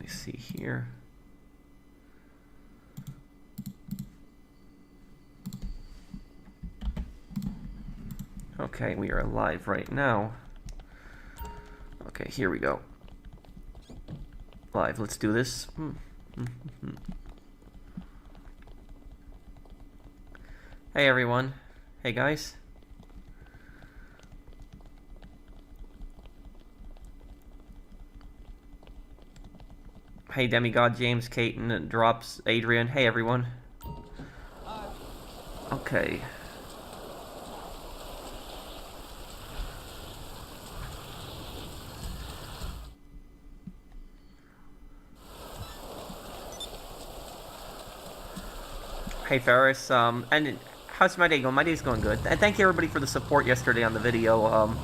see here. Okay, we are live right now. Okay, here we go. Live, let's do this. Hey everyone. Hey guys. Hey Demigod, James, Caton, Drops, Adrian. Hey everyone. Okay. Hey Ferris, and how's my day going? My day's going good. And thank you everybody for the support yesterday on the video.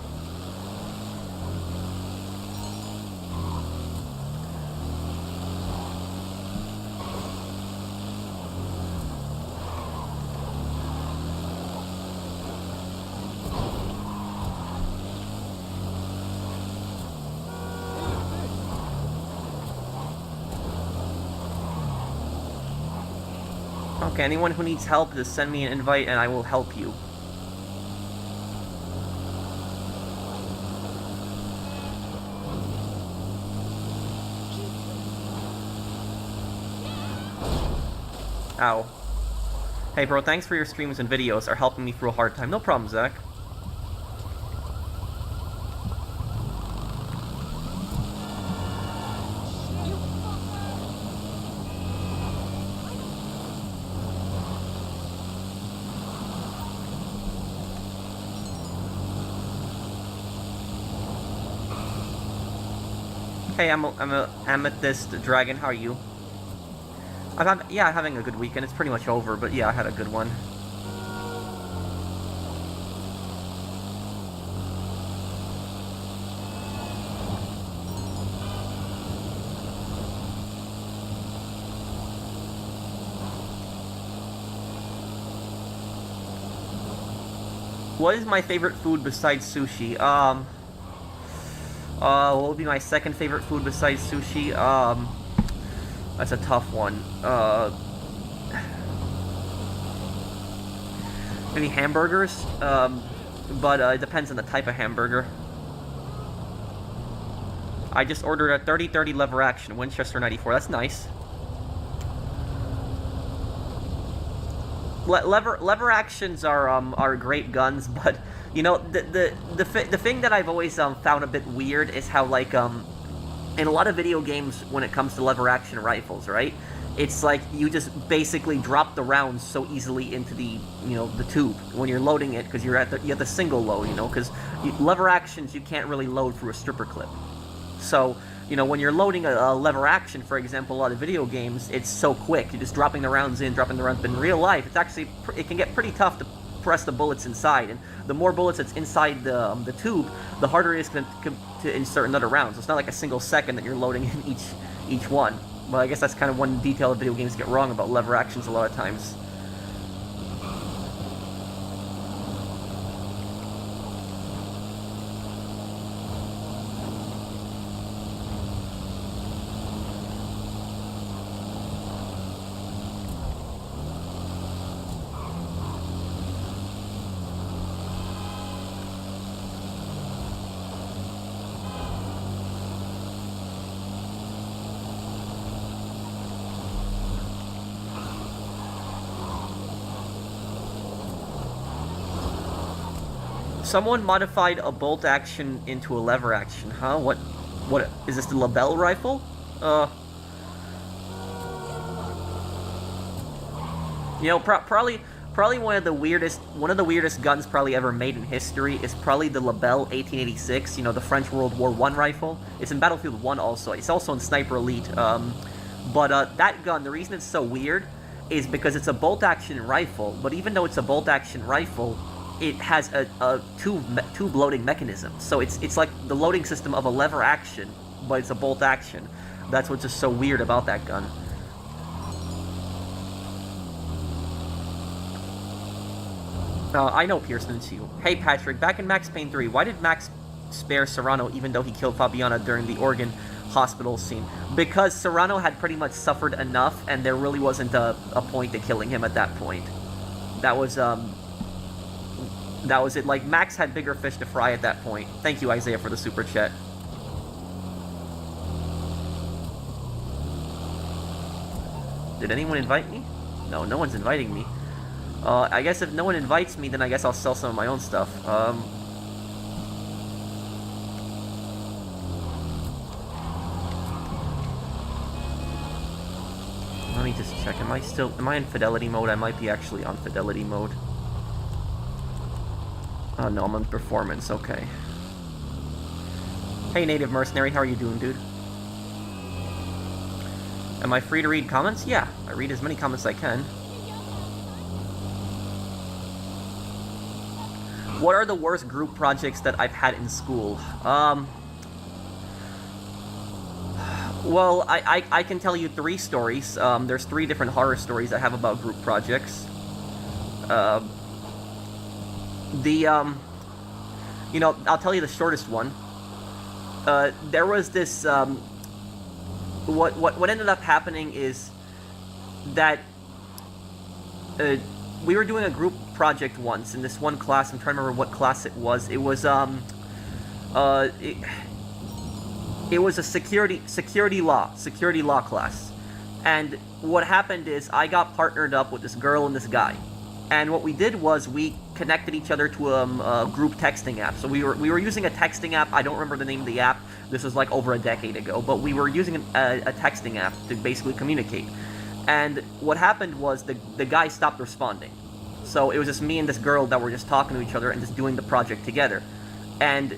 Okay, anyone who needs help, just send me an invite and I will help you. Ow. Hey bro, thanks for your streams and videos, are helping me through a hard time. No problem, Zach. Hey, I'm a Amethyst Dragon, how are you? Yeah, having a good weekend. It's pretty much over, but yeah, I had a good one. What is my favorite food besides sushi? What would be my second favorite food besides sushi? That's a tough one. Maybe hamburgers? But it depends on the type of hamburger. I just ordered a 30-30 lever action Winchester 94. That's nice. Lever actions are great guns, but you know the thing that I've always found a bit weird is how, like, in a lot of video games when it comes to lever action rifles, right? It's like you just basically drop the rounds so easily into the the tube when you're loading it, because you have the single load, because lever actions you can't really load through a stripper clip. So when you're loading a lever action, for example, a lot of video games, it's so quick. You're just dropping the rounds in, dropping the rounds. But in real life, it can get pretty tough to press the bullets inside, and the more bullets that's inside the tube, the harder it is to insert another round. So it's not like a single second that you're loading in each one. But I guess that's kind of one detail that video games get wrong about lever actions a lot of times. Someone modified a bolt action into a lever action, huh? What is this, the Lebel rifle? Probably one of the weirdest guns probably ever made in history is probably the Lebel 1886, the French World War I rifle. It's in Battlefield 1 also. It's also in Sniper Elite. But that gun, the reason it's so weird is because it's a bolt action rifle, but even though it's a bolt action rifle, it has a tube loading mechanism. So it's like the loading system of a lever action, but it's a bolt action. That's what's just so weird about that gun. I know Pearson too. Hey Patrick, back in Max Payne 3, why did Max spare Serrano even though he killed Fabiana during the Oregon hospital scene, because Serrano had pretty much suffered enough, and there really wasn't a point to killing him at that point. That was it. Like, Max had bigger fish to fry at that point. Thank you, Isaiah, for the super chat. Did anyone invite me? No, no one's inviting me. I guess if no one invites me, then I guess I'll sell some of my own stuff. Let me just check. Am I in fidelity mode? I might be actually on fidelity mode. Oh no, I'm on performance, okay. Hey Native Mercenary, how are you doing, dude? Am I free to read comments? Yeah, I read as many comments as I can. What are the worst group projects that I've had in school? Well, I can tell you 3 stories. There's 3 different horror stories I have about group projects. You know, I'll tell you the shortest one. There was this, what ended up happening is that we were doing a group project once in this one class. I'm trying to remember what class it was. It was it was a security law class. And what happened is I got partnered up with this girl and this guy. And what we did was we connected each other to a group texting app. So we were using a texting app. I don't remember the name of the app. This was like over a decade ago. But we were using a texting app to basically communicate. And what happened was the guy stopped responding. So it was just me and this girl that were just talking to each other and just doing the project together. And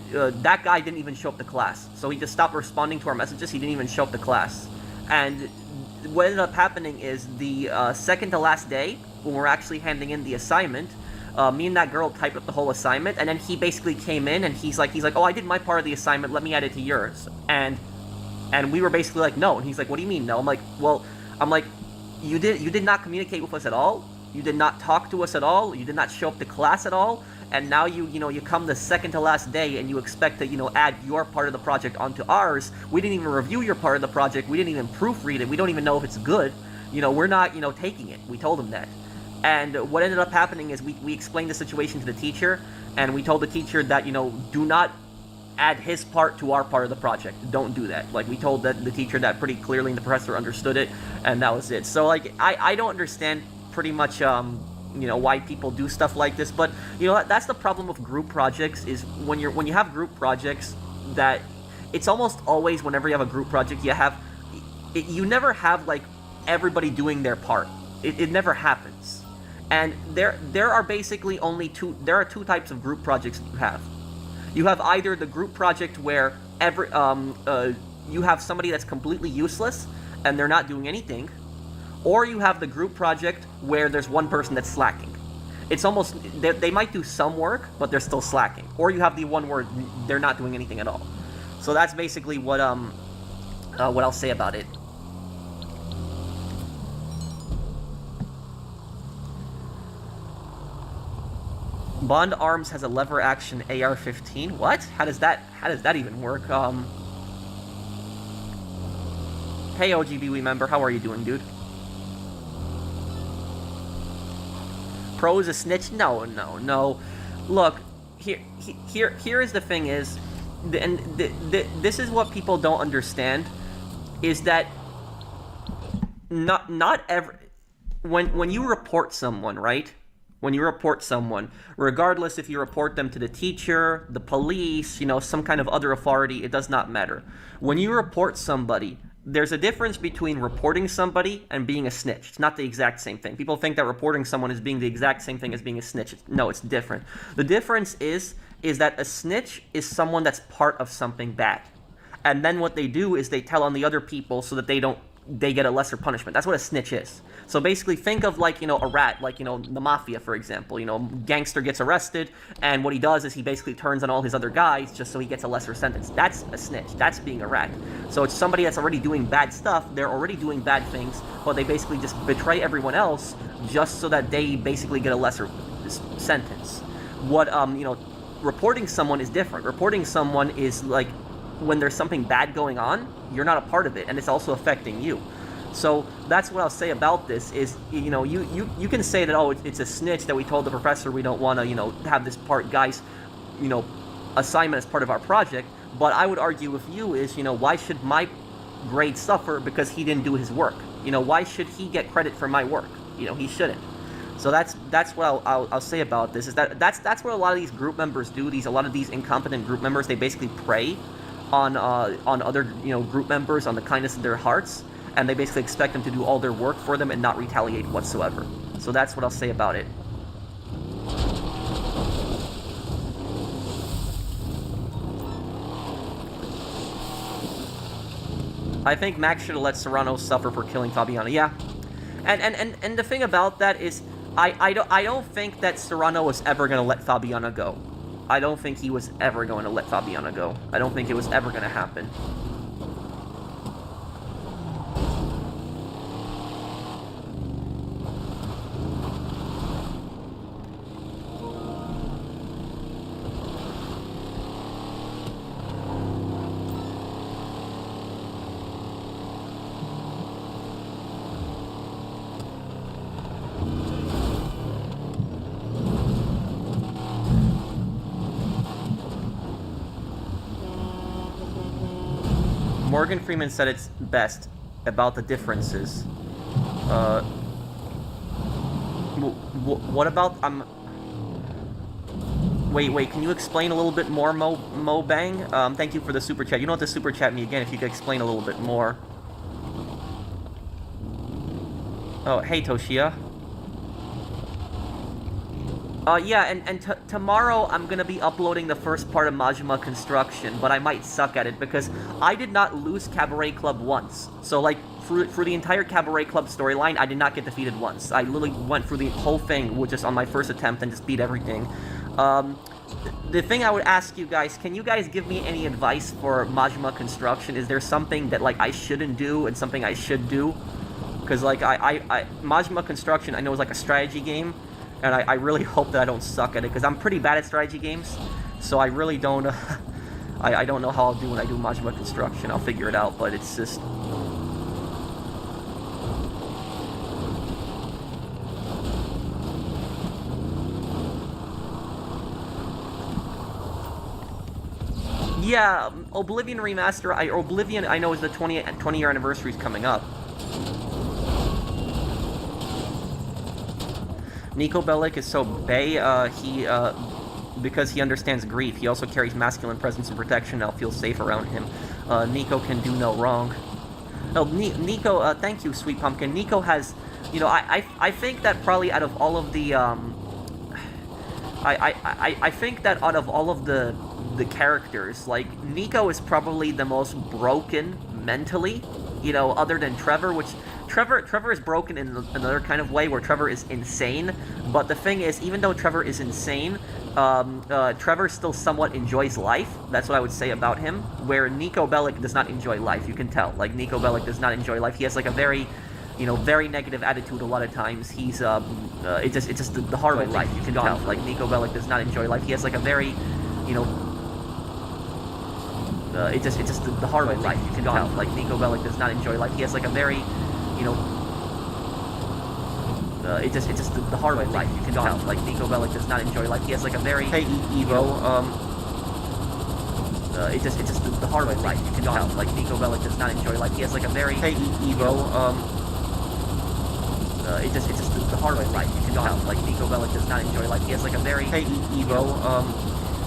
that guy didn't even show up to class. So he just stopped responding to our messages. He didn't even show up to class. And what ended up happening is the second to last day, when we're actually handing in the assignment, me and that girl typed up the whole assignment, and then he basically came in and he's like, oh, I did my part of the assignment, let me add it to yours. And we were basically like, no. And he's like, what do you mean no? I'm like, you did not communicate with us at all. You did not talk to us at all. You did not show up to class at all. And now you come the second to last day and you expect to, add your part of the project onto ours. We didn't even review your part of the project. We didn't even proofread it. We don't even know if it's good. We're not, taking it. We told him that. And what ended up happening is we explained the situation to the teacher, and we told the teacher that, do not add his part to our part of the project. Don't do that. Like, we told the teacher that pretty clearly, and the professor understood it, and that was it. So, like, I don't understand pretty much, why people do stuff like this, but, that's the problem with group projects, is when you have group projects, that it's almost always, whenever you have a group project, you never have, like, everybody doing their part. It never happens. And there are basically only two types of group projects that you have. You have either the group project where you have somebody that's completely useless and they're not doing anything, or you have the group project where there's one person that's slacking. It's almost, they might do some work, but they're still slacking. Or you have the one where they're not doing anything at all. So that's basically what I'll say about it. Bond Arms has a lever action AR-15. What? How does that even work? Hey OGBW member, how are you doing, dude? Pro is a snitch? No. Look, here is the thing is, and this is what people don't understand, is that not every, when you report someone, right? When you report someone, regardless if you report them to the teacher, the police, some kind of other authority, it does not matter. When you report somebody, there's a difference between reporting somebody and being a snitch. It's not the exact same thing. People think that reporting someone is being the exact same thing as being a snitch. No, it's different. The difference is that a snitch is someone that's part of something bad. And then what they do is they tell on the other people so that they get a lesser punishment. That's what a snitch is. So basically think of like, a rat, like, the mafia, for example. Gangster gets arrested, and what he does is he basically turns on all his other guys just so he gets a lesser sentence. That's a snitch. That's being a rat. So it's somebody that's already doing bad stuff. They're already doing bad things, but they basically just betray everyone else just so that they basically get a lesser sentence. What, reporting someone is different. Reporting someone is like, when there's something bad going on, you're not a part of it, and it's also affecting you. So that's what I'll say about this is, you know, you can say that, oh, it's a snitch that we told the professor we don't want to, you know, have this part, guys, you know, assignment as part of our project, but I would argue with you is, you know, why should my grade suffer because he didn't do his work? You know, why should he get credit for my work? You know, he shouldn't. So that's what I'll say about this, is that's what a lot of these group members do. A lot of these incompetent group members, they basically prey on other, you know, group members, on the kindness of their hearts, and they basically expect them to do all their work for them and not retaliate whatsoever. So that's what I'll say about it. I think Max should have let Serrano suffer for killing Fabiano. Yeah, and the thing about that is, I don't think that Serrano was ever gonna let Fabiano go. I don't think he was ever going to let Fabiano go. I don't think it was ever gonna happen. Morgan Freeman said it's best about the differences. What about Wait, can you explain a little bit more, Mo Bang? Thank you for the super chat. You don't have to super chat me again if you could explain a little bit more. Oh, hey Toshia. Yeah, and tomorrow I'm gonna be uploading the first part of Majima Construction, but I might suck at it because I did not lose Cabaret Club once. So, like, for the entire Cabaret Club storyline, I did not get defeated once. I literally went through the whole thing with just on my first attempt and just beat everything. The thing I would ask you guys, can you guys give me any advice for Majima Construction? Is there something that, like, I shouldn't do and something I should do? Because, like, Majima Construction, I know, is like a strategy game. And I really hope that I don't suck at it, because I'm pretty bad at strategy games, so I really don't, I don't know how I'll do when I do Majima Construction. I'll figure it out, but it's just... Yeah, Oblivion Remaster, Oblivion, I know, is the 20-year anniversary is coming up. Nico Bellic is so bae, because he understands grief. He also carries masculine presence and protection. I'll feel safe around him. Nico can do no wrong. Oh, Nico, thank you, Sweet Pumpkin. Nico has, you know, I think that probably out of all of the, I think that out of all of the characters, like, Nico is probably the most broken mentally, you know, other than Trevor, which... Trevor is broken in another kind of way, where Trevor is insane, but the thing is, even though Trevor is insane, Trevor still somewhat enjoys life. That's what I would say about him, where Nico Bellic does not enjoy life. You can tell, like, Nico Bellic does not enjoy life. He has, like, a very, you know, very negative attitude a lot of times. He's, it's just the hard way of life. You can tell, like, Nico Bellic does not enjoy life. He has, like, a very, you know, it's just the hard way of life. You can tell, like, Nico Bellic does not enjoy life. He has, like, a very, you know, it's just the hard way of life. You can tell, like, Nico Bellic does not enjoy life. He has, like, a very, hey, Evo, it's just the hard way of life. You can tell, like, Nico Bellic does not enjoy life. He has, like, a very, hey, Evo, it's just the hard way of life. You can tell, like, Nico Bellic does not enjoy life. He has, like, a very, hey, Evo,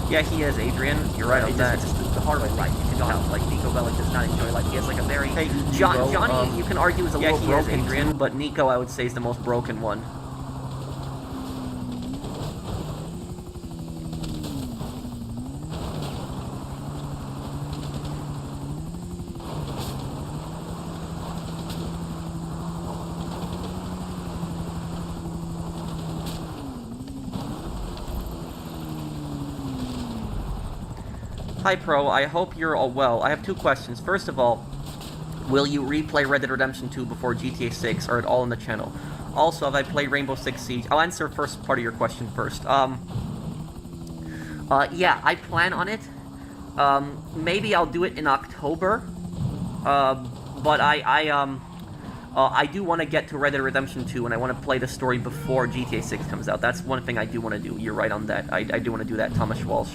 yeah, he is, Adrian. You're right on that. It's just the hard way of life. You can tell, like, Nico Bellic does not enjoy life. He has, like, a very... Hey, Johnny, you can argue, is a little broken, Adrian, but Nico, I would say, is the most broken one. Hi Pro, I hope you're all well. I have two questions. First of all, will you replay Red Dead Redemption 2 before GTA 6, or at all on the channel? Also, have I played Rainbow Six Siege? I'll answer first part of your question first. Yeah, I plan on it. Maybe I'll do it in October. But I do want to get to Red Dead Redemption 2, and I want to play the story before GTA 6 comes out. That's one thing I do want to do. You're right on that. I do want to do that, Thomas Walsh.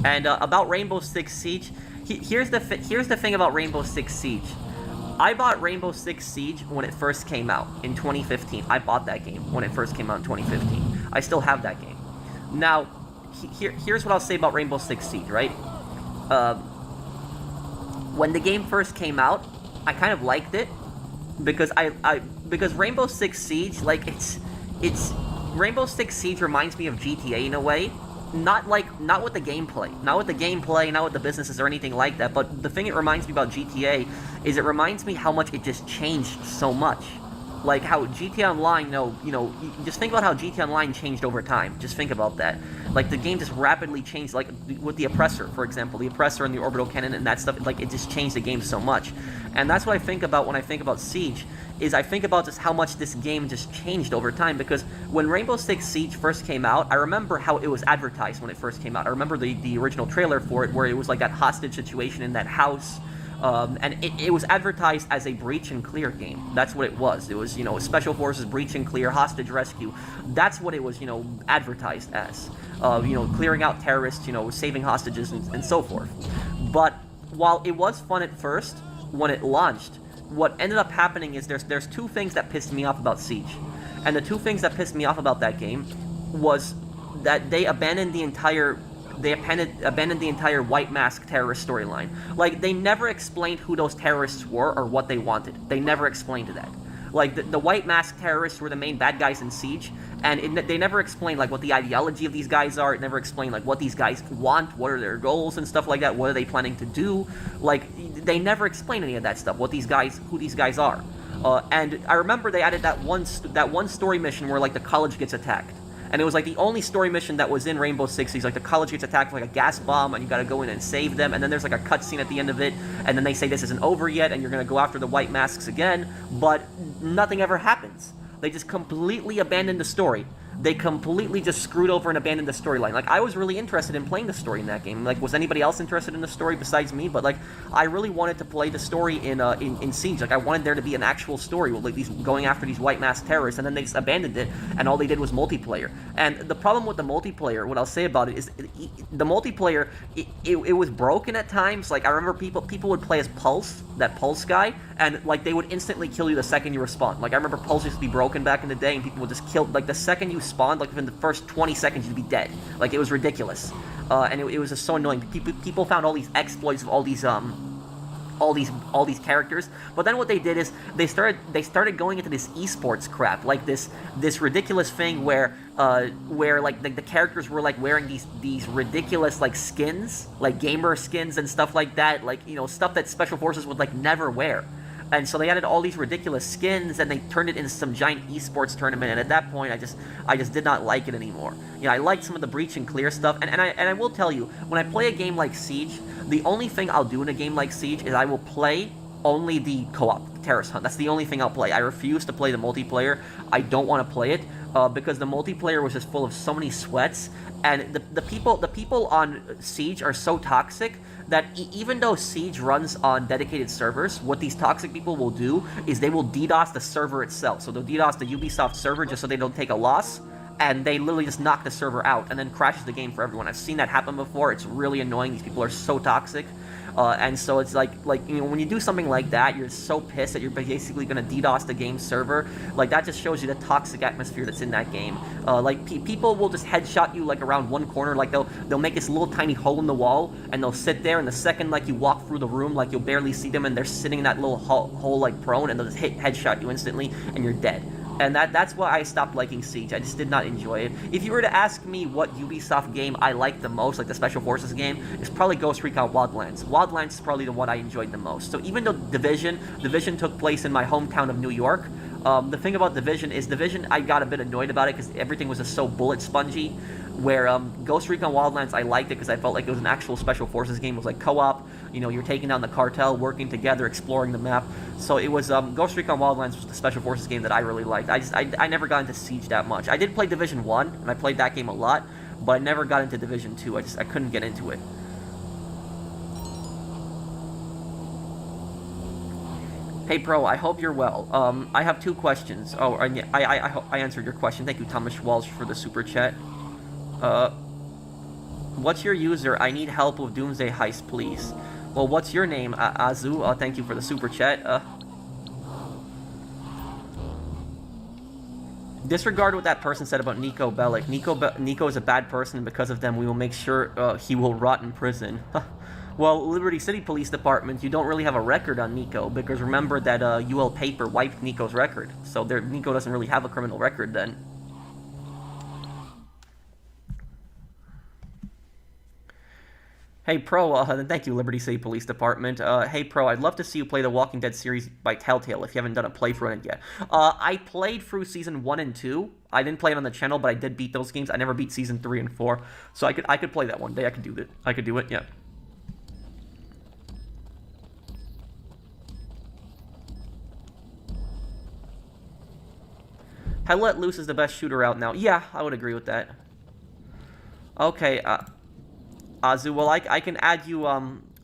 And about Rainbow Six Siege, here's the thing about Rainbow Six Siege. I bought Rainbow Six Siege when it first came out in 2015. I bought that game when it first came out in 2015. I still have that game. Now, here's what I'll say about Rainbow Six Siege, right? When the game first came out, I kind of liked it because because Rainbow Six Siege, like it's Rainbow Six Siege reminds me of GTA in a way. Not with the gameplay, not with the businesses or anything like that, but the thing it reminds me about GTA is it reminds me how much it just changed so much. Like how GTA Online, just think about how GTA Online changed over time. Just think about that. Like the game just rapidly changed, like with the Oppressor, for example. The Oppressor and the Orbital Cannon and that stuff, like it just changed the game so much. And that's what I think about when I think about Siege, is I think about just how much this game just changed over time. Because when Rainbow Six Siege first came out, I remember how it was advertised when it first came out. I remember the original trailer for it, where it was like that hostage situation in that house. And it was advertised as a breach and clear game. That's what it was. It was, Special Forces breach and clear, hostage rescue. That's what it was, advertised as. Clearing out terrorists, saving hostages and so forth. But while it was fun at first, when it launched, what ended up happening is there's two things that pissed me off about Siege. And the two things that pissed me off about that game was that they abandoned the entire White Mask terrorist storyline. Like, they never explained who those terrorists were or what they wanted. They never explained that. Like, the White Mask terrorists were the main bad guys in Siege, and they never explained, like, what the ideology of these guys are. It never explained, like, what these guys want, what are their goals and stuff like that, what are they planning to do. Like, they never explained any of that stuff, who these guys are. And I remember they added that one story mission where, like, the college gets attacked. And it was like the only story mission that was in Rainbow Six Siege. Like the college gets attacked with like a gas bomb, and you gotta go in and save them. And then there's like a cutscene at the end of it, and then they say this isn't over yet, and you're gonna go after the White Masks again. But nothing ever happens. They just completely abandoned the story. They completely just screwed over and abandoned the storyline. Like, I was really interested in playing the story in that game. Like, was anybody else interested in the story besides me? But, like, I really wanted to play the story in Siege. Like, I wanted there to be an actual story with, like, these going after these White Mask terrorists, and then they just abandoned it, and all they did was multiplayer. And the problem with the multiplayer, what I'll say about it, is the multiplayer, it was broken at times. Like, I remember people would play as Pulse, that Pulse guy, and, like, they would instantly kill you the second you respawn. Like, I remember Pulse used to be broken back in the day, and people would just kill, like, the second you spawned, like, within the first 20 seconds, you'd be dead. Like, it was ridiculous. And it was just so annoying. People found all these exploits of all these characters, but then what they did is they started going into this esports crap, like this ridiculous thing where like the characters were like wearing these ridiculous like skins, like gamer skins and stuff like that, like, stuff that Special Forces would like never wear. And so they added all these ridiculous skins, and they turned it into some giant esports tournament. And at that point, I just did not like it anymore. I liked some of the breach and clear stuff. And I will tell you, when I play a game like Siege, the only thing I'll do in a game like Siege is I will play only the co-op terrorist hunt. That's the only thing I'll play. I refuse to play the multiplayer. I don't want to play it because the multiplayer was just full of so many sweats, and the people on Siege are so toxic that even though Siege runs on dedicated servers, what these toxic people will do is they will DDoS the server itself. So they'll DDoS the Ubisoft server just so they don't take a loss, and they literally just knock the server out and then crashes the game for everyone. I've seen that happen before. It's really annoying. These people are so toxic. And so it's like when you do something like that, you're so pissed that you're basically going to DDoS the game server. Like, that just shows you the toxic atmosphere that's in that game. People will just headshot you like around one corner. Like, they'll make this little tiny hole in the wall, and they'll sit there, and the second like you walk through the room, like, you'll barely see them, and they're sitting in that little hole like prone, and they'll just headshot you instantly, and you're dead. And that's why I stopped liking Siege. I just did not enjoy it. If you were to ask me what Ubisoft game I liked the most, like the Special Forces game, it's probably Ghost Recon Wildlands. Wildlands is probably the one I enjoyed the most. So even though Division took place in my hometown of New York, the thing about Division I got a bit annoyed about it because everything was just so bullet spongy. Where Ghost Recon Wildlands, I liked it because I felt like it was an actual Special Forces game. It was like co-op, you're taking down the cartel, working together, exploring the map. So it was, Ghost Recon Wildlands was the Special Forces game that I really liked. I never got into Siege that much. I did play Division 1, and I played that game a lot, but I never got into Division 2. I couldn't get into it. Hey Pro, I hope you're well. I have 2 questions. Oh, and yeah, I answered your question. Thank you, Thomas Walsh, for the super chat. What's your user? I need help with Doomsday Heist, please. Well, what's your name? Azu. Thank you for the super chat. Disregard what that person said about Nico Bellic. Nico is a bad person, and because of them, we will make sure he will rot in prison. Well, Liberty City Police Department, you don't really have a record on Nico, because remember that UL Paper wiped Nico's record, so Nico doesn't really have a criminal record then. Hey Pro, thank you, Liberty City Police Department. Hey Pro, I'd love to see you play the Walking Dead series by Telltale if you haven't done a playthrough on it yet. I played through Season 1 and 2. I didn't play it on the channel, but I did beat those games. I never beat Season 3 and 4, so I could play that one day. I could do it, yeah. Hell Let Loose is the best shooter out now. Yeah, I would agree with that. Okay, Azu, well, I can add you,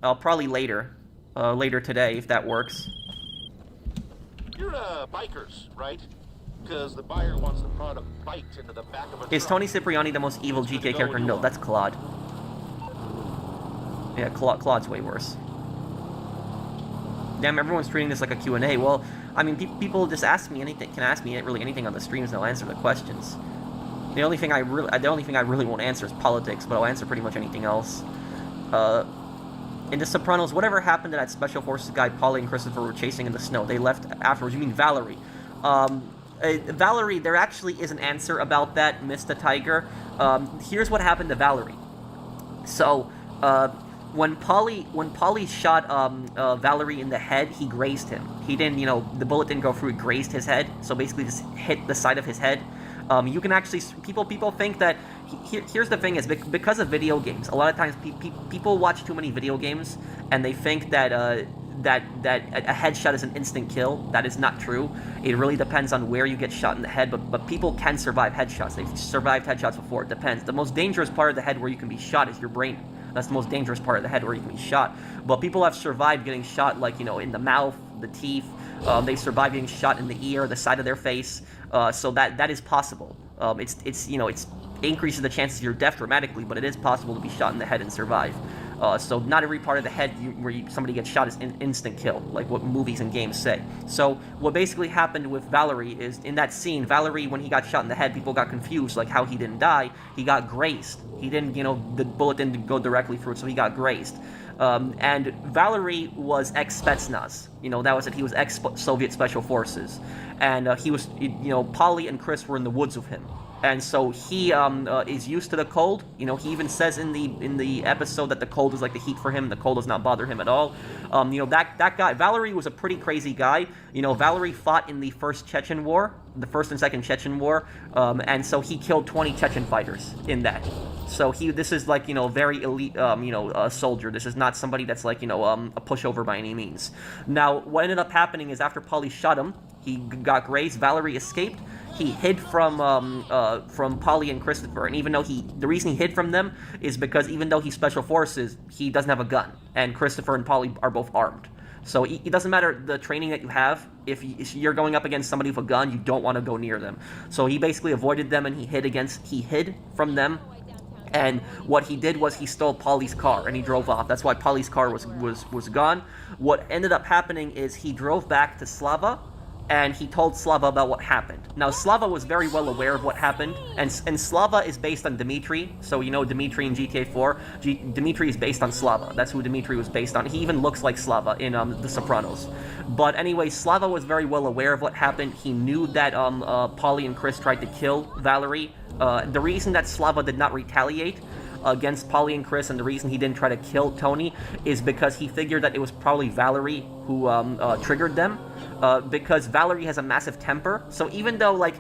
probably later. Later today, if that works. You're, bikers, right? Because the buyer wants the product biked into the back of a Is Tony Cipriani the most evil GTA character? No, that's Claude. Yeah, Claude's way worse. Damn, everyone's treating this like a Q&A. Well, I mean, can ask me really anything on the streams, and I'll answer the questions. The only thing I really won't answer is politics, but I'll answer pretty much anything else. In The Sopranos, whatever happened to that Special Forces guy Paulie and Christopher were chasing in the snow? They left afterwards. You mean Valerie? Valerie, there actually is an answer about that, Mr. Tiger. Here's what happened to Valerie. So, when Paulie shot Valerie in the head, he grazed him. He didn't, the bullet didn't go through, it grazed his head, so basically just hit the side of his head. You can actually, people think that, here's the thing is, because of video games, a lot of times people watch too many video games, and they think that, that a headshot is an instant kill. That is not true. It really depends on where you get shot in the head, but people can survive headshots. They've survived headshots before, it depends. The most dangerous part of the head where you can be shot is your brain. That's the most dangerous part of the head where you can be shot. But people have survived getting shot, like, in the mouth, the teeth. They survived getting shot in the ear, the side of their face. So that is possible. It's increases the chances of your death dramatically, but it is possible to be shot in the head and survive. So not every part of the head where somebody gets shot is an instant kill, like what movies and games say. So what basically happened with Valerie is, in that scene, Valerie, when he got shot in the head, people got confused, like how he didn't die. He got grazed. He didn't, the bullet didn't go directly through it, so he got grazed. And Valerie was ex-Spetsnaz. That was it. He was ex-Soviet Special Forces. And he was, Paulie and Chris were in the woods with him. And so he is used to the cold. He even says in the episode that the cold is like the heat for him. The cold does not bother him at all. That guy, Valerie, was a pretty crazy guy. Valerie fought in the first Chechen War, the first and second Chechen War, and so he killed 20 Chechen fighters in that. So this is like, very elite, soldier. This is not somebody that's like, a pushover by any means. Now, what ended up happening is after Paulie shot him, he got grazed. Valerie escaped. He hid from Paulie and Christopher, and even though the reason he hid from them is because even though he's Special Forces, he doesn't have a gun, and Christopher and Paulie are both armed. So it doesn't matter the training that you have. If you're going up against somebody with a gun, you don't want to go near them. So he basically avoided them, and he hid from them. And what he did was he stole Paulie's car, and he drove off. That's why Paulie's car was gone. What ended up happening is he drove back to Slava, and he told Slava about what happened. Now, Slava was very well aware of what happened, and Slava is based on Dimitri, so Dimitri in GTA 4. Dimitri is based on Slava. That's who Dimitri was based on. He even looks like Slava in The Sopranos. But anyway, Slava was very well aware of what happened. He knew that Paulie and Chris tried to kill Valerie. The reason that Slava did not retaliate against Paulie and Chris, and the reason he didn't try to kill Tony, is because he figured that it was probably Valerie who triggered them. Because Valerie has a massive temper. So even though, like,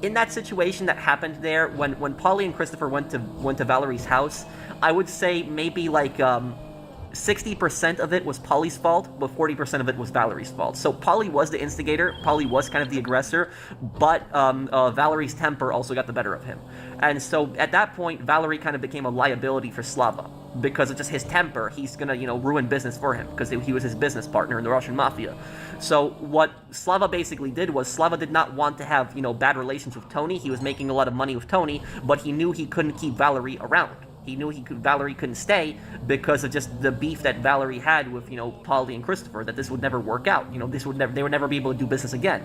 in that situation that happened there, when Paulie and Christopher went to Valerie's house, I would say maybe like 60% of it was Polly's fault, but 40% of it was Valerie's fault. So Polly was the instigator, Polly was kind of the aggressor, but Valerie's temper also got the better of him. And so at that point, Valerie kind of became a liability for Slava. Because of just his temper, he's gonna, ruin business for him, because he was his business partner in the Russian mafia. So what Slava basically did was, Slava did not want to have, bad relations with Tony. He was making a lot of money with Tony, but he knew he couldn't keep Valerie around. He knew Valerie couldn't stay because of just the beef that Valerie had with, Polly and Christopher, that this would never work out. They would never be able to do business again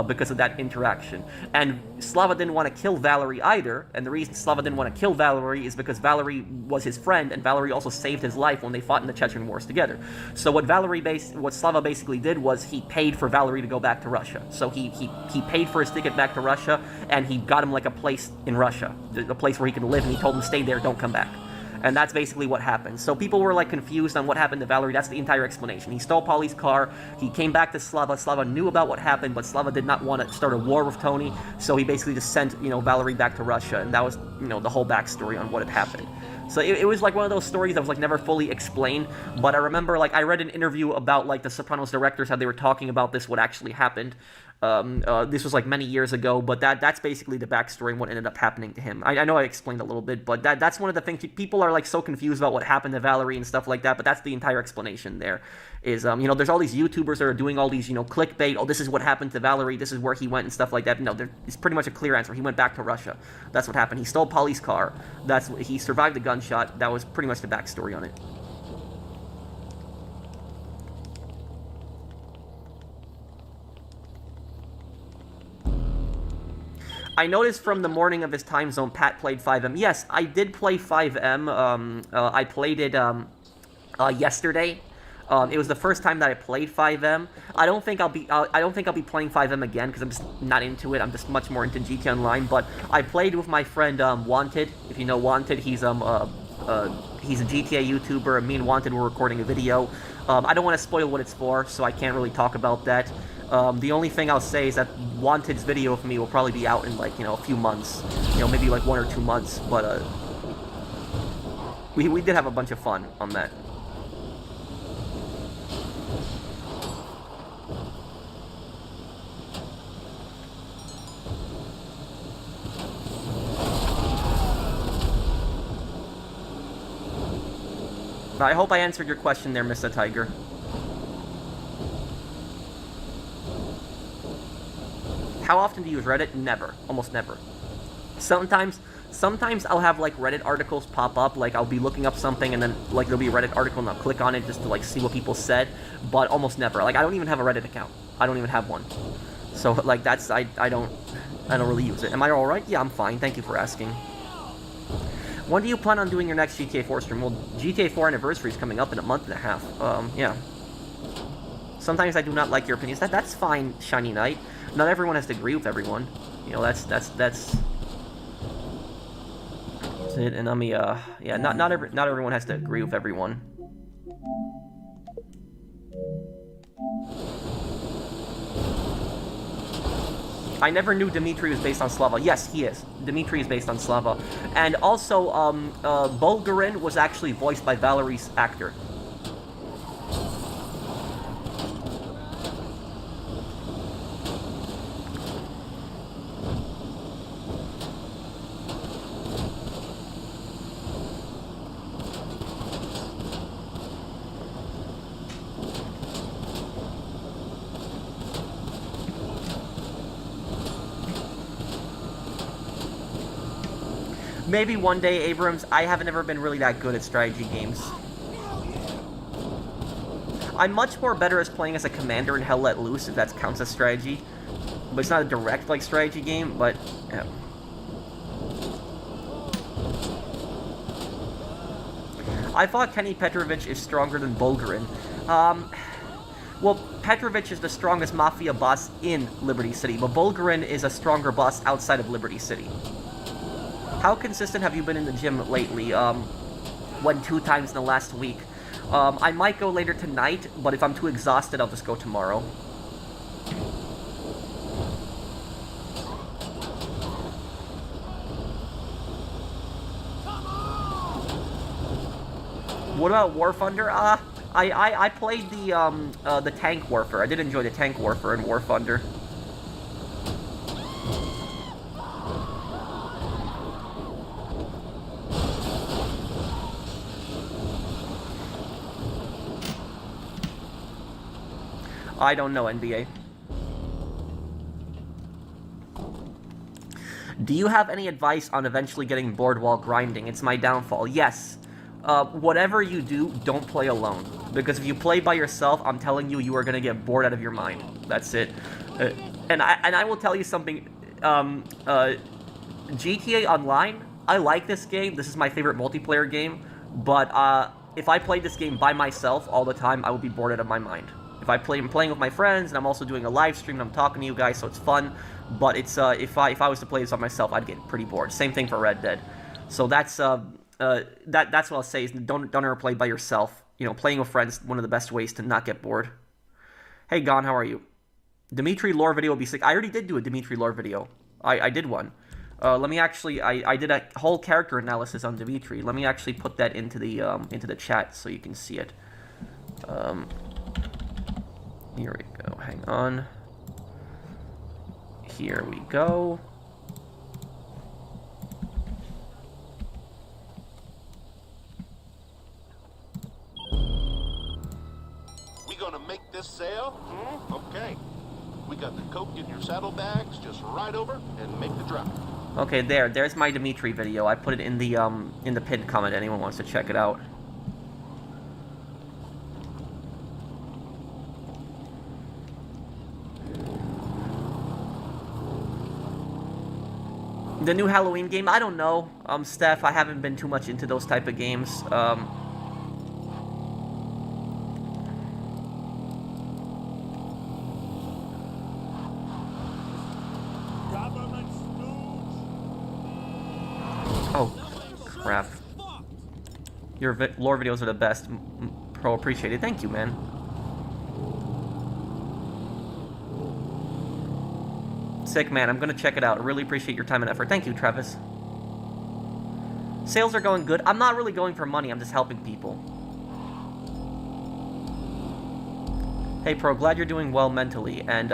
because of that interaction. And Slava didn't want to kill Valerie either, and the reason Slava didn't want to kill Valerie is because Valerie was his friend, and Valerie also saved his life when they fought in the Chechen Wars together. So what Slava basically did was he paid for Valerie to go back to Russia. So he paid for his ticket back to Russia, and he got him like a place in Russia, a place where he could live, and he told him, stay there, don't come back. And that's basically what happened. So people were like confused on what happened to Valerie. That's the entire explanation. He stole Polly's car. He came back to Slava. Slava knew about what happened, but Slava did not want to start a war with Tony. So he basically just sent, Valerie back to Russia. And that was, the whole backstory on what had happened. So it was like one of those stories that was like never fully explained. But I remember I read an interview about like the Sopranos directors, how they were talking about this, what actually happened. This was like many years ago, but that's basically the backstory and what ended up happening to him. I know I explained a little bit, but that's one of the things. People are like so confused about what happened to Valerie and stuff like that, but that's the entire explanation there. Is, there's all these YouTubers that are doing all these, clickbait, oh, this is what happened to Valerie, this is where he went and stuff like that. No, it's pretty much a clear answer. He went back to Russia. That's what happened. He stole Polly's car. He survived the gunshot. That was pretty much the backstory on it. I noticed from the morning of his time zone, Pat played FiveM. Yes, I did play FiveM. I played it yesterday. It was the first time that I played FiveM. I don't think I'll be playing FiveM again because I'm just not into it. I'm just much more into GTA Online. But I played with my friend Wanted. If you know Wanted, he's a GTA YouTuber. Me and Wanted were recording a video. I don't want to spoil what it's for, so I can't really talk about that. The only thing I'll say is that Wanted's video of me will probably be out in a few months, maybe like 1 or 2 months, but we did have a bunch of fun on that. I hope I answered your question there, Mr. Tiger. How often do you use Reddit? Never. Almost never. Sometimes I'll have like Reddit articles pop up, like I'll be looking up something and then like there'll be a Reddit article and I'll click on it just to like see what people said, but almost never. Like I don't even have a Reddit account. I don't even have one. So like that's I don't really use it. Am I alright? Yeah, I'm fine. Thank you for asking. When do you plan on doing your next GTA 4 stream? Well, GTA 4 anniversary is coming up in a month and a half. Yeah. Sometimes I do not like your opinions. That's fine, Shiny Knight. Not everyone has to agree with everyone. That's it. And yeah, not everyone has to agree with everyone. I never knew Dimitri was based on Slava. Yes, he is. Dimitri is based on Slava. And also, Bulgarin was actually voiced by Valerie's actor. Maybe one day, Abrams. I haven't ever been really that good at strategy games. I'm much more better as playing as a commander in Hell Let Loose, if that counts as strategy. But it's not a direct, like, strategy game, but, yeah. I thought Kenny Petrovic is stronger than Bulgarin. Well, Petrovic is the strongest Mafia boss in Liberty City, but Bulgarin is a stronger boss outside of Liberty City. How consistent have you been in the gym lately? Went 2 times in the last week. I might go later tonight, but if I'm too exhausted, I'll just go tomorrow. What about War Thunder? I played the tank warfare. I did enjoy the tank warfare in War Thunder. I don't know, NBA. Do you have any advice on eventually getting bored while grinding? It's my downfall. Yes. Whatever you do, don't play alone. Because if you play by yourself, I'm telling you, you are going to get bored out of your mind. That's it. And I will tell you something. GTA Online, I like this game. This is my favorite multiplayer game. But if I played this game by myself all the time, I would be bored out of my mind. If I'm playing with my friends, and I'm also doing a live stream, and I'm talking to you guys, so it's fun. But it's if I was to play this on myself, I'd get pretty bored. Same thing for Red Dead. So that's what I'll say is don't ever play by yourself. You know, playing with friends one of the best ways to not get bored. Hey Gon, how are you? Dimitri lore video will be sick. I already did do a Dimitri lore video. I did one. Let me actually I did a whole character analysis on Dimitri. Let me actually put that into the chat so you can see it. Here we go. Hang on. Here we go. We gonna make this sale? Okay. We got the coke in your saddlebags. Just ride over and make the drop. Okay, there's my Dimitri video. I put it in the pinned comment. Anyone wants to check it out. The new Halloween game, I don't know, Steph, I haven't been too much into those type of games. Oh, crap. Your lore videos are the best. Pro, appreciate it. Thank you, man. Sick, man. I'm gonna check it out. I really appreciate your time and effort. Thank you, Travis. Sales are going good. I'm not really going for money. I'm just helping people. Hey, Pro. Glad you're doing well mentally. And,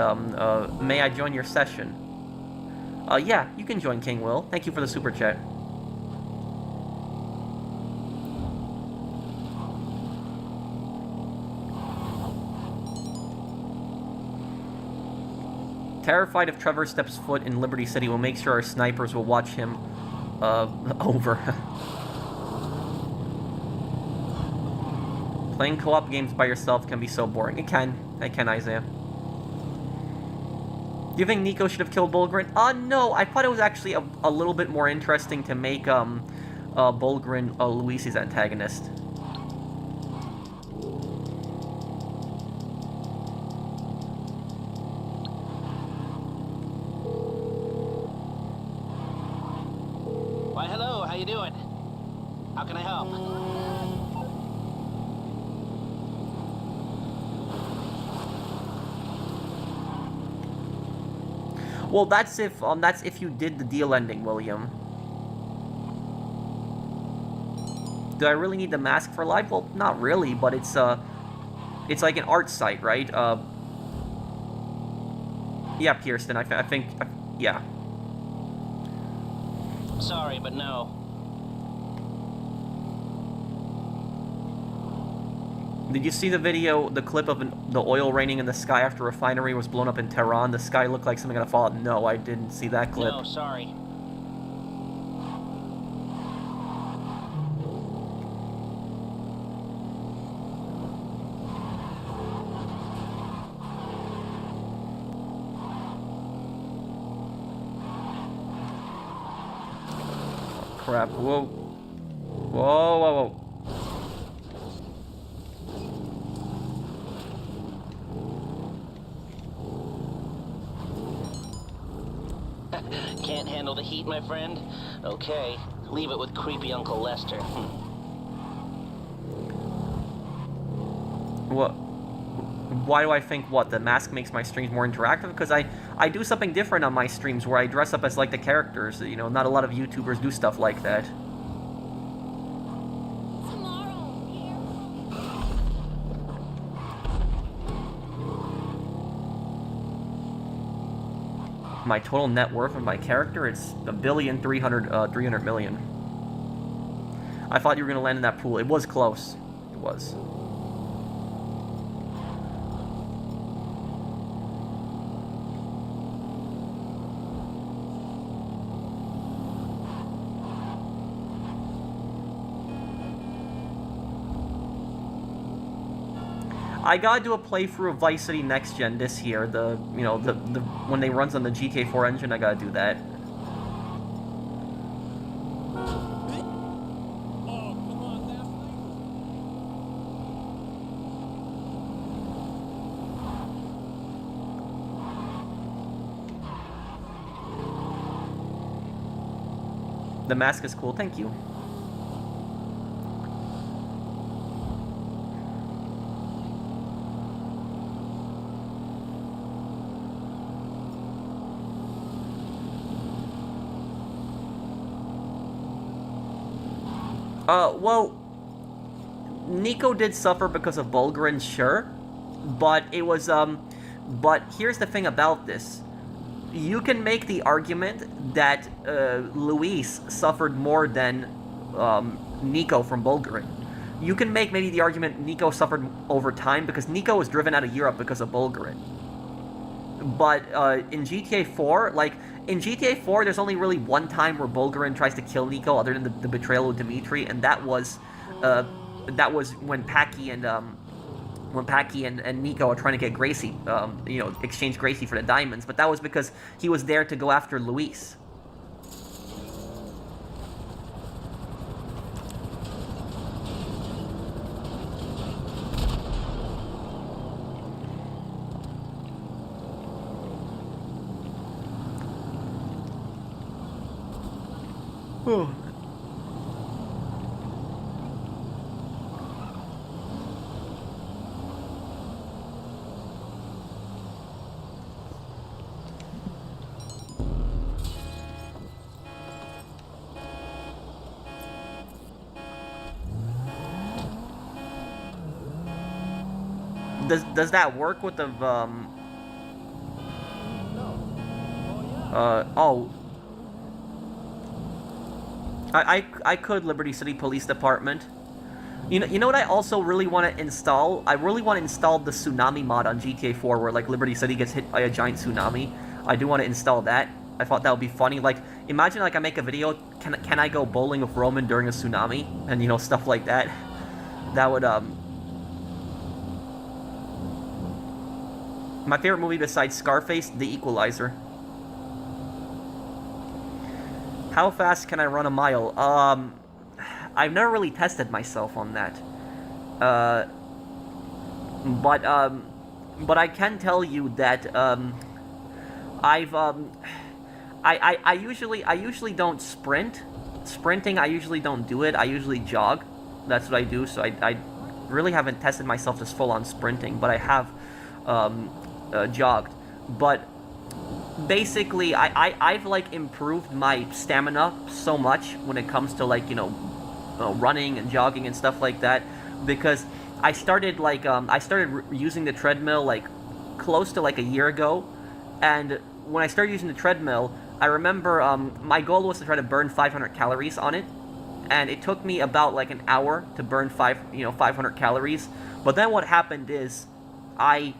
may I join your session? Yeah, you can join, King Will. Thank you for the super chat. Terrified if Trevor steps foot in Liberty City, we'll make sure our snipers will watch him, over. Playing co-op games by yourself can be so boring. It can, Isaiah. Do you think Nico should have killed Bulgrin? No, I thought it was actually a little bit more interesting to make, Bulgrin, Luis's antagonist. Why, hello, how you doing? How can I help? Well, that's if you did the deal ending, William. Do I really need the mask for live? Well, not really, but it's like an art site, right? Yeah, Kirsten, I think, yeah. Sorry, but no. Did you see the video, the clip of the oil raining in the sky after a refinery was blown up in Tehran? The sky looked like something gonna fall out. No, I didn't see that clip. No, sorry. Crap. Whoa. Whoa, whoa, whoa. Can't handle the heat, my friend? Okay, leave it with creepy Uncle Lester. What? Why do I think what? The mask makes my streams more interactive? Because I do something different on my streams where I dress up as like the characters. You know, not a lot of YouTubers do stuff like that. Tomorrow, here. my total net worth of my character, it's $1,300,000,000. I thought you were gonna land in that pool. It was close. It was. I gotta do a playthrough of Vice City Next Gen this year. The when they runs on the GTA 4 engine, I gotta do that. The mask is cool. Thank you. Well, Nico did suffer because of Bulgarin, sure, but it was, but here's the thing about this. You can make the argument that, Luis suffered more than, Nico from Bulgarin. You can make maybe the argument Nico suffered over time because Nico was driven out of Europe because of Bulgarin. But, in GTA 4, like, in GTA 4, there's only really one time where Bulgarin tries to kill Nico, other than the betrayal of Dimitri, and that was when Paki and Nico are trying to get Gracie, exchange Gracie for the diamonds. But that was because he was there to go after Luis. Oh. Does that work with the oh. I could Liberty City Police Department. You know what I also really want to install? I really want to install the tsunami mod on GTA 4 where like Liberty City gets hit by a giant tsunami. I do want to install that. I thought that would be funny. Like imagine like I make a video, can I go bowling with Roman during a tsunami? And stuff like that. That would my favorite movie besides Scarface, The Equalizer. How fast can I run a mile? I've never really tested myself on that. But I can tell you that I usually don't sprint. Sprinting, I usually don't do it. I usually jog. That's what I do. So I really haven't tested myself just full on sprinting, but I have jogged. But basically, I've like improved my stamina so much when it comes to like running and jogging and stuff like that, because I started like using the treadmill like close to like a year ago, and when I started using the treadmill, I remember my goal was to try to burn 500 calories on it, and it took me about like an hour to burn 500 calories. But then what happened is I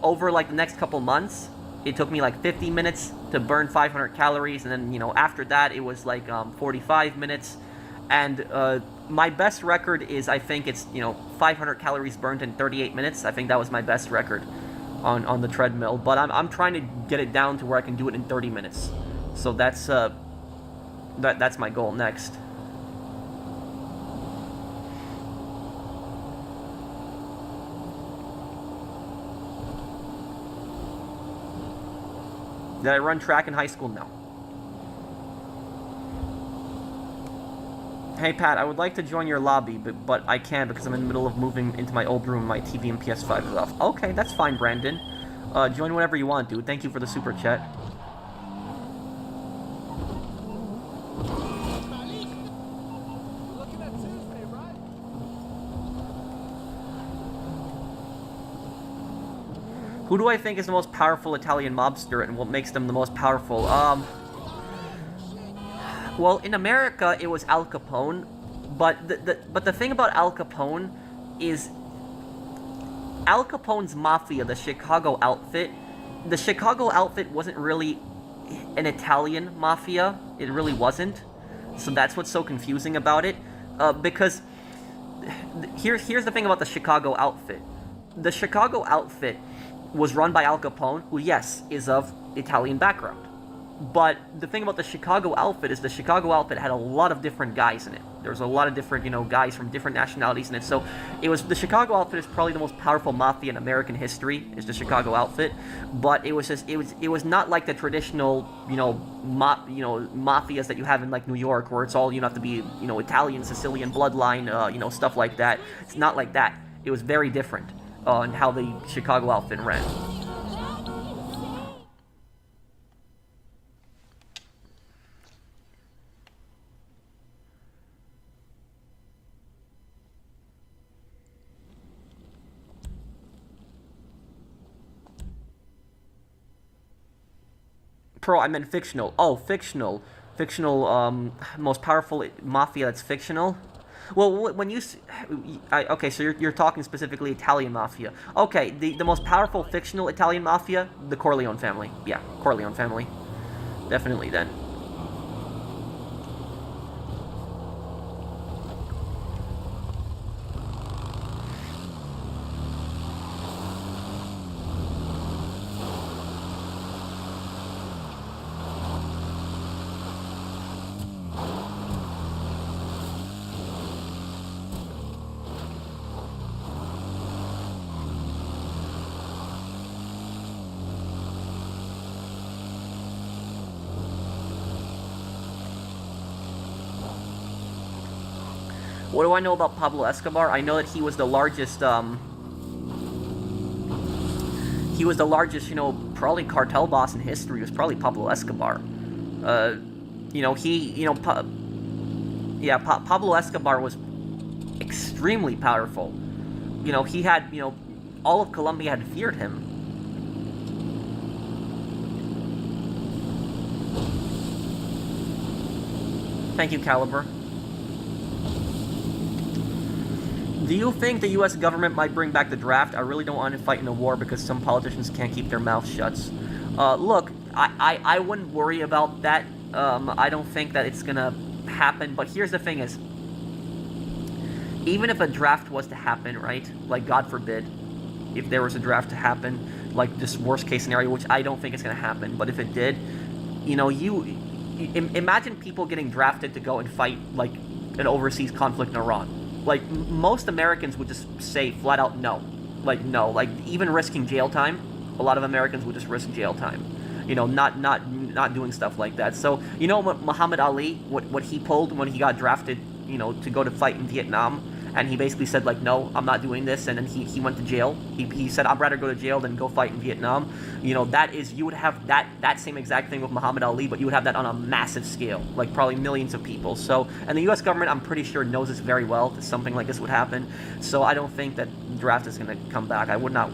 over like the next couple months, it took me like 50 minutes to burn 500 calories, and then after that it was like 45 minutes, and my best record is, I think it's 500 calories burned in 38 minutes. I think that was my best record on the treadmill, but I'm trying to get it down to where I can do it in 30 minutes. So that's that's my goal next. Did I run track in high school? No. Hey Pat, I would like to join your lobby, but I can't because I'm in the middle of moving into my old room and my TV and PS5 is off. Okay, that's fine, Brandon. Join whenever you want, dude. Thank you for the super chat. Who do I think is the most powerful Italian mobster and what makes them the most powerful? Well, in America, it was Al Capone, but the thing about Al Capone is Al Capone's mafia, the Chicago outfit wasn't really an Italian mafia. It really wasn't. So that's what's so confusing about it. Because here's the thing about the Chicago outfit. The Chicago outfit was run by Al Capone, who, yes, is of Italian background. But the thing about the Chicago outfit is the Chicago outfit had a lot of different guys in it. There was a lot of different, guys from different nationalities in it. So the Chicago outfit is probably the most powerful mafia in American history, is the Chicago outfit. But it was not like the traditional, mafias that you have in like New York, where it's all, you have to be, Italian, Sicilian bloodline, stuff like that. It's not like that. It was very different in how the Chicago outfit ran. Pro, I meant fictional. Oh, fictional. Fictional, most powerful mafia that's fictional? Well, when you... okay, so you're talking specifically Italian mafia. Okay, the most powerful fictional Italian mafia? The Corleone family. Yeah, Corleone family. Definitely then. What do I know about Pablo Escobar? I know that he was the largest, probably cartel boss in history. It was probably Pablo Escobar. Pablo Escobar was extremely powerful. He had, all of Colombia had feared him. Thank you, Caliber. Do you think the U.S. government might bring back the draft? I really don't want to fight in a war because some politicians can't keep their mouths shut. Look, I wouldn't worry about that. I don't think that it's gonna happen, but here's the thing is, even if a draft was to happen, right, like God forbid, if there was a draft to happen, like this worst case scenario, which I don't think is gonna happen, but if it did, imagine people getting drafted to go and fight, like, an overseas conflict in Iran. Like, most Americans would just say flat out no. Like, no. Like, even risking jail time, a lot of Americans would just risk jail time. Not doing stuff like that. So, what Muhammad Ali, what he pulled when he got drafted, to go to fight in Vietnam, and he basically said, like, no, I'm not doing this, and then he went to jail. He said, I'd rather go to jail than go fight in Vietnam. That is, you would have that same exact thing with Muhammad Ali, but you would have that on a massive scale, like probably millions of people. So, and the U.S. government, I'm pretty sure, knows this very well, that something like this would happen. So I don't think that draft is going to come back. I would not,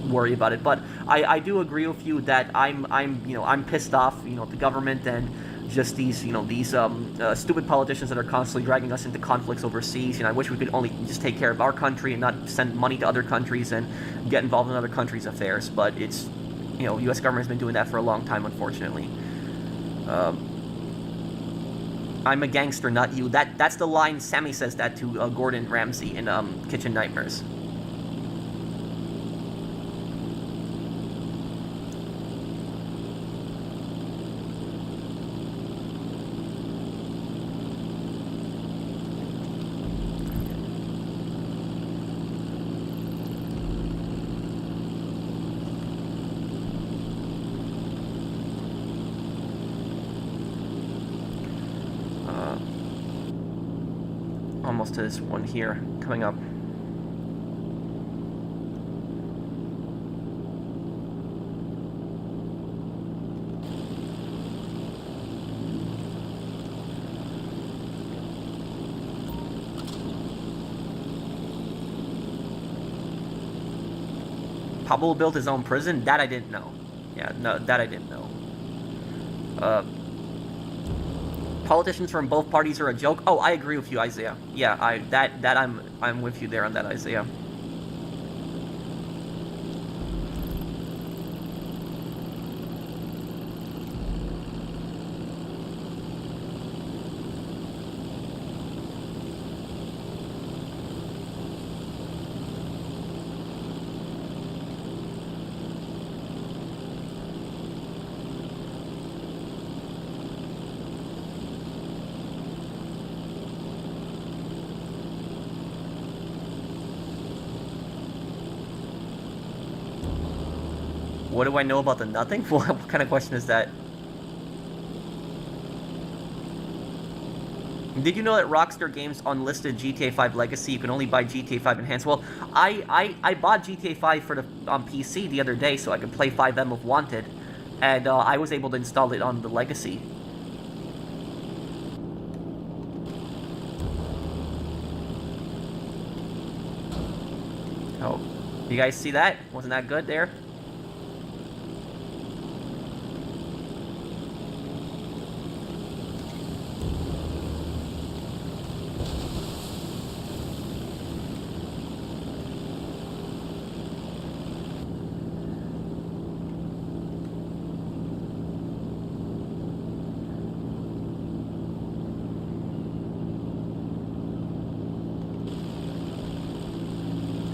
worry about it. But I do agree with you that I'm pissed off, at the government and just these stupid politicians that are constantly dragging us into conflicts overseas. I wish we could only just take care of our country and not send money to other countries and get involved in other countries' affairs. But it's, U.S. government has been doing that for a long time, unfortunately. I'm a gangster, not you. That's the line Sammy says that to Gordon Ramsay in Kitchen Nightmares. Almost to this one here coming up. Pablo built his own prison? That I didn't know. Yeah, no, that I didn't know. Politicians from both parties are a joke. Oh, I agree with you, Isaiah. Yeah, I'm with you there on that, Isaiah. What do I know about the nothing? What kind of question is that? Did you know that Rockstar Games unlisted GTA 5 Legacy? You can only buy GTA 5 Enhanced. Well, I bought GTA 5 for the on PC the other day so I could play 5M of Wanted, and I was able to install it on the Legacy. Oh, you guys see that? Wasn't that good there?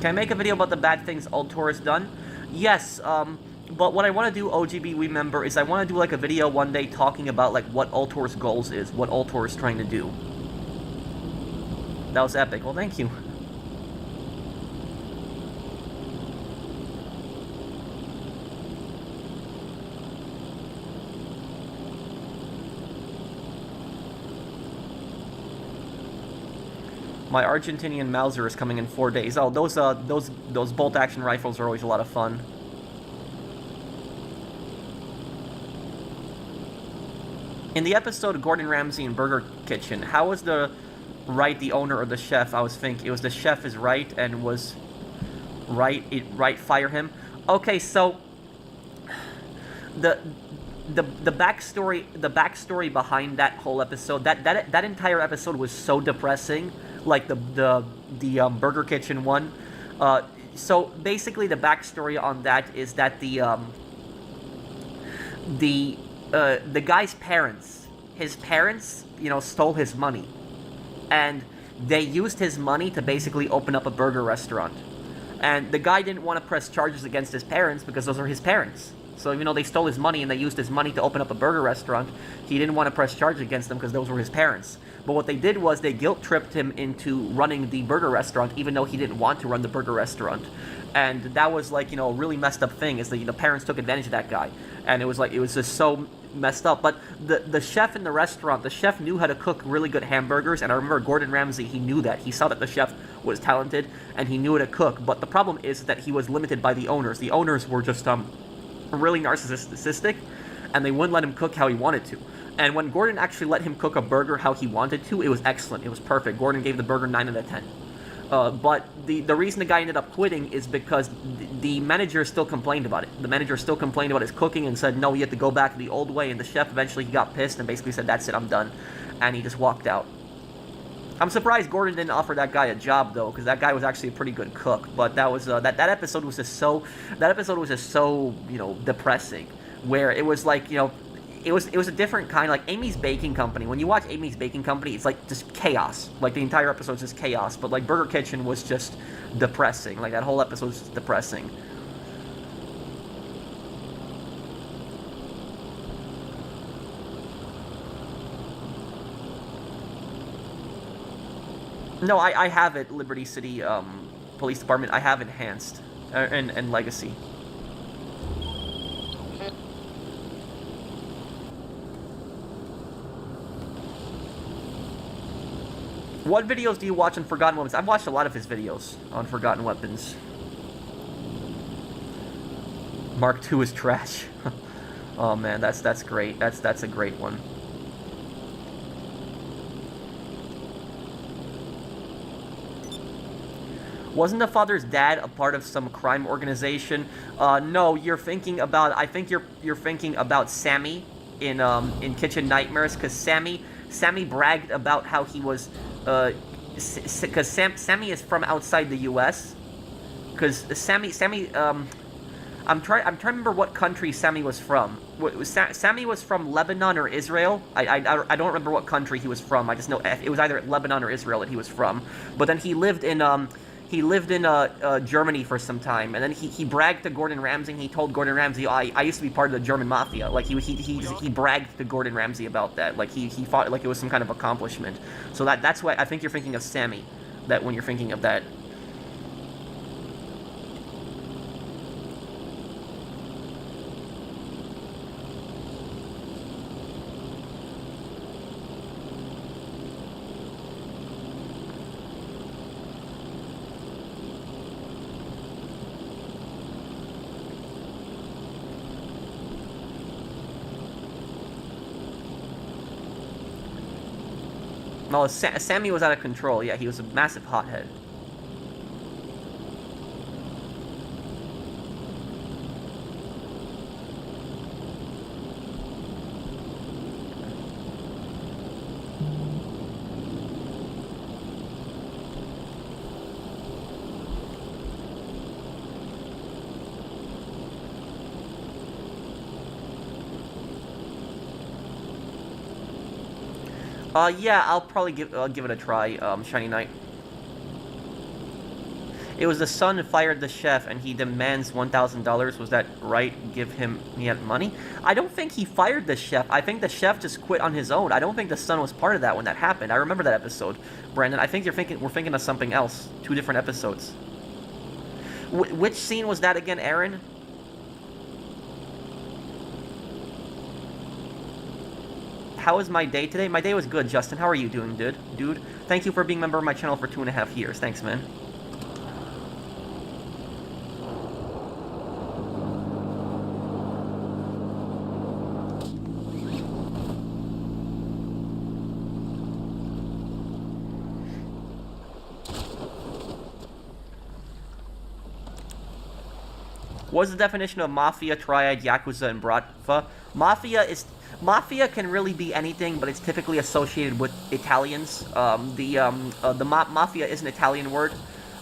Can I make a video about the bad things Ultor has done? Yes, but what I want to do, OGB remember, is I want to do like a video one day talking about like what Ultor's goals is, what Ultor is trying to do. That was epic. Well, thank you. My Argentinian Mauser is coming in 4 days. Oh, those bolt-action rifles are always a lot of fun. In the episode Gordon Ramsay in Burger Kitchen, how was the Wright the owner or the chef? I was thinking it was the chef is right and was Wright fire him. Okay, so the backstory behind that whole episode, that entire episode was so depressing. Like the Burger Kitchen one. So basically, the backstory on that is that the guy's parents, stole his money, and they used his money to basically open up a burger restaurant. And the guy didn't want to press charges against his parents because those are his parents. So even though they stole his money and they used his money to open up a burger restaurant, he didn't want to press charges against them because those were his parents. But what they did was they guilt-tripped him into running the burger restaurant, even though he didn't want to run the burger restaurant. And that was like, a really messed up thing, is that, parents took advantage of that guy. And it was just so messed up. But the chef in the restaurant, the chef knew how to cook really good hamburgers, and I remember Gordon Ramsay, he knew that. He saw that the chef was talented, and he knew how to cook. But the problem is that he was limited by the owners. The owners were just, really narcissistic, and they wouldn't let him cook how he wanted to. And when Gordon actually let him cook a burger how he wanted to, it was excellent. It was perfect. Gordon gave the burger 9 out of 10. But the reason the guy ended up quitting is because the manager still complained about it. The manager still complained about his cooking and said, no, you have to go back the old way. And the chef eventually he got pissed and basically said, that's it, I'm done. And he just walked out. I'm surprised Gordon didn't offer that guy a job, though, because that guy was actually a pretty good cook. But that was that episode was just so depressing, where it was like, it was a different kind, like Amy's Baking Company. When you watch Amy's Baking Company, it's like just chaos. Like the entire episode is just chaos. But like Burger Kitchen was just depressing. Like that whole episode was just depressing. No, I have it, Liberty City Police Department. I have Enhanced and Legacy. What videos do you watch on Forgotten Weapons? I've watched a lot of his videos on Forgotten Weapons. Mark II is trash. Oh man, that's great. That's a great one. Wasn't the father's dad a part of some crime organization? No, you're thinking about. I think you're thinking about Sammy in Kitchen Nightmares, because Sammy bragged about how he was, because Sammy is from outside the U.S. Because Sammy, I'm trying to remember what country Sammy was from. Sammy was from Lebanon or Israel. I don't remember what country he was from. I just know it was either Lebanon or Israel that he was from. But then he lived in Germany for some time, and then he bragged to Gordon Ramsay. And he told Gordon Ramsay, I used to be part of the German mafia. Like he bragged to Gordon Ramsay about that. Like he thought like it was some kind of accomplishment. So that's why I think you're thinking of Sammy. That when you're thinking of that. No, Sammy was out of control. Yeah, he was a massive hothead. Yeah, I'll probably give it a try, Shiny Knight. It was the son who fired the chef, and he demands $1,000. Was that right? Give him money? I don't think he fired the chef. I think the chef just quit on his own. I don't think the son was part of that when that happened. I remember that episode, Brandon. I think we're thinking of something else. 2 different episodes. Which scene was that again, Aaron? How was my day today? My day was good, Justin. How are you doing, dude? Thank you for being a member of my channel for 2.5 years. Thanks, man. What's the definition of Mafia, Triad, Yakuza, and Bratva? Mafia can really be anything, but it's typically associated with Italians. Mafia is an Italian word.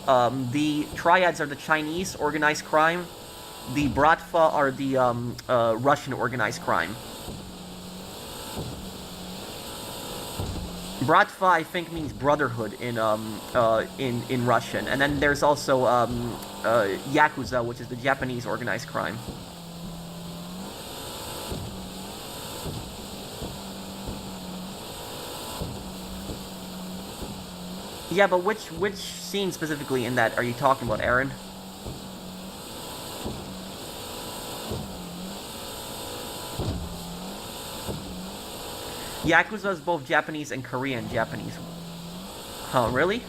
The Triads are the Chinese organized crime. The Bratva are the Russian organized crime. Bratva, I think, means brotherhood in Russian, and then there's also Yakuza, which is the Japanese organized crime. Yeah, but which scene specifically in that are you talking about, Aaron? Yakuza is both Japanese and Korean Japanese. Huh, really?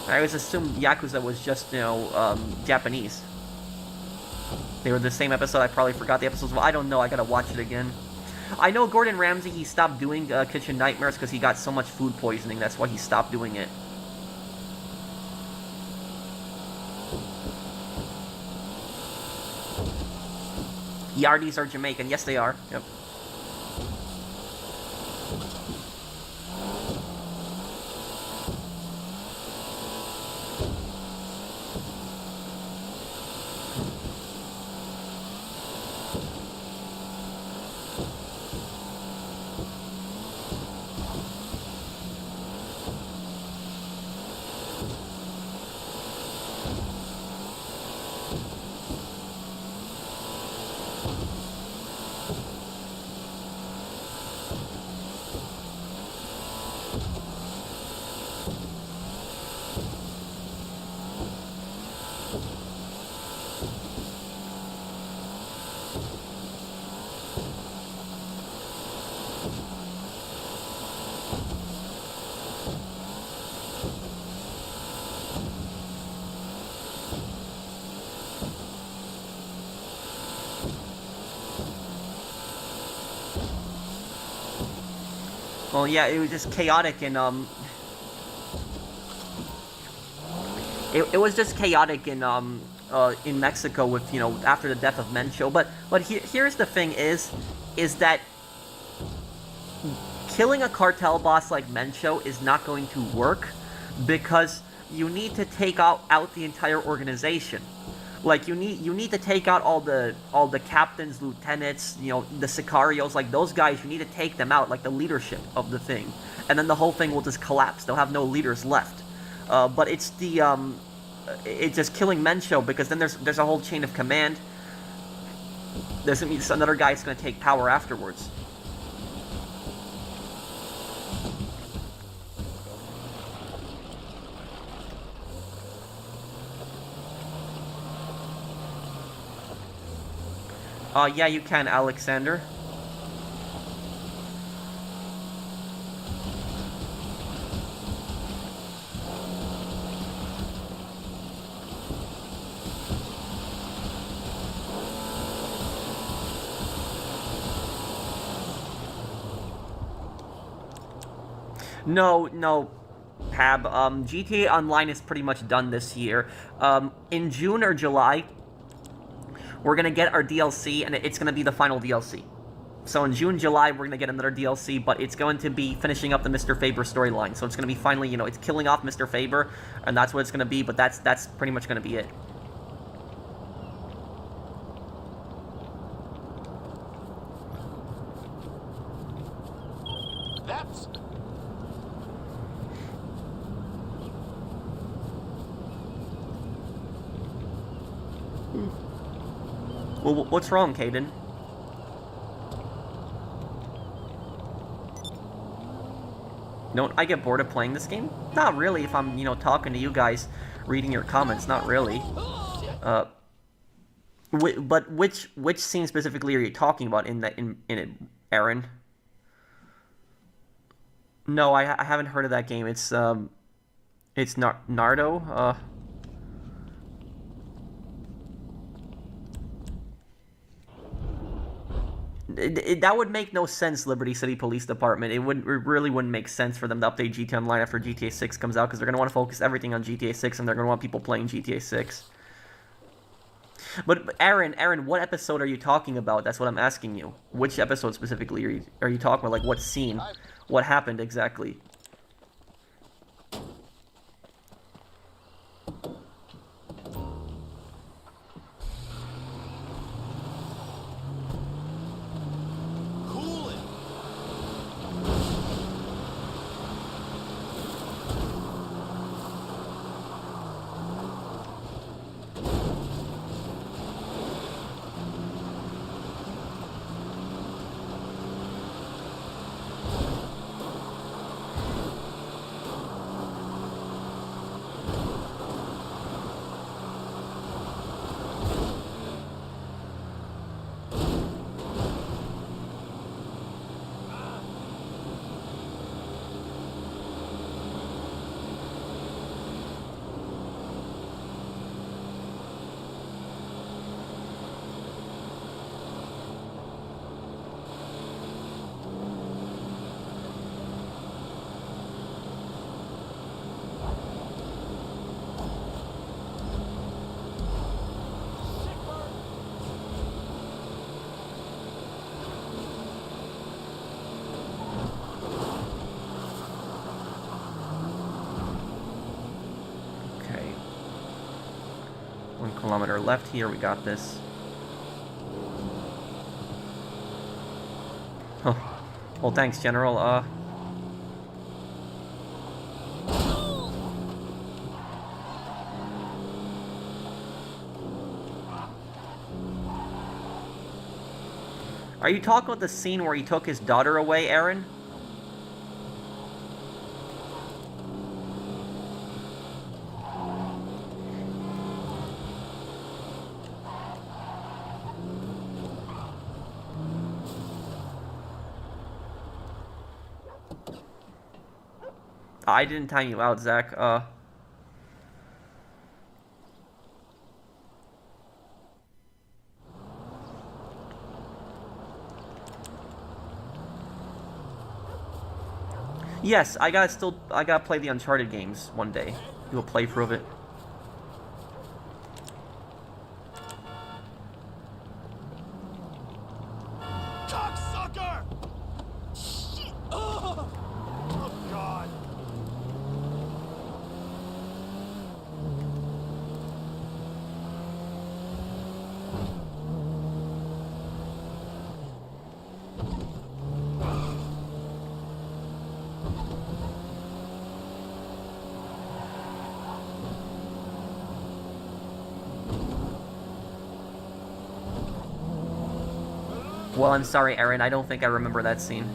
I always assumed Yakuza was just, Japanese. They were the same episode. I probably forgot the episodes. Well, I don't know. I gotta watch it again. I know Gordon Ramsay, he stopped doing Kitchen Nightmares because he got so much food poisoning. That's why he stopped doing it. Yardis are Jamaican. Yes, they are. Yep. Well, yeah, it was just chaotic and, it was just chaotic in Mexico with, you know, after the death of Mencho. But here's the thing is that killing a cartel boss like Mencho is not going to work because you need to take out the entire organization. Like, you need to take out all the captains, lieutenants, you know, the sicarios, like those guys. You need to take them out, like the leadership of the thing, and then the whole thing will just collapse. They'll have no leaders left. But it's it's just killing Mencho, because then there's a whole chain of command. Doesn't mean another guy's gonna take power afterwards. Yeah, you can, Alexander. No, Pab. GTA Online is pretty much done this year. In June or July, we're gonna get our DLC, and it's gonna be the final DLC. So in June, July, we're gonna get another DLC, but it's going to be finishing up the Mr. Faber storyline. So it's gonna be finally, you know, it's killing off Mr. Faber, and that's what it's gonna be. But that's pretty much gonna be it. That's... Well, what's wrong, Caden? Don't I get bored of playing this game? Not really, if I'm, you know, talking to you guys, reading your comments, not really. But which scene specifically are you talking about in it, Aaron? No, I haven't heard of that game. It's Nardo? That would make no sense, Liberty City Police Department. It really wouldn't make sense for them to update GTA Online after GTA 6 comes out, because they're going to want to focus everything on GTA 6, and they're going to want people playing GTA 6. But Aaron, what episode are you talking about? That's what I'm asking you. Which episode specifically are you talking about? Like, what scene? What happened exactly? Kilometer left here, we got this. Oh. Well, thanks, General. Are you talking about the scene where he took his daughter away, Aaron? I didn't time you out, Zach. Yes, I gotta play the Uncharted games one day. Do a playthrough of it. Well, I'm sorry, Aaron. I don't think I remember that scene.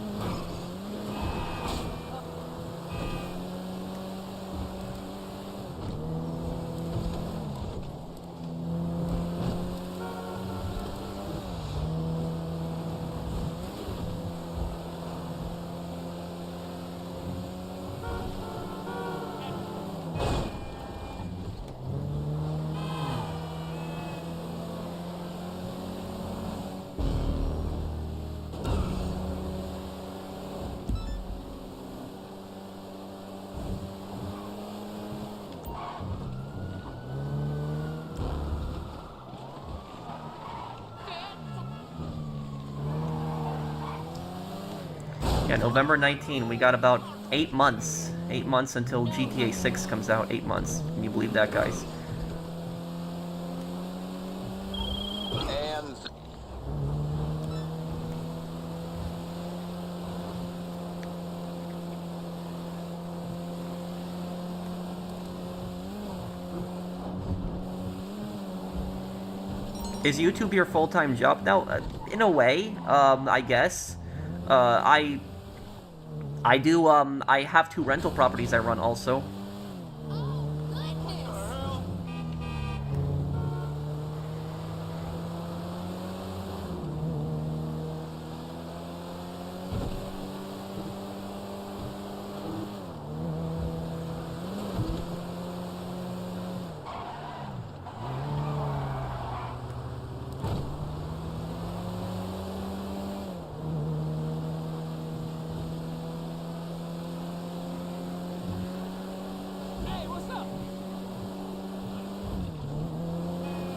Yeah, November 19. We got about 8 months. 8 months until GTA 6 comes out. 8 months. Can you believe that, guys? And Is YouTube your full-time job now? In a way, I guess. I do, I have 2 rental properties I run also.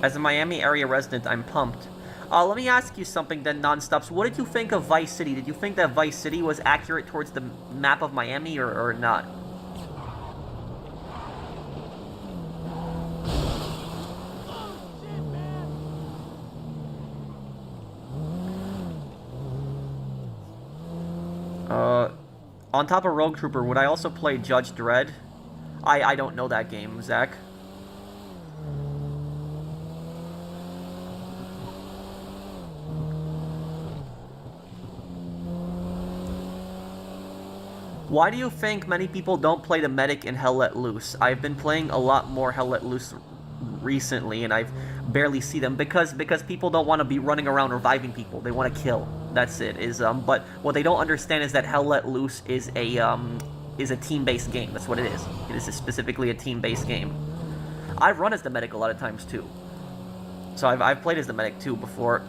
As a Miami area resident, I'm pumped. Let me ask you something then, Nonstops. What did you think of Vice City? Did you think that Vice City was accurate towards the map of Miami or not? On top of Rogue Trooper, would I also play Judge Dredd? I don't know that game, Zach. Why do you think many people don't play the medic in Hell Let Loose? I've been playing a lot more Hell Let Loose recently, and I've barely see them because people don't want to be running around reviving people. They want to kill. That's it. But what they don't understand is that Hell Let Loose is a team-based game. That's what it is. It is specifically a team-based game. I've run as the medic a lot of times too. So I've played as the medic too before.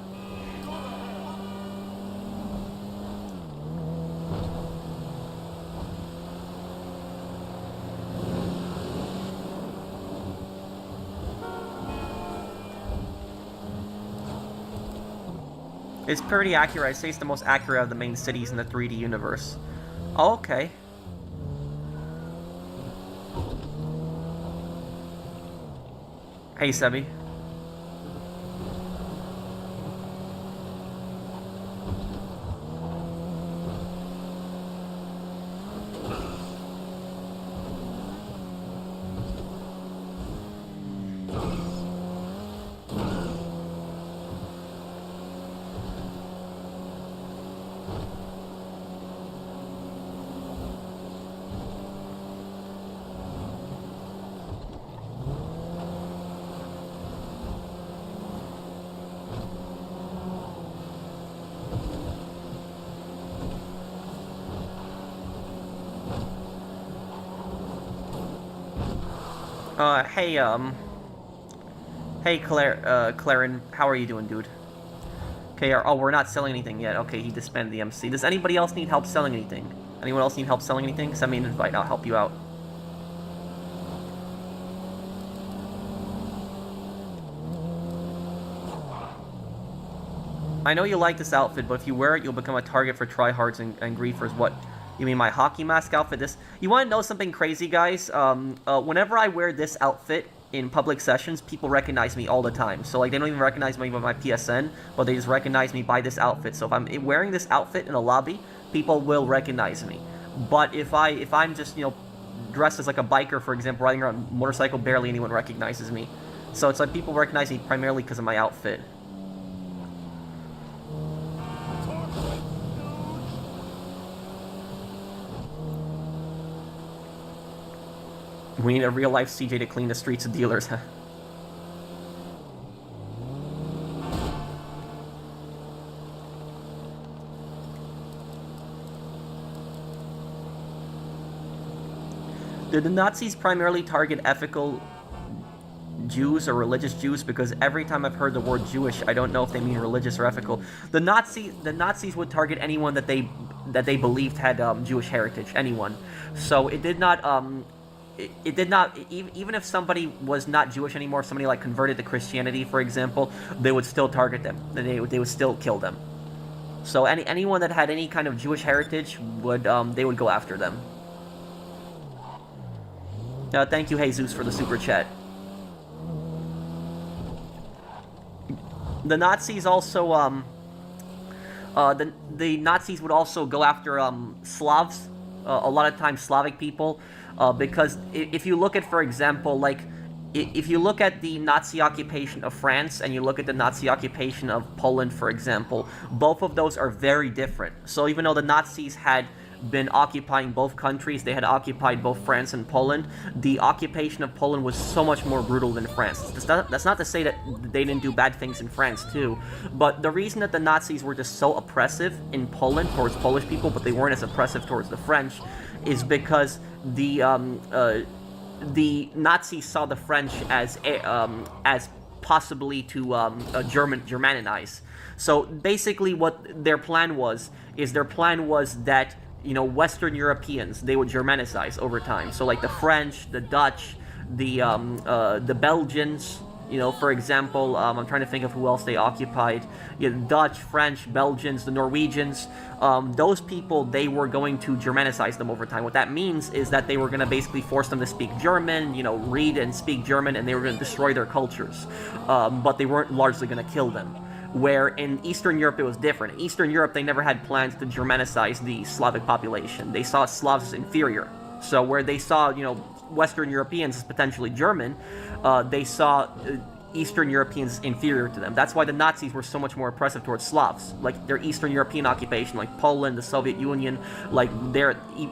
It's pretty accurate. I'd say it's the most accurate of the main cities in the 3D universe. Oh, okay. Hey, Sebi. Hey, Claren, how are you doing, dude? Okay, oh, we're not selling anything yet. Okay, he disbanded the MC. Does anybody else need help selling anything? Anyone else need help selling anything? Send me an invite, I'll help you out. I know you like this outfit, but if you wear it, you'll become a target for tryhards and griefers. What? You mean my hockey mask outfit? This? You want to know something crazy, guys? Whenever I wear this outfit in public sessions, people recognize me all the time. So, like, they don't even recognize me by my PSN, but they just recognize me by this outfit. So if I'm wearing this outfit in a lobby, people will recognize me. But if I'm just, you know, dressed as like a biker, for example, riding around a motorcycle, barely anyone recognizes me. So it's like people recognize me primarily because of my outfit. We need a real-life CJ to clean the streets of dealers, huh? Did the Nazis primarily target ethical Jews or religious Jews? Because every time I've heard the word Jewish, I don't know if they mean religious or ethical. The Nazis would target anyone that they believed had Jewish heritage. Anyone. So it did not. It did not. Even if somebody was not Jewish anymore, if somebody like converted to Christianity, for example, they would still target them. They would still kill them. So anyone that had any kind of Jewish heritage would they would go after them. Thank you, Jesus, for the super chat. The Nazis also, the Nazis would also go after Slavs, a lot of times Slavic people, because if you look at, for example, like, if you look at the Nazi occupation of France and you look at the Nazi occupation of Poland, for example, both of those are very different. So even though the Nazis had been occupying both countries, they had occupied both France and Poland, the occupation of Poland was so much more brutal than France. That's not to say that they didn't do bad things in France too, but the reason that the Nazis were just so oppressive in Poland towards Polish people, but they weren't as oppressive towards the French, is because the Nazis saw the French as possibly to Germanize. So basically what their plan was that, you know, Western Europeans, they would Germanicize over time. So like the French, the Dutch, the Belgians, you know, for example, I'm trying to think of who else they occupied. Yeah, Dutch, French, Belgians, the Norwegians, those people, they were going to Germanicize them over time. What that means is that they were going to basically force them to speak German, you know, read and speak German, and they were going to destroy their cultures. But they weren't largely going to kill them. Where in Eastern Europe it was different. In Eastern Europe, they never had plans to Germanicize the Slavic population. They saw Slavs as inferior. So where they saw, you know, Western Europeans as potentially German, they saw Eastern Europeans inferior to them. That's why the Nazis were so much more oppressive towards Slavs. Like their Eastern European occupation, like Poland, the Soviet Union, like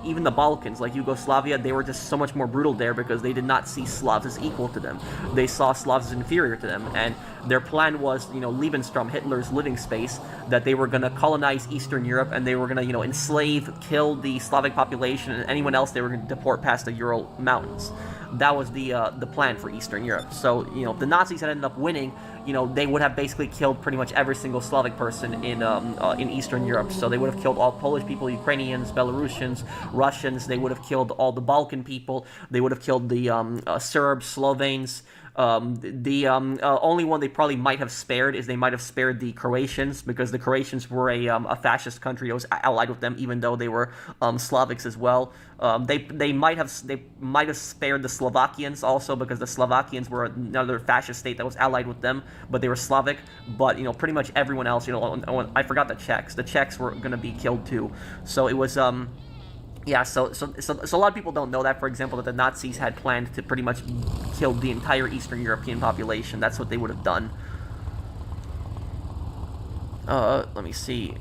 even the Balkans, like Yugoslavia, they were just so much more brutal there because they did not see Slavs as equal to them. They saw Slavs as inferior to them, and their plan was, you know, Lebensraum, Hitler's living space, that they were going to colonize Eastern Europe and they were going to, you know, enslave, kill the Slavic population and anyone else they were going to deport past the Ural Mountains. That was the plan for Eastern Europe. So, you know, if the Nazis had ended up winning, you know, they would have basically killed pretty much every single Slavic person in Eastern Europe. So they would have killed all Polish people, Ukrainians, Belarusians, Russians. They would have killed all the Balkan people. They would have killed the Serbs, Slovenes. Only one they probably might have spared is they might have spared the Croatians, because the Croatians were a fascist country that was allied with them, even though they were Slavics as well. They might have spared the Slovakians also, because the Slovakians were another fascist state that was allied with them, but they were Slavic. But, you know, pretty much everyone else, you know, I forgot the Czechs. The Czechs were going to be killed too. So it was yeah, so a lot of people don't know that, for example, that the Nazis had planned to pretty much kill the entire Eastern European population. That's what they would have done. Let me see.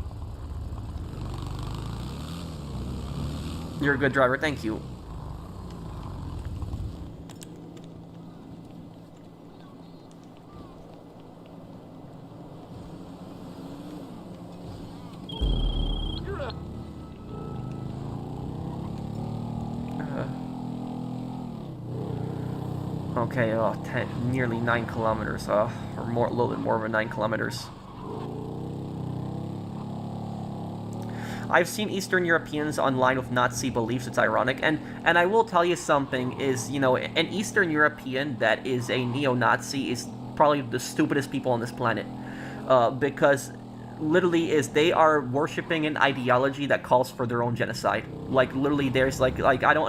You're a good driver, thank you. Okay, nearly 9 kilometers, or more, a little bit more than 9 kilometers. I've seen Eastern Europeans online with Nazi beliefs. It's ironic, and I will tell you something, is, you know, an Eastern European that is a neo-Nazi is probably the stupidest people on this planet, because literally they are worshipping an ideology that calls for their own genocide. Like literally, there's like I don't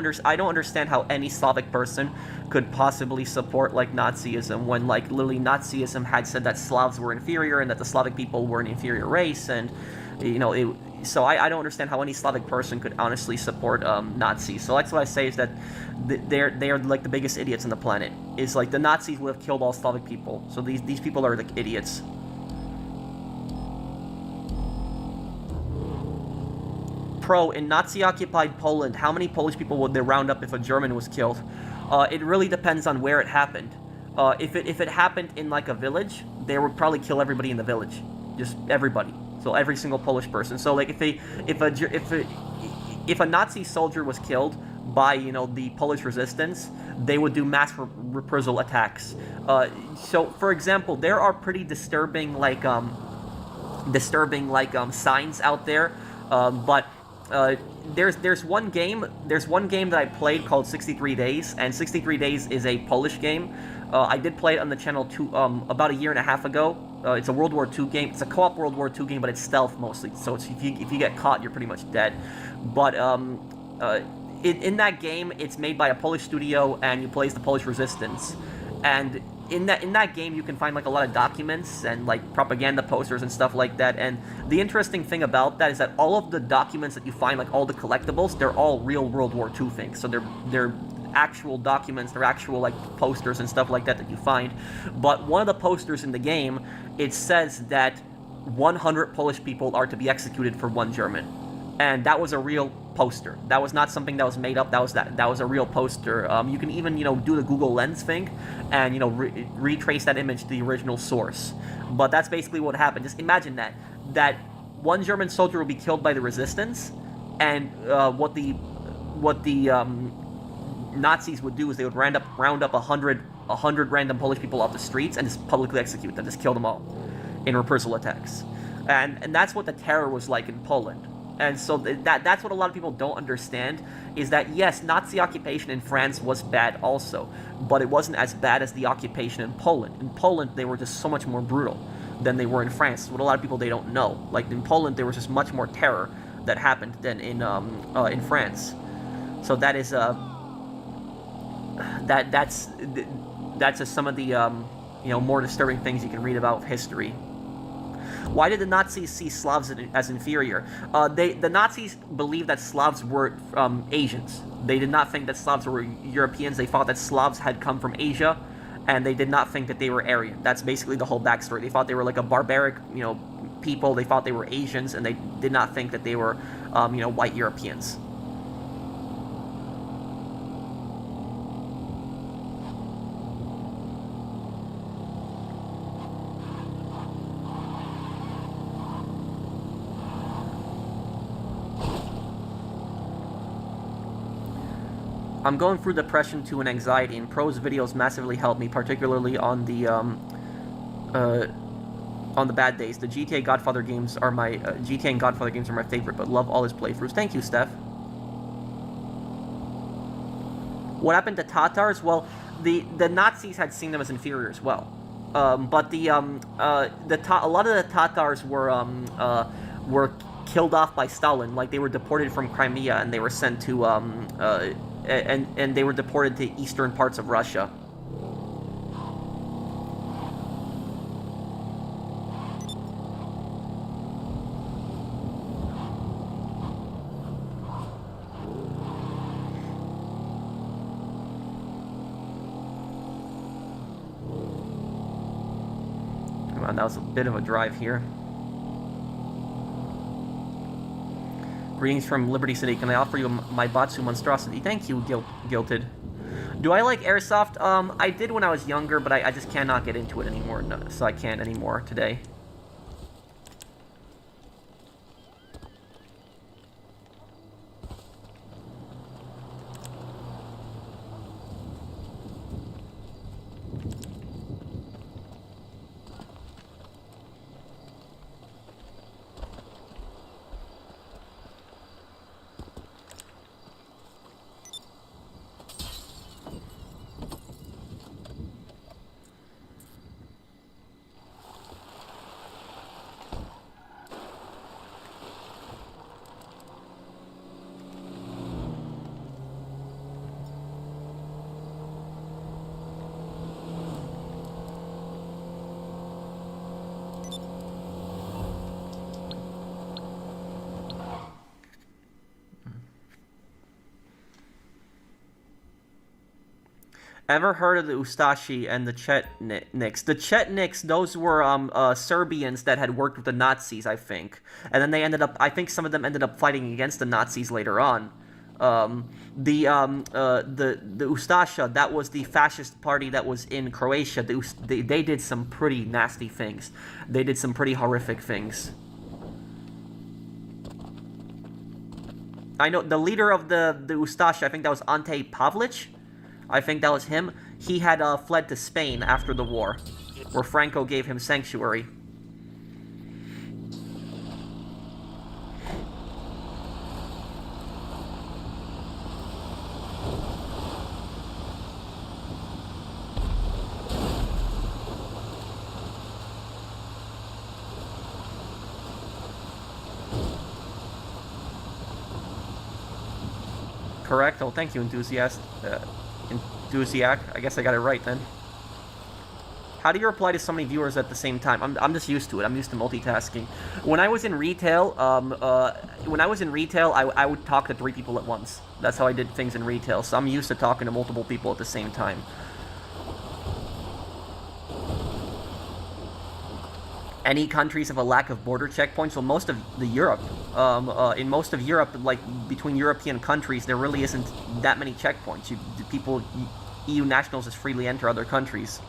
understand how any Slavic person could possibly support like Nazism when like literally Nazism had said that Slavs were inferior and that the Slavic people were an inferior race, and you know so I don't understand how any Slavic person could honestly support Nazis. So that's what I say, is that they are like the biggest idiots on the planet. Is like the Nazis would have killed all Slavic people. So these people are like idiots. Pro, in Nazi-occupied Poland, how many Polish people would they round up if a German was killed? It really depends on where it happened. If it happened in like a village, they would probably kill everybody in the village, just everybody. So every single Polish person. So like if a Nazi soldier was killed by the Polish resistance, they would do mass reprisal attacks. So for example, there are pretty disturbing signs out there, but there's one game that I played called 63 Days, and 63 Days is a Polish game. I did play it on the channel about a year and a half ago. It's a World War II game. It's a co-op World War II game, but it's stealth mostly. So if you get caught, you're pretty much dead. But in that game, it's made by a Polish studio, and you play as the Polish resistance. And in that game, you can find like a lot of documents and like propaganda posters and stuff like that. And the interesting thing about that is that all of the documents that you find, like all the collectibles, they're all real World War II things. So they're actual documents, they're actual like posters and stuff like that you find. But one of the posters in the game, it says that 100 Polish people are to be executed for one German, and that was a real poster. That was not something that was made up. That was a real poster. You can even do the Google Lens thing, and retrace that image to the original source. But that's basically what happened. Just imagine that one German soldier will be killed by the resistance, and what the Nazis would do is they would round up 100 random Polish people off the streets and just publicly execute them, just kill them all in reprisal attacks. And that's what the terror was like in Poland. And so that's what a lot of people don't understand, is that yes, Nazi occupation in France was bad also, but it wasn't as bad as the occupation in Poland. In Poland, they were just so much more brutal than they were in France. What a lot of people, they don't know. Like in Poland, there was just much more terror that happened than in France. So that is that's just some of the more disturbing things you can read about history. Why did the Nazis see Slavs as inferior? The Nazis believed that Slavs were Asians. They did not think that Slavs were Europeans. They thought that Slavs had come from Asia, and they did not think that they were Aryan. That's basically the whole backstory. They thought they were like a barbaric, people. They thought they were Asians, and they did not think that they were, white Europeans. I'm going through depression too and anxiety, and Pro's videos massively help me, particularly on the bad days. The GTA Godfather games are my GTA and Godfather games are my favorite, but love all his playthroughs. Thank you, Steph. What happened to Tatars? Well, the Nazis had seen them as inferior as well, but a lot of the Tatars were killed off by Stalin. Like, they were deported from Crimea, and they were sent to and they were deported to eastern parts of Russia. Come on, that was a bit of a drive here. Greetings from Liberty City. Can I offer you my Batsu monstrosity? Thank you, Guilted. Do I like Airsoft? I did when I was younger, but I just cannot get into it anymore, so I can't anymore today. Ever heard of the Ustashi and the Chetniks? The Chetniks, those were Serbians that had worked with the Nazis, I think. And then they ended up, I think some of them ended up fighting against the Nazis later on. The Ustasha, that was the fascist party that was in Croatia. They did some pretty nasty things. They did some pretty horrific things. I know the leader of the Ustasha, I think that was Ante Pavlic. I think that was him. He had fled to Spain after the war, where Franco gave him sanctuary. Correct? Oh, thank you, Enthusiast. Enthusiac. I guess I got it right then. How do you reply to so many viewers at the same time? I'm just used to it. I'm used to multitasking. When I was in retail, I would talk to 3 people at once. That's how I did things in retail. So I'm used to talking to multiple people at the same time. Any countries have a lack of border checkpoints? Well, most of Europe, in most of Europe, like between European countries, there really isn't that many checkpoints. EU nationals just freely enter other countries.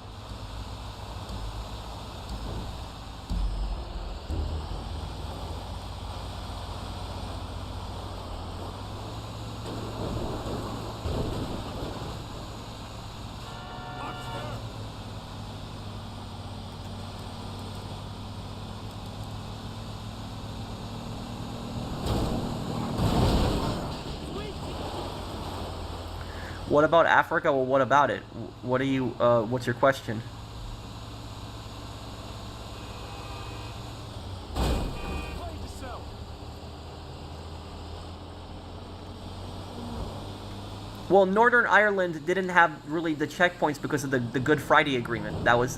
What about Africa? Well, what about it? What are you, what's your question? Well, Northern Ireland didn't have really the checkpoints because of the Good Friday Agreement. That's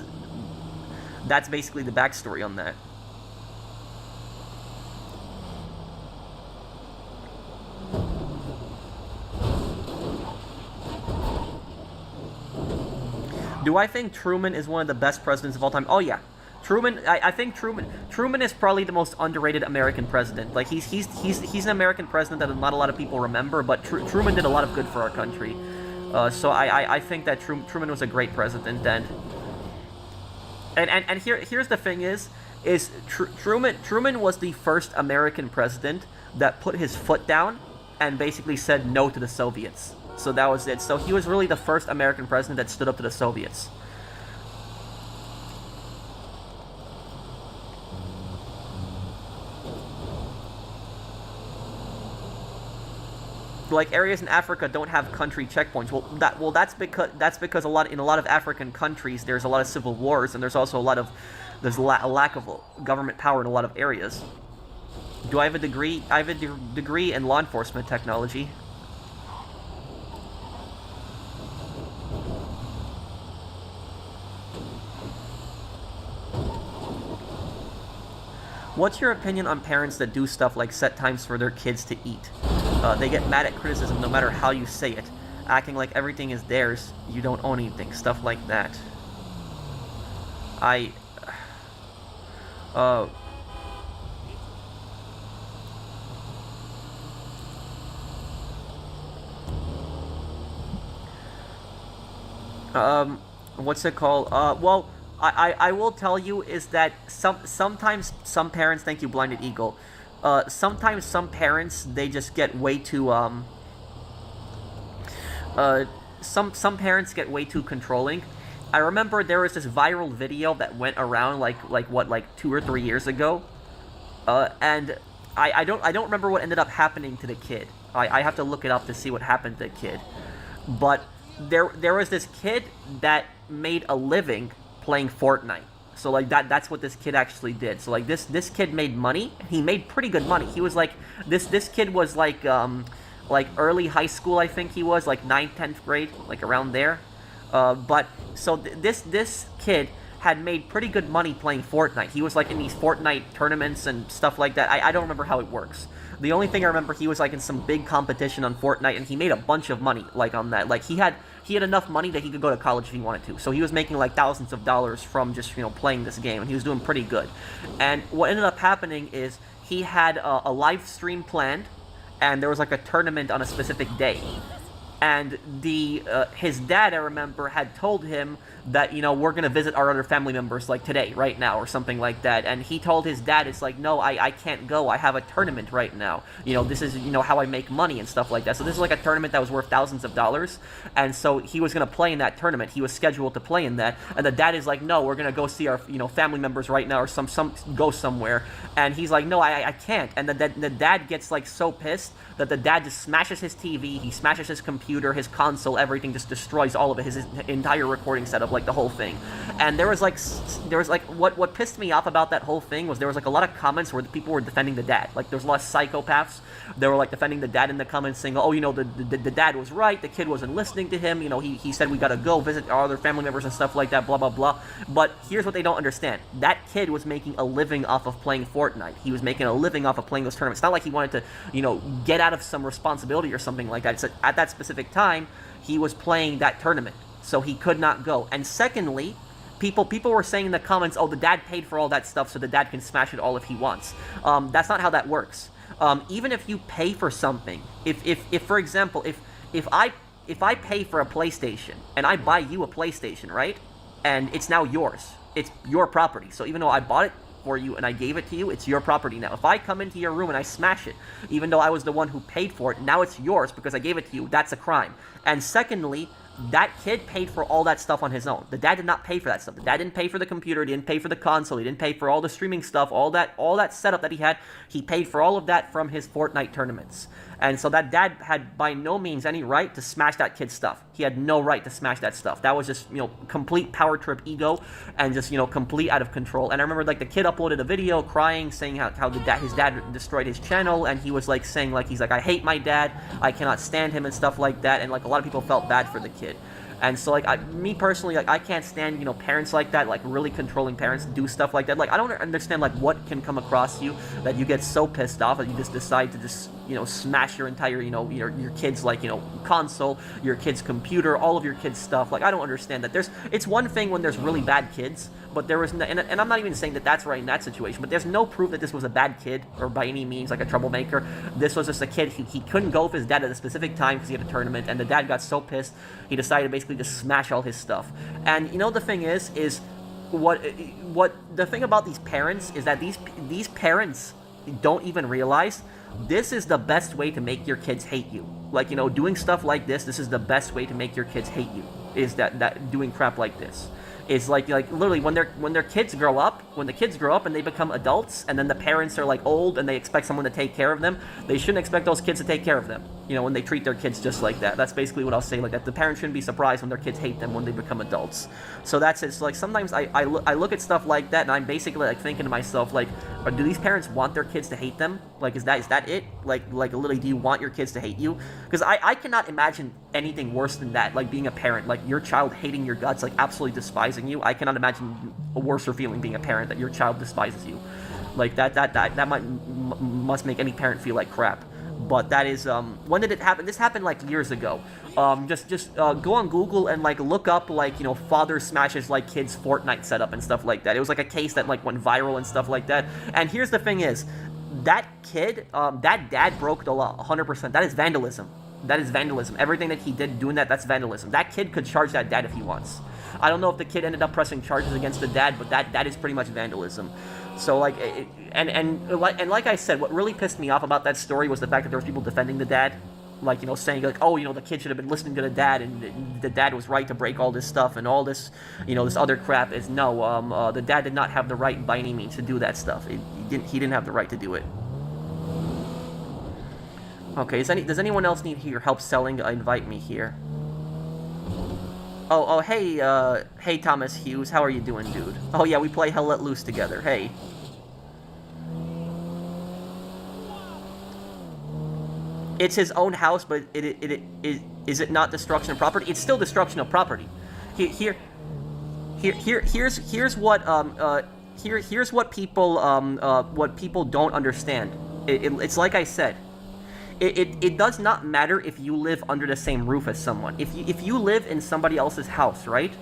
basically the backstory on that. Do I think Truman is one of the best presidents of all time? Oh yeah, Truman. I think Truman is probably the most underrated American president. Like he's an American president that not a lot of people remember, but Truman did a lot of good for our country. So I think that Truman was a great president, and here's the thing is Truman was the first American president that put his foot down and basically said no to the Soviets. So that was it. So he was really the first American president that stood up to the Soviets. Like areas in Africa don't have country checkpoints. Well, that's because in a lot of African countries there's a lot of civil wars, and there's also a lack of government power in a lot of areas. Do I have a degree? I have a degree in law enforcement technology. What's your opinion on parents that do stuff like set times for their kids to eat? They get mad at criticism no matter how you say it, acting like everything is theirs, you don't own anything, stuff like that. What's it called? Well, I will tell you is that sometimes some parents, thank you, Blinded Eagle, sometimes some parents, they just get way too, some parents get way too controlling. I remember there was this viral video that went around like 2 or 3 years ago, and I don't remember what ended up happening to the kid. I have to look it up to see what happened to the kid, but there was this kid that made a living playing Fortnite. So like that's what this kid actually did. So like this kid made money. He made pretty good money. He was like this kid was like early high school, I think he was like 9th, 10th grade, like around there. But so this kid had made pretty good money playing Fortnite. He was like in these Fortnite tournaments and stuff like that. I don't remember how it works. The only thing I remember, he was like in some big competition on Fortnite, and he made a bunch of money like on that. Like he he had enough money that he could go to college if he wanted to. So he was making like thousands of dollars from just, playing this game, and he was doing pretty good. And what ended up happening is he had a live stream planned, and there was like a tournament on a specific day. And his dad, I remember, had told him that, we're going to visit our other family members, like, today, right now, or something like that. And he told his dad, it's like, no, I can't go. I have a tournament right now. This is, how I make money and stuff like that. So this is like a tournament that was worth thousands of dollars. And so he was going to play in that tournament. He was scheduled to play in that. And the dad is like, no, we're going to go see our, family members right now, or go somewhere. And he's like, no, I can't. And the dad gets, like, so pissed that the dad just smashes his TV, he smashes his computer, his console, everything, just destroys all of it, his entire recording setup, like the whole thing. And there was like what pissed me off about that whole thing was there was like a lot of comments where the people were defending the dad. Like there's a lot of psychopaths. They were like defending the dad in the comments, saying, oh, the dad was right, the kid wasn't listening to him, he said we gotta go visit our other family members and stuff like that, blah blah blah. But here's what they don't understand: that kid was making a living off of playing Fortnite. He was making a living off of playing those tournaments. It's not like he wanted to get out of some responsibility or something like that. It's at that specific time he was playing that tournament, so he could not go. And secondly, people were saying in the comments, oh, the dad paid for all that stuff, so the dad can smash it all if he wants. That's not how that works. Even if you pay for something, if for example, if I pay for a PlayStation and I buy you a PlayStation, right, and it's now yours, it's your property. So even though I bought it for you and I gave it to you, it's your property now. If I come into your room and I smash it, even though I was the one who paid for it, now it's yours because I gave it to you. That's a crime. And secondly, that kid paid for all that stuff on his own. The dad did not pay for that stuff. The dad didn't pay for the computer, he didn't pay for the console, he didn't pay for all the streaming stuff, all that setup that he had. He paid for all of that from his Fortnite tournaments. And so that dad had by no means any right to smash that kid's stuff. He had no right to smash that stuff. That was just, complete power trip ego and just, complete out of control. And I remember, like, the kid uploaded a video crying, saying how his dad destroyed his channel, and he was, like, saying, like, he's like, I hate my dad, I cannot stand him and stuff like that. And, like, a lot of people felt bad for the kid. And so, like, me personally, like, I can't stand, parents like that, like, really controlling parents do stuff like that. Like, I don't understand, like, what can come across you that you get so pissed off that you just decide to just, smash your entire, your kid's, like, console, your kid's computer, all of your kid's stuff. Like, I don't understand that. It's one thing when there's really bad kids, but there was, and I'm not even saying that that's right in that situation, but there's no proof that this was a bad kid or by any means, like, a troublemaker. This was just a kid, he couldn't go with his dad at a specific time because he had a tournament, and the dad got so pissed, he decided to basically just smash all his stuff. And, the thing is what the thing about these parents is that these parents don't even realize this is the best way to make your kids hate you. Like, doing stuff like this is the best way to make your kids hate you, is that doing crap like this. Is like literally when their kids grow up, when the kids grow up and they become adults, and then the parents are like old and they expect someone to take care of them, they shouldn't expect those kids to take care of them. When they treat their kids just like that. That's basically what I'll say. Like that, the parents shouldn't be surprised when their kids hate them when they become adults. So that's it. So, like, sometimes I look at stuff like that and I'm basically like thinking to myself, like, do these parents want their kids to hate them? Like, is that it? Like literally, do you want your kids to hate you? Because I cannot imagine anything worse than that. Like, being a parent, like your child hating your guts, like absolutely despising you. I cannot imagine a worser feeling being a parent, that your child despises you. Like that must make any parent feel like crap. But that is, when did it happen? This happened like years ago. Just go on Google and like look up like, father smashes like kids Fortnite setup and stuff like that. It was like a case that like went viral and stuff like that. And here's the thing is, that kid, that dad broke the law 100%. That is vandalism. That is vandalism. Everything that he did doing that's vandalism. That kid could charge that dad if he wants. I don't know if the kid ended up pressing charges against the dad, but that is pretty much vandalism. So, like, and like I said, what really pissed me off about that story was the fact that there was people defending the dad. Like, saying, like, oh, the kid should have been listening to the dad, and the dad was right to break all this stuff, and all this, this other crap is, no, the dad did not have the right by any means to do that stuff. He didn't have the right to do it. Okay, does anyone else need your help selling? Invite me here. Oh, hey, Thomas Hughes, how are you doing, dude? Oh, yeah, we play Hell Let Loose together, hey. It's his own house, but is it not destruction of property? It's still destruction of property. Here's what people don't understand. It's like I said. it does not matter if you live under the same roof as someone. If you live in somebody else's house, right?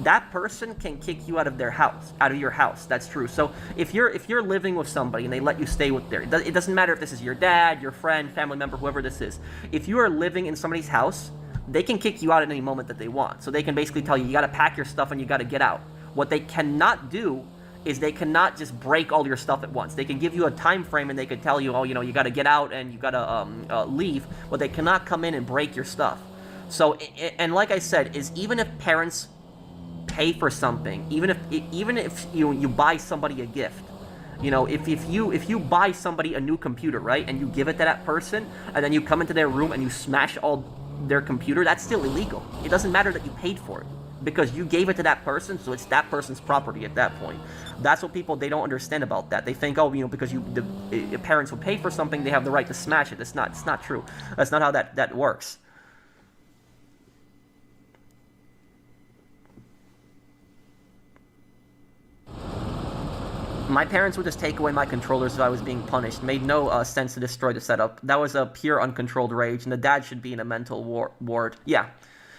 That person can kick you out of their house, out of your house. That's true. So if you're living with somebody and they let you stay with it doesn't matter if this is your dad, your friend, family member, whoever this is. If you are living in somebody's house, they can kick you out at any moment that they want. So they can basically tell you got to pack your stuff and you got to get out. What they cannot do is they cannot just break all your stuff at once. They can give you a time frame and they could tell you, oh, you got to get out and you got to leave, but they cannot come in and break your stuff. So, and like I said, is even if parents pay for something, even if you buy somebody a gift, if you buy somebody a new computer, right, and you give it to that person, and then you come into their room and you smash all their computer, that's still illegal. It doesn't matter that you paid for it, because you gave it to that person, so it's that person's property at that point. That's what people, they don't understand about that. They think, oh, because the parents will pay for something, they have the right to smash it. It's not true. That's not how that works. My parents would just take away my controllers if I was being punished. It made no sense to destroy the setup. That was a pure uncontrolled rage, and the dad should be in a mental ward. Yeah,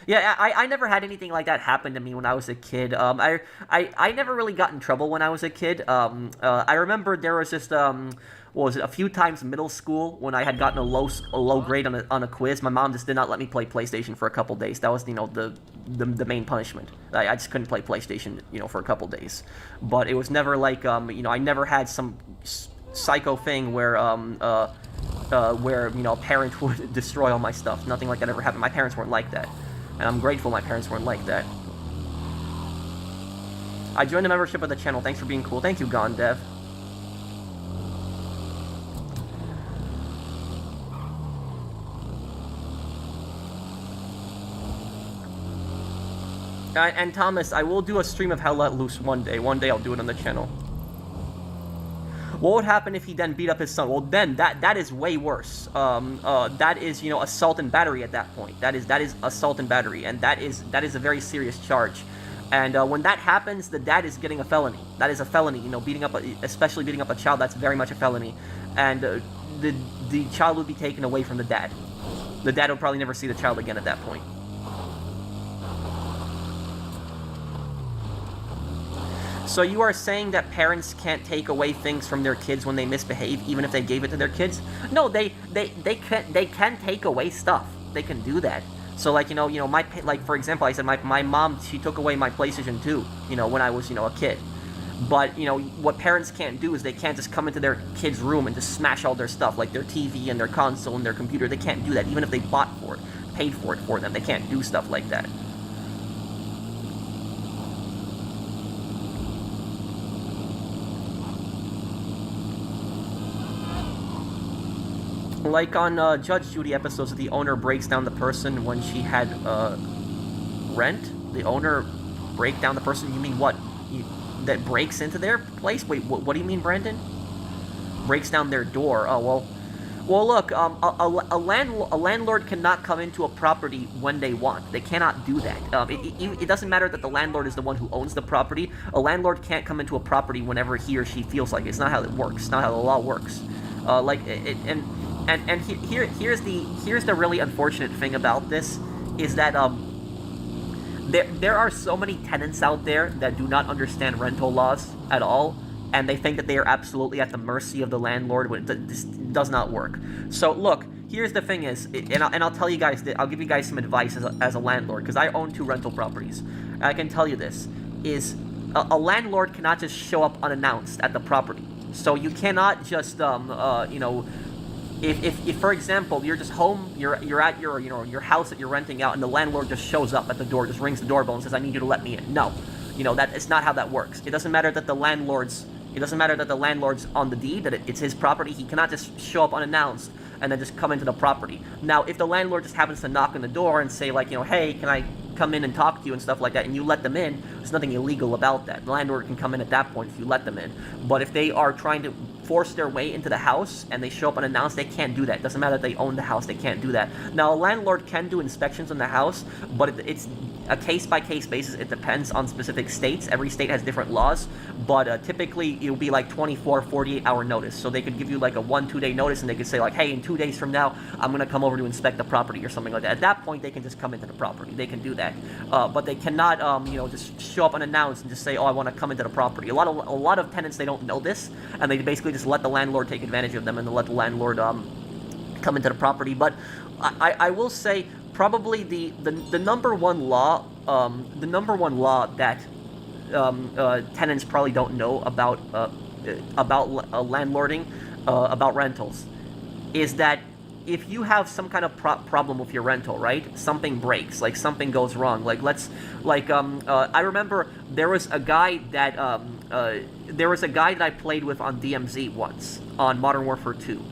I never had anything like that happen to me when I was a kid. I never really got in trouble when I was a kid. I remember there was just a few times in middle school when I had gotten a low grade on a quiz. My mom just did not let me play PlayStation for a couple days. That was the main punishment. I just couldn't play PlayStation for a couple days. But it was never like I never had some psycho thing where a parent would destroy all my stuff. Nothing like that ever happened. My parents weren't like that. And I'm grateful my parents weren't like that. I joined the membership of the channel. Thanks for being cool. Thank you, Gondev. And Thomas, I will do a stream of Hell Let Loose one day. One day I'll do it on the channel. What would happen if he then beat up his son? Well, then that is way worse. That is assault and battery at that point. That is assault and battery, and that is a very serious charge. And when that happens, the dad is getting a felony. That is a felony. Especially beating up a child. That's very much a felony. And the child would be taken away from the dad. The dad would probably never see the child again at that point. So you are saying that parents can't take away things from their kids when they misbehave, even if they gave it to their kids? No, they can take away stuff. They can do that. So like for example, I said my mom, she took away my PlayStation 2, when I was a kid. But what parents can't do is they can't just come into their kid's room and just smash all their stuff, like their TV and their console and their computer. They can't do that, even if they bought for it, paid for it for them. They can't do stuff like that. Like on Judge Judy episodes, the owner breaks down the person when she had rent. The owner break down the person. You mean what? That breaks into their place? Wait, what do you mean, Brandon? Breaks down their door. Oh well. Look, a landlord cannot come into a property when they want. They cannot do that. It doesn't matter that the landlord is the one who owns the property. A landlord can't come into a property whenever he or she feels like it. It's not how it works. It's not how the law works. And here's the really unfortunate thing about this is that there are so many tenants out there that do not understand rental laws at all, and they think that they are absolutely at the mercy of the landlord when this does not work. So look, here's the thing is, and I'll tell you guys that I'll give you guys some advice as a landlord, because I own 2 rental properties. And I can tell you this is a landlord cannot just show up unannounced at the property. So you cannot just If for example you're just home, you're at your house that you're renting out, and the landlord just shows up at the door, just rings the doorbell and says, "I need you to let me in." No, that is not how that works. It doesn't matter that the landlord's on the deed, that it's his property. He cannot just show up unannounced and then just come into the property. Now, if the landlord just happens to knock on the door and say like, "Hey, can I come in and talk to you," and stuff like that, and you let them in, there's nothing illegal about that. The landlord can come in at that point if you let them in. But if they are trying to force their way into the house and they show up unannounced, they can't do that. It doesn't matter that they own the house, they can't do that. Now, a landlord can do inspections on the house, but it's a case-by-case basis. It depends on specific states. Every state has different laws, but typically it'll be like 24, 48-hour notice. So they could give you like a 1-2 day notice, and they could say like, hey, in 2 days from now, I'm going to come over to inspect the property or something like that. At that point, they can just come into the property. They can do that. But they cannot, just show up unannounced and just say, oh, I want to come into the property. A lot of tenants, they don't know this, and they basically just let the landlord take advantage of them and let the landlord come into the property. But I will say probably the number one law that tenants probably don't know about landlording, about rentals, is that if you have some kind of problem with your rental, right? Something breaks, like something goes wrong. I remember there was a guy that I played with on DMZ once on Modern Warfare 2,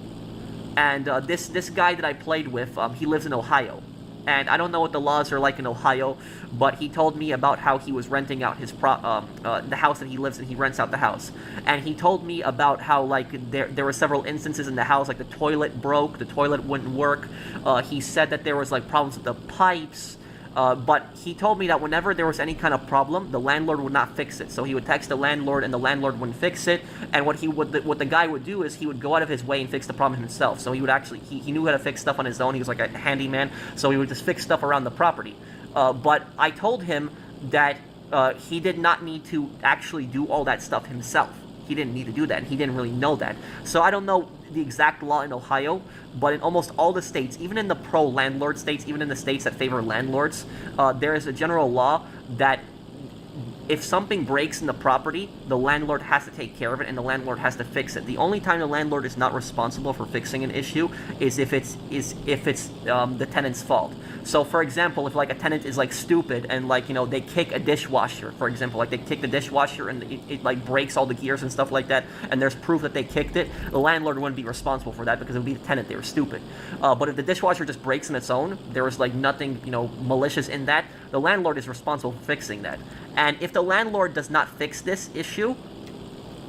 and this guy that I played with, he lives in Ohio. And I don't know what the laws are like in Ohio, but he told me about how he was renting out his the house that he lives in. He rents out the house, and he told me about how like there were several instances in the house, like the toilet broke, the toilet wouldn't work. He said that there was like problems with the pipes. But he told me that whenever there was any kind of problem, the landlord would not fix it. So he would text the landlord, and the landlord wouldn't fix it. And what the guy would do is he would go out of his way and fix the problem himself. So he would actually he knew how to fix stuff on his own. He was like a handyman, so he would just fix stuff around the property. But I told him that he did not need to actually do all that stuff himself. He didn't need to do that, and he didn't really know that. So I don't know the exact law in Ohio, but in almost all the states, even in the pro-landlord states, even in the states that favor landlords, there is a general law that if something breaks in the property, the landlord has to take care of it, and the landlord has to fix it. The only time the landlord is not responsible for fixing an issue is if it's the tenant's fault. So, for example, if like a tenant is like stupid and like they kick a dishwasher, for example, like they kick the dishwasher and it like breaks all the gears and stuff like that, and there's proof that they kicked it, the landlord wouldn't be responsible for that because it would be the tenant. They were stupid. But if the dishwasher just breaks on its own, there was like nothing malicious in that, the landlord is responsible for fixing that. And if the landlord does not fix this issue,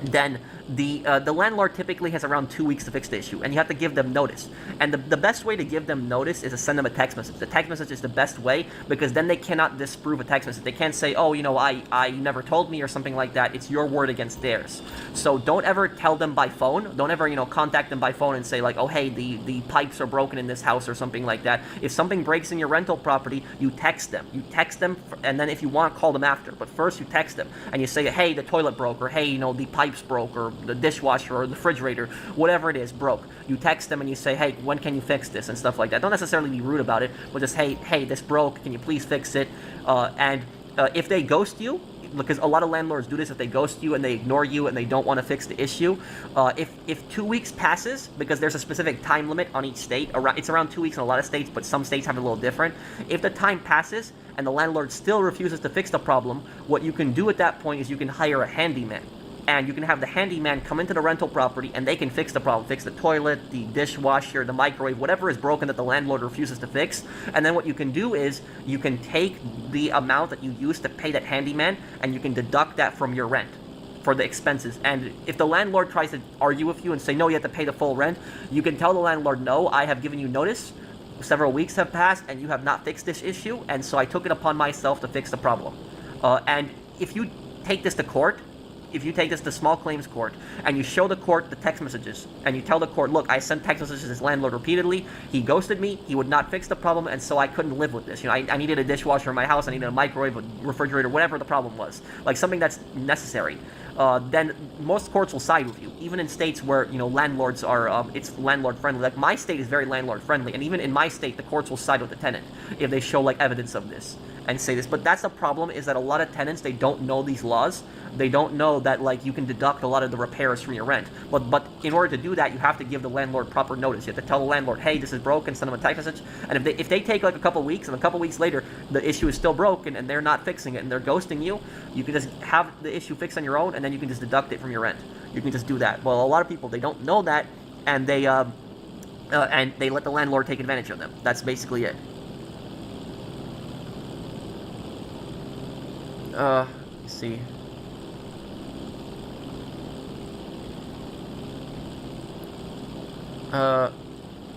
then the landlord typically has around 2 weeks to fix the issue, and you have to give them notice. And the best way to give them notice is to send them a text message. The text message is the best way, because then they cannot disprove a text message. They can't say, oh, I you never told me or something like that. It's your word against theirs. So don't ever tell them by phone. Don't ever contact them by phone and say like, oh, hey, the pipes are broken in this house or something like that. If something breaks in your rental property, you text them. And then if you want, call them after. But first you text them and you say, hey, the toilet broke, or hey, the pipes broke, or the dishwasher or the refrigerator, whatever it is, broke. You text them and you say, hey, when can you fix this, and stuff like that. Don't necessarily be rude about it, but just, hey, this broke, can you please fix it? And if they ghost you, because a lot of landlords do this, if they ghost you and they ignore you and they don't want to fix the issue, if 2 weeks passes, because there's a specific time limit on each state, it's around 2 weeks in a lot of states, but some states have it a little different. If the time passes and the landlord still refuses to fix the problem, what you can do at that point is you can hire a handyman. And you can have the handyman come into the rental property, and they can fix the problem, fix the toilet, the dishwasher, the microwave, whatever is broken that the landlord refuses to fix. And then what you can do is you can take the amount that you used to pay that handyman, and you can deduct that from your rent for the expenses. And if the landlord tries to argue with you and say, no, you have to pay the full rent, you can tell the landlord, no, I have given you notice. Several weeks have passed, and you have not fixed this issue, and so I took it upon myself to fix the problem. And if you take this to court, if you take this to small claims court and you show the court the text messages and you tell the court, look, I sent text messages to this landlord repeatedly, he ghosted me, he would not fix the problem, and so I couldn't live with this. I needed a dishwasher in my house, I needed a microwave, a refrigerator, whatever the problem was, like something that's necessary. Then most courts will side with you, even in states where landlords are it's landlord friendly. Like my state is very landlord friendly, and even in my state the courts will side with the tenant if they show like evidence of this and say this. But that's the problem, is that a lot of tenants, they don't know these laws. They don't know that like you can deduct a lot of the repairs from your rent. But in order to do that, you have to give the landlord proper notice. You have to tell the landlord, hey, this is broken, send them a text message. And if they take like a couple weeks, and a couple weeks later the issue is still broken and they're not fixing it and they're ghosting you, you can just have the issue fixed on your own, and then you can just deduct it from your rent. You can just do that. Well, a lot of people, they don't know that, and they let the landlord take advantage of them. That's basically it. Let's see.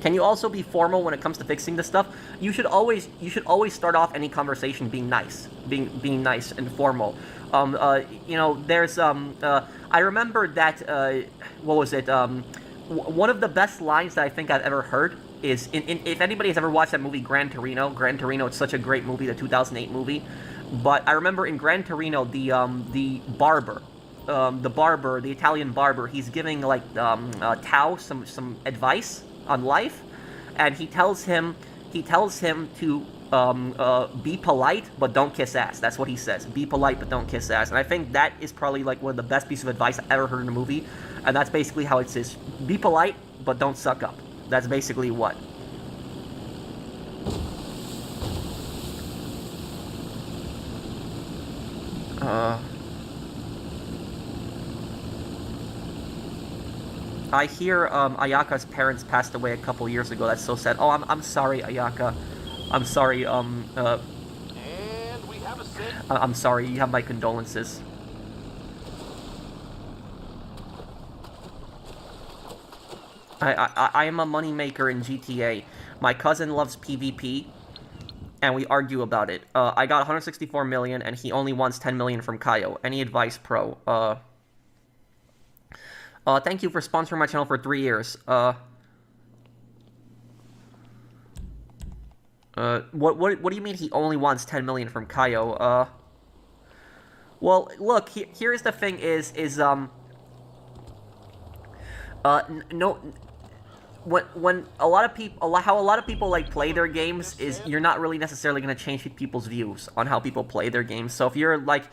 Can you also be formal when it comes to fixing this stuff? You should always start off any conversation being nice, being nice and formal. You know, there's I remember that what was it? One of the best lines that I think I've ever heard is if anybody has ever watched that movie Gran Torino. Gran Torino, it's such a great movie, the 2008 movie. But I remember in Gran Torino the barber. The Italian barber, he's giving like Tao some advice on life, and he tells him to be polite but don't kiss ass. That's what he says. Be polite but don't kiss ass. And I think that is probably like one of the best pieces of advice I've ever heard in a movie. And that's basically how it says: be polite but don't suck up. That's basically what. I hear Ayaka's parents passed away a couple years ago. That's so sad. Oh, I'm sorry, Ayaka. I'm sorry. And we have a sit. I'm sorry. You have my condolences. I am a moneymaker in GTA. My cousin loves PvP, and we argue about it. I got 164 million, and he only wants 10 million from Kaio. Any advice, pro? Thank you for sponsoring my channel for 3 years. What do you mean he only wants 10 million from Kaio? Well, look, here's the thing no, when a lot of people like play their games is you're not really necessarily going to change people's views on how people play their games. So if you're like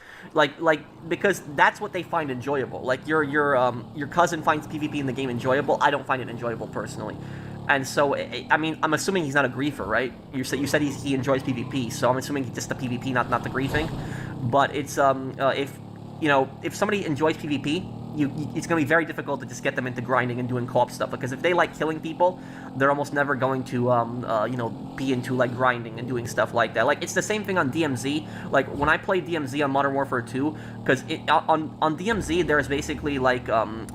because that's what they find enjoyable. Like your cousin finds PvP in the game enjoyable. I don't find it enjoyable personally. And so, I mean, I'm assuming he's not a griefer, right? You said he enjoys PvP, so I'm assuming he's just the PvP, not the griefing. But it's if somebody enjoys PvP, it's going to be very difficult to just get them into grinding and doing co-op stuff, because if they like killing people, they're almost never going to be into like grinding and doing stuff like that. Like, it's the same thing on DMZ. Like, when I played DMZ on Modern Warfare 2, because on DMZ there's basically like on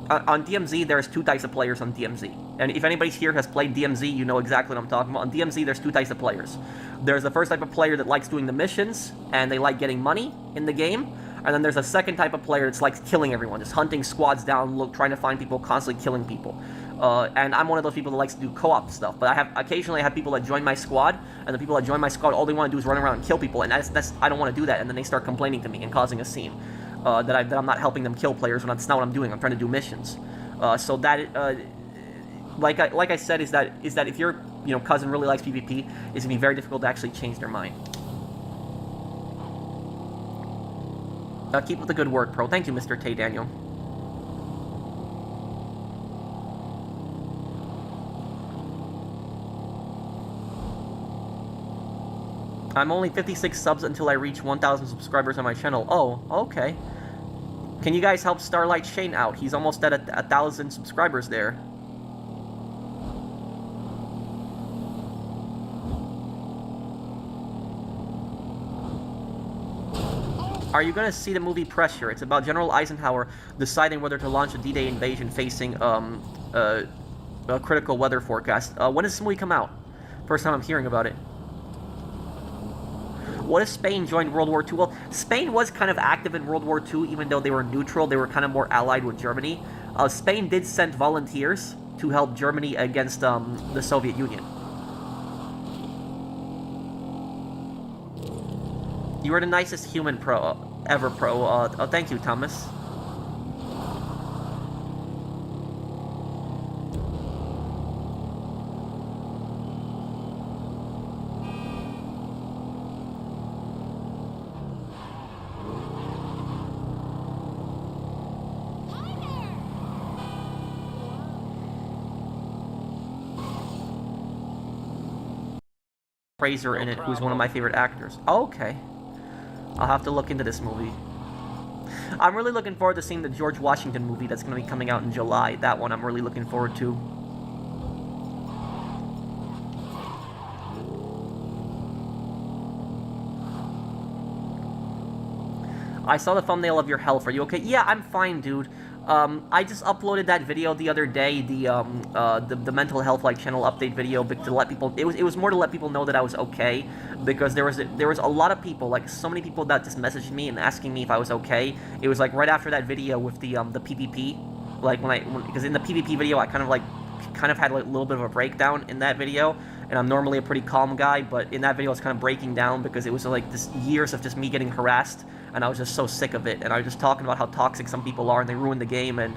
DMZ there's two types of players on DMZ. And if anybody here has played DMZ, you know exactly what I'm talking about. On DMZ there's two types of players. There's the first type of player that likes doing the missions and they like getting money in the game. And then there's a second type of player that's like killing everyone, just hunting squads down, trying to find people, constantly killing people. And I'm one of those people that likes to do co-op stuff. But occasionally I have people that join my squad, and the people that join my squad, all they want to do is run around and kill people, and I don't want to do that. And then they start complaining to me and causing a scene that I'm not helping them kill players when that's not what I'm doing. I'm trying to do missions. So that like I said, is that if your cousin really likes PvP, it's gonna be very difficult to actually change their mind. Keep up the good work, pro. Thank you, Mr. Tay Daniel. I'm only 56 subs until I reach 1,000 subscribers on my channel. Oh, okay. Can you guys help Starlight Shane out? He's almost at 1,000 subscribers there. Are you going to see the movie Pressure? It's about General Eisenhower deciding whether to launch a D-Day invasion facing a critical weather forecast. When does this movie come out? First time I'm hearing about it. What if Spain joined World War II? Well, Spain was kind of active in World War II, even though they were neutral. They were kind of more allied with Germany. Spain did send volunteers to help Germany against the Soviet Union. You are the nicest human ever, pro. Thank you, Thomas. Fraser in it, who's one of my favorite actors. Oh, okay. I'll have to look into this movie. I'm really looking forward to seeing the George Washington movie that's going to be coming out in July. That one I'm really looking forward to. I saw the thumbnail of your health. Are you okay? Yeah, I'm fine, dude. I just uploaded that video the other day, the mental health like channel update video, to let people. It was more to let people know that I was okay, because there was a lot of people, like so many people that just messaged me and asking me if I was okay. It was like right after that video with the PvP, like because in the PvP video I kind of had like a little bit of a breakdown in that video, and I'm normally a pretty calm guy, but in that video I was kind of breaking down because it was like this years of just me getting harassed. And I was just so sick of it, and I was just talking about how toxic some people are, and they ruin the game, and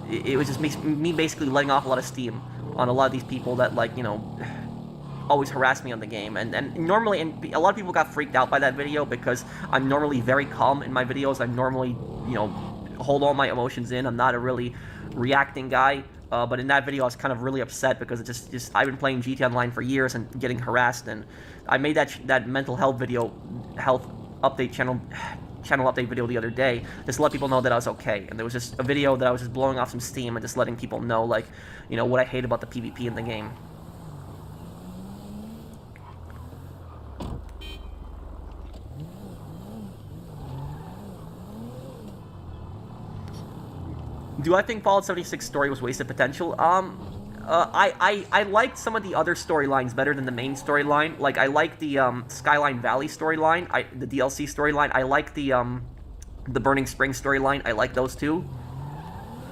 it was just me basically letting off a lot of steam on a lot of these people that, like, you know, always harass me on the game. And normally, and a lot of people got freaked out by that video because I'm normally very calm in my videos. I normally, you know, hold all my emotions in. I'm not a really reacting guy. But in that video, I was kind of really upset because it just I've been playing GTA Online for years and getting harassed, and I made that mental health update channel update video the other day just to let people know that I was okay. And there was just a video that I was just blowing off some steam and just letting people know, like, you know, what I hate about the PvP in the game. Do I think Fallout 76 story was wasted potential? I liked some of the other storylines better than the main storyline. Like, I like the Skyline Valley storyline, the DLC storyline. I like the Burning Springs storyline. I like those two.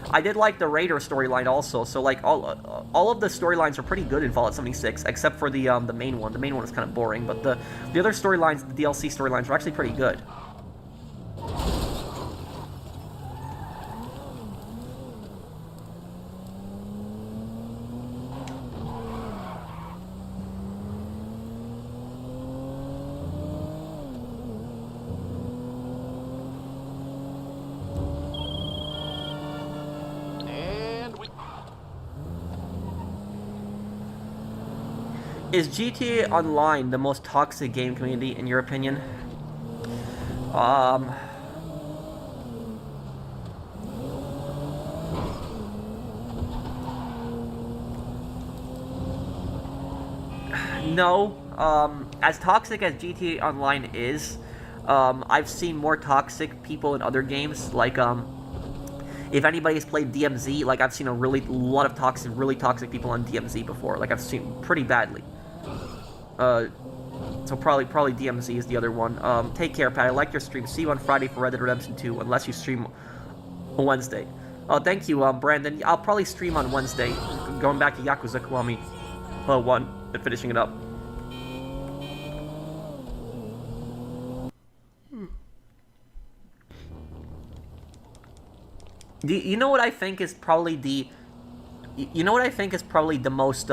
I did like the Raider storyline also. So like all of the storylines are pretty good in Fallout 76, except for the main one. The main one is kind of boring, but the other storylines, the DLC storylines, are actually pretty good. Is GTA Online the most toxic game community, in your opinion? No. As toxic as GTA Online is, I've seen more toxic people in other games. Like, if anybody's played DMZ, like, I've seen a lot of really toxic people on DMZ before. Like, I've seen pretty badly. So probably DMZ is the other one. Take care, Pat. I like your stream. See you on Friday for Red Dead Redemption 2, unless you stream on Wednesday. Oh, thank you, Brandon. I'll probably stream on Wednesday, going back to Yakuza Kiwami 1 and finishing it up. You know what I think is probably the most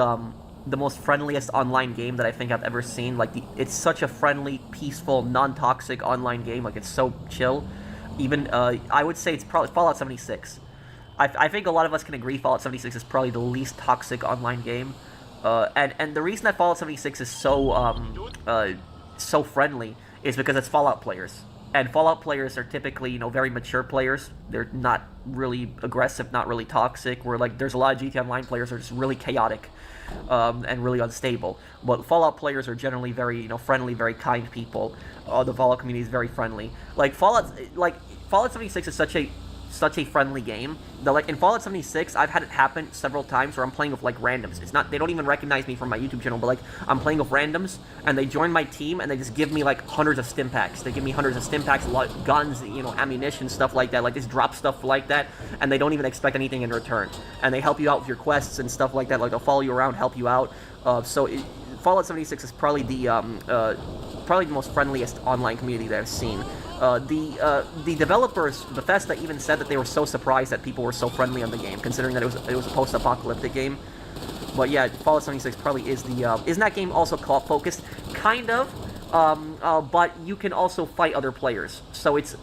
friendliest online game that I think I've ever seen. Like, it's such a friendly, peaceful, non-toxic online game. Like, it's so chill. Even I would say it's probably Fallout 76. I think a lot of us can agree Fallout 76 is probably the least toxic online game. And the reason that Fallout 76 is so friendly is because it's Fallout players. And Fallout players are typically, you know, very mature players. They're not really aggressive, not really toxic. Where, like, there's a lot of GTA Online players that are just really chaotic and really unstable. But Fallout players are generally very, you know, friendly, very kind people. The Fallout community is very friendly. Like, Fallout 76 is such a friendly game that, like, in Fallout 76, I've had it happen several times where I'm playing with, like, randoms. It's not, they don't even recognize me from my YouTube channel, but, like, I'm playing with randoms, and they join my team, and they just give me, like, hundreds of stim packs. They give me hundreds of stim packs, guns, you know, ammunition, stuff like that. Like, just drop stuff like that, and they don't even expect anything in return. And they help you out with your quests and stuff like that. Like, they'll follow you around, help you out. Fallout 76 is probably the most friendliest online community that I've seen. The developers, Bethesda, even said that they were so surprised that people were so friendly on the game, considering that it was a post-apocalyptic game. But yeah, Fallout 76 probably is the isn't that game also co-op focused? Kind of. But you can also fight other players. So it's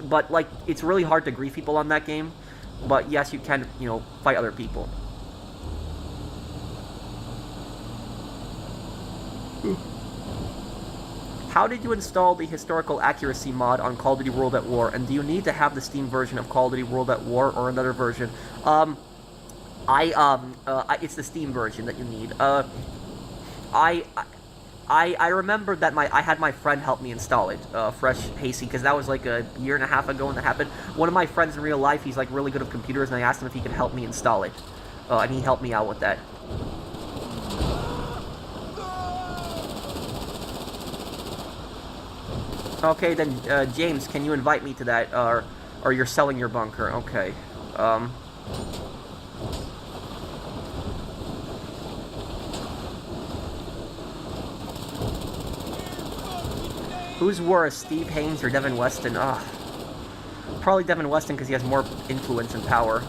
really hard to grief people on that game. But yes, you can, you know, fight other people. How did you install the historical accuracy mod on Call of Duty World at War, and do you need to have the Steam version of Call of Duty World at War or another version? It's the Steam version that you need. I I remember that I had my friend help me install it, Fresh Hasty, because that was like a year and a half ago when that happened. One of my friends in real life, he's like really good with computers, and I asked him if he could help me install it, and he helped me out with that. Okay, then, James, can you invite me to that, or you're selling your bunker? Okay, Who's worse, Steve Haynes or Devin Weston? Ugh. Probably Devin Weston because he has more influence and power.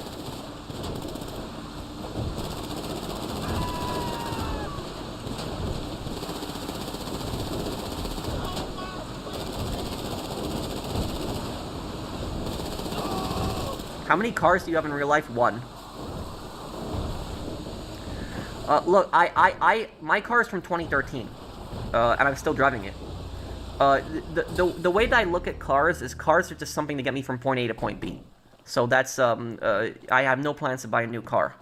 How many cars do you have in real life? One. Look, my car is from 2013, and I'm still driving it. The way that I look at cars is cars are just something to get me from point A to point B. So that's, I have no plans to buy a new car.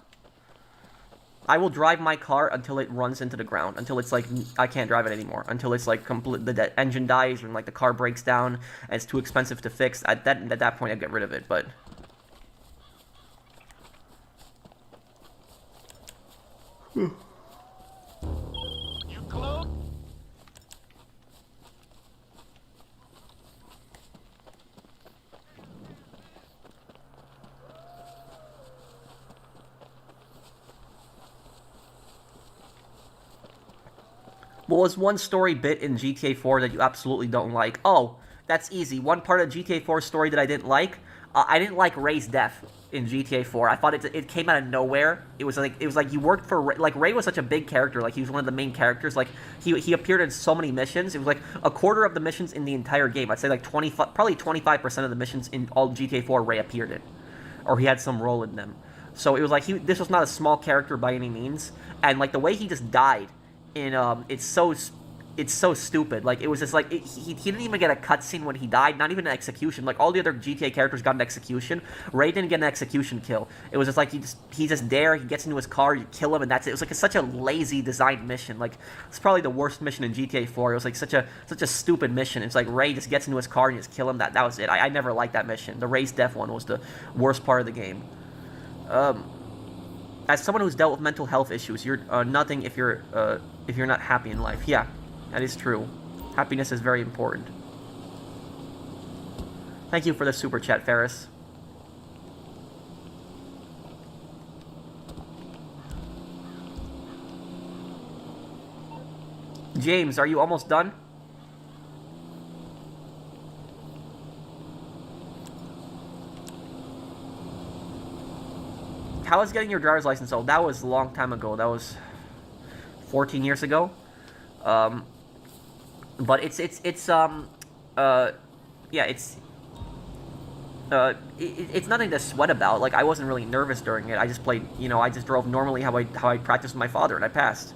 I will drive my car until it runs into the ground, until it's like, I can't drive it anymore, until it's like, the engine dies, or like the car breaks down, and it's too expensive to fix. At that point, I'd get rid of it, but... You close? What was one story bit in GTA 4 that you absolutely don't like? Oh, that's easy. One part of GTA 4 story that I didn't like. I didn't like Ray's death in GTA 4. I thought it came out of nowhere. It was like you worked for Ray. Like Ray was such a big character. Like he was one of the main characters. Like he appeared in so many missions. It was like a quarter of the missions in the entire game. I'd say like probably 25% of the missions in all GTA 4 Ray appeared in, or he had some role in them. So it was like this was not a small character by any means. And like the way he just died. It's so stupid. Like, it was just like, he didn't even get a cutscene when he died, not even an execution. Like, all the other GTA characters got an execution. Ray didn't get an execution kill. It was just like, he's just there, he gets into his car, you kill him, and that's it. It was like such a lazy designed mission. Like, it's probably the worst mission in GTA 4. It was like such a stupid mission. It's like, Ray just gets into his car and you just kill him. That was it. I never liked that mission. The Ray's death one was the worst part of the game. As someone who's dealt with mental health issues, you're nothing if you're not happy in life. Yeah, that is true. Happiness is very important. Thank you for the super chat, Ferris. James, are you almost done? How is getting your driver's license? Oh, that was a long time ago. That was 14 years ago. But it's nothing to sweat about. Like, I wasn't really nervous during it. I just played, I just drove normally how I practiced with my father, and I passed.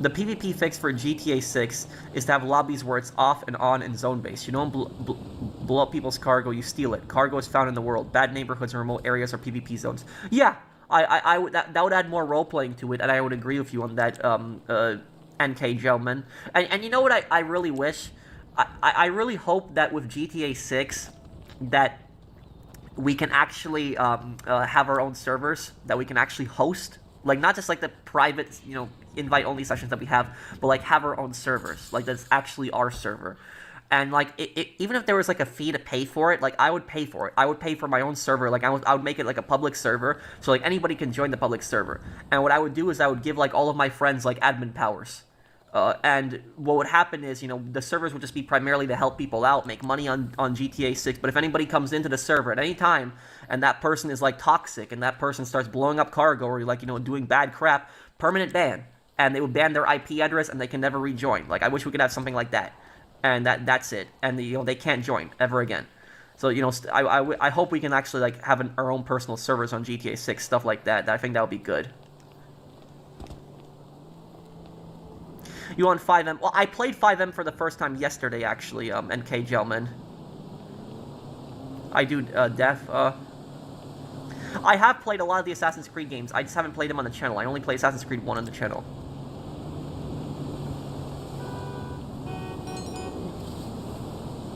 The PvP fix for GTA 6 is to have lobbies where it's off and on and zone-based. You don't blow up people's cargo, you steal it. Cargo is found in the world. Bad neighborhoods and remote areas are PvP zones. Yeah, that would add more role-playing to it, and I would agree with you on that, NK gentleman. And you know what I really wish? I really hope that with GTA 6, that we can actually have our own servers that we can actually host. Like, not just like the private, invite-only sessions that we have, but like have our own servers. Like, that's actually our server. And like, even if there was like a fee to pay for it, like I would pay for it. I would pay for my own server. Like I would make it like a public server, so like anybody can join the public server. And what I would do is I would give like all of my friends like admin powers. And what would happen is, the servers would just be primarily to help people out, make money on GTA 6. But if anybody comes into the server at any time, and that person is like toxic, and that person starts blowing up cargo or like doing bad crap, permanent ban. And they would ban their IP address, and they can never rejoin. Like, I wish we could have something like that. And that's it. And they can't join ever again. So I hope we can actually like have our own personal servers on GTA 6, stuff like that. I think that would be good. You on 5M? Well, I played 5M for the first time yesterday, actually. NK gentleman. I do Def. I have played a lot of the Assassin's Creed games. I just haven't played them on the channel. I only play Assassin's Creed 1 on the channel.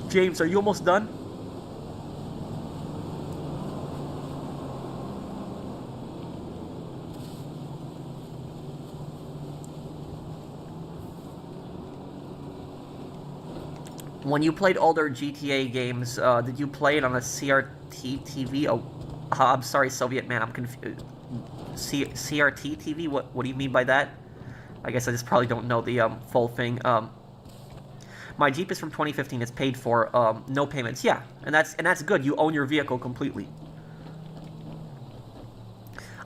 James, are you almost done? When you played older GTA games, did you play it on a CRT TV? Oh, I'm sorry, Soviet man, I'm confused. CRT TV? What do you mean by that? I guess I just probably don't know the full thing. My Jeep is from 2015. It's paid for. No payments. Yeah, and that's good. You own your vehicle completely.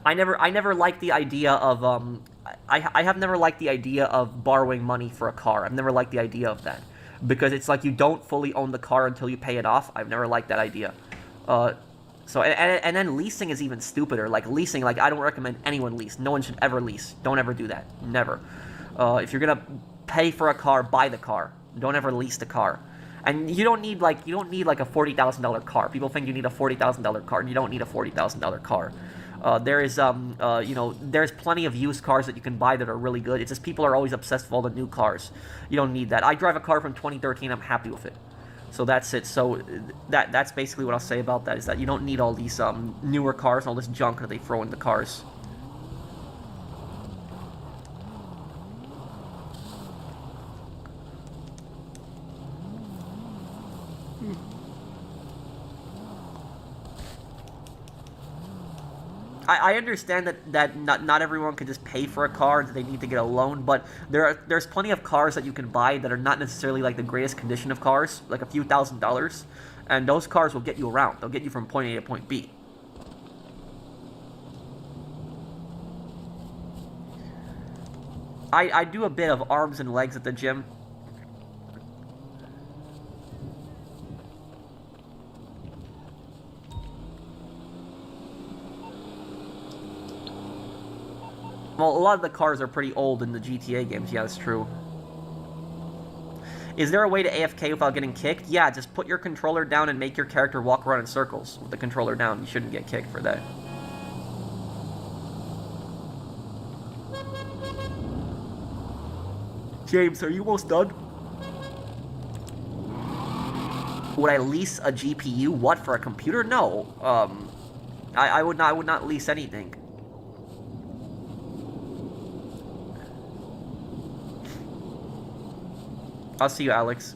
I never liked the idea of I have never liked the idea of borrowing money for a car. I've never liked the idea of that. Because it's like you don't fully own the car until you pay it off. I've never liked that idea. And then leasing is even stupider. Like leasing, like I don't recommend anyone lease. No one should ever lease. Don't ever do that. Never. If you're gonna pay for a car, buy the car. Don't ever lease the car. And you don't need like a $40,000 car. People think you need a $40,000 car. You don't need a $40,000 car. There's plenty of used cars that you can buy that are really good. It's just people are always obsessed with all the new cars. You don't need that. I drive a car from 2013. I'm happy with it. So that's it. So that's basically what I'll say about that, is that you don't need all these newer cars and all this junk that they throw in the cars. I understand that not everyone can just pay for a car, that they need to get a loan, but there's plenty of cars that you can buy that are not necessarily like the greatest condition of cars, like a few $1,000s, and those cars will get you around. They'll get you from point A to point B. I do a bit of arms and legs at the gym. Well, a lot of the cars are pretty old in the GTA games. Yeah, that's true. Is there a way to AFK without getting kicked? Yeah, just put your controller down and make your character walk around in circles with the controller down. You shouldn't get kicked for that. James, are you almost done? Would I lease a GPU? What, for a computer? No. I would not lease anything. I'll see you, Alex.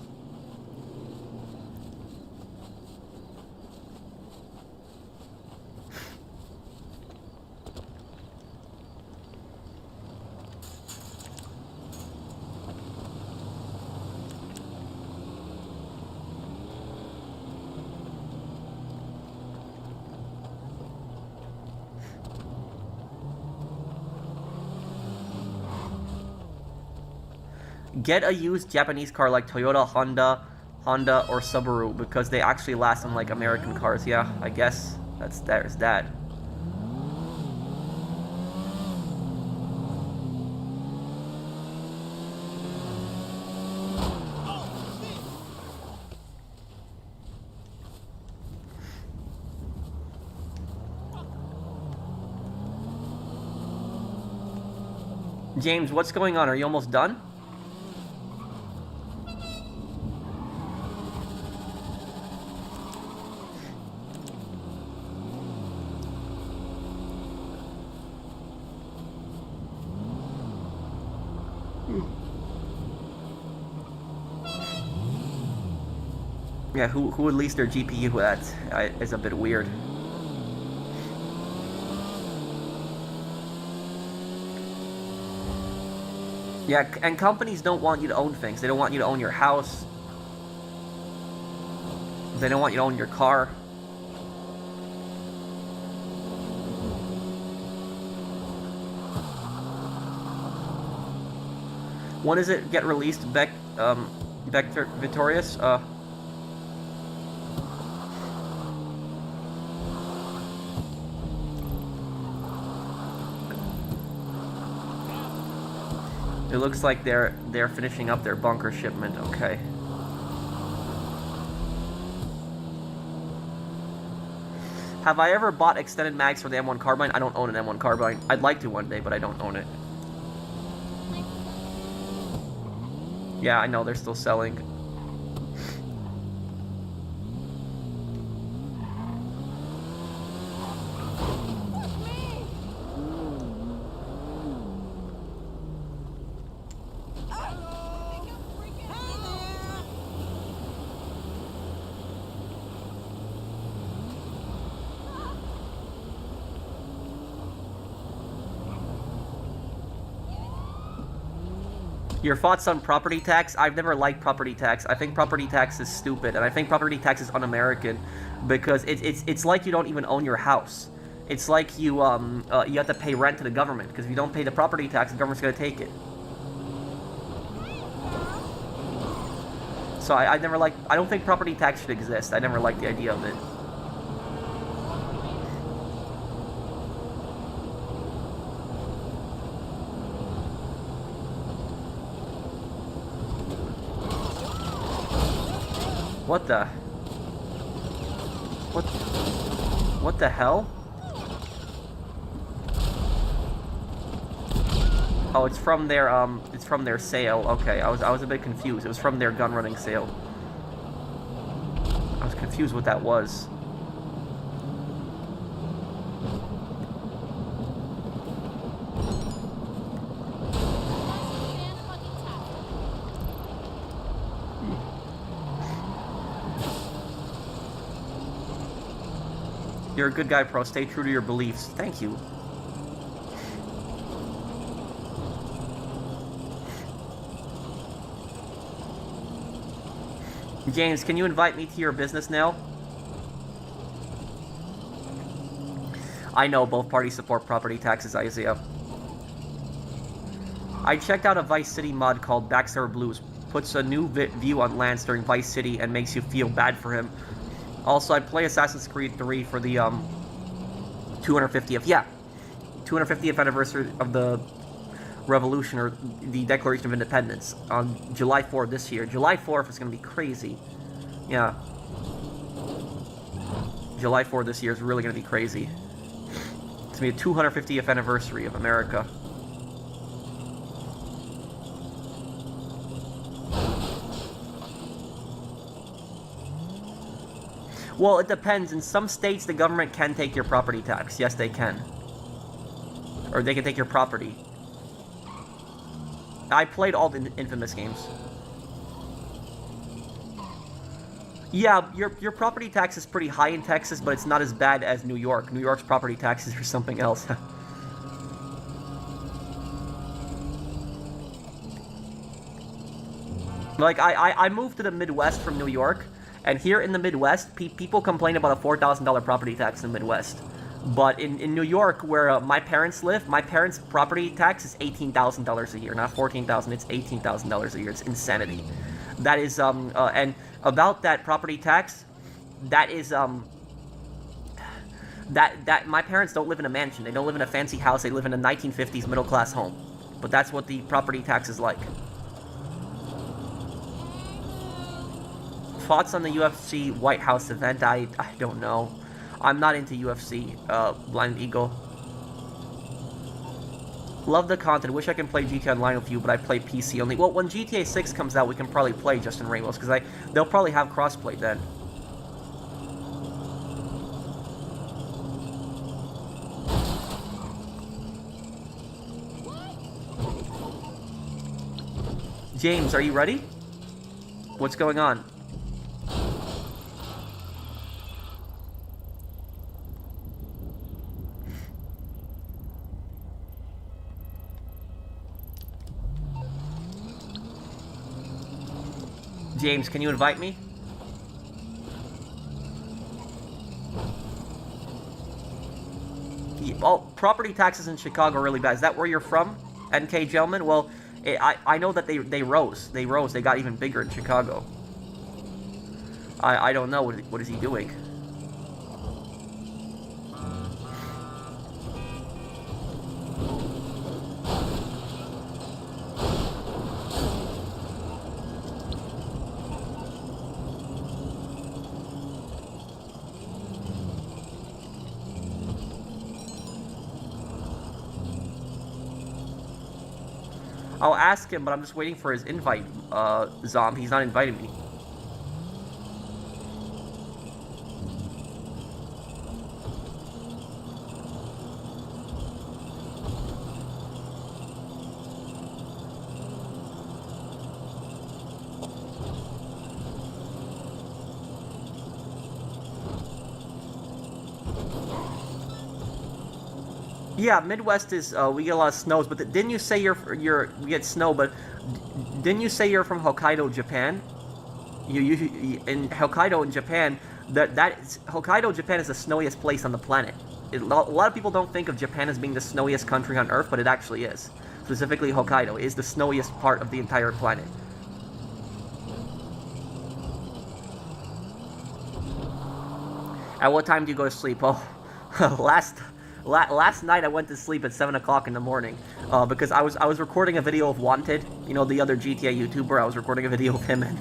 Get a used Japanese car like Toyota, Honda, or Subaru, because they actually last unlike American cars. Yeah, I guess there's that. James, what's going on? Are you almost done? Yeah, who would lease their GPU? That is a bit weird. Yeah, and companies don't want you to own things. They don't want you to own your house. They don't want you to own your car. When does it get released, Vector Victorious? It looks like they're finishing up their bunker shipment. Okay. Have I ever bought extended mags for the M1 carbine? I don't own an M1 carbine. I'd like to one day, but I don't own it. Yeah, I know, they're still selling. Your thoughts on property tax? I've never liked property tax. I think property tax is stupid, and I think property tax is un-American because it's like you don't even own your house. It's like you have to pay rent to the government, because if you don't pay the property tax, the government's gonna take it. So I never liked. I don't think property tax should exist. I never liked the idea of it. What the? What the hell? Oh, it's from their sale. Okay, I was a bit confused. It was from their gun running sale. I was confused what that was. You're a good guy, Pro. Stay true to your beliefs. Thank you. James, can you invite me to your business now? I know both parties support property taxes, Isaiah. I checked out a Vice City mod called Backstar Blues. Puts a new view on Lance during Vice City and makes you feel bad for him. Also, I play Assassin's Creed 3 for the 250th, 250th anniversary of the Revolution, or the Declaration of Independence, on July 4th this year. July 4th is going to be crazy. Yeah. July 4th this year is really going to be crazy. It's going to be a 250th anniversary of America. Well, it depends. In some states, the government can take your property tax. Yes, they can. Or they can take your property. I played all the Infamous games. Yeah, your property tax is pretty high in Texas, but it's not as bad as New York. New York's property taxes are something else. Like, I moved to the Midwest from New York. And here in the Midwest, people complain about a $4,000 property tax in the Midwest. But in New York, where my parents live, my parents' property tax is $18,000 a year. Not $14,000, it's $18,000 a year. It's insanity. That is, and about that property tax, that is, that my parents don't live in a mansion. They don't live in a fancy house. They live in a 1950s middle-class home. But that's what the property tax is like. Thoughts on the UFC White House event? I don't know. I'm not into UFC, Blind Eagle. Love the content. Wish I can play GTA Online with you, but I play PC only. Well, when GTA 6 comes out, we can probably play Justin Ramos, because they'll probably have crossplay then. James, are you ready? What's going on? James, can you invite me? Oh, property taxes in Chicago are really bad. Is that where you're from, NK gentlemen? Well, I know that they rose. They rose. They got even bigger in Chicago. I don't know. What is he doing? I'll ask him, but I'm just waiting for his invite, Zom. He's not inviting me. Yeah, Midwest is we get a lot of snows, but didn't you say we get snow? But didn't you say you're from Hokkaido, Japan? You in Hokkaido in Japan, Hokkaido, Japan is the snowiest place on the planet. A lot of people don't think of Japan as being the snowiest country on Earth, but it actually is. Specifically, Hokkaido is the snowiest part of the entire planet. At what time do you go to sleep? Oh, last night I went to sleep at 7 o'clock in the morning because I was recording a video of Wanted, you know, the other GTA YouTuber. I was recording a video of him, and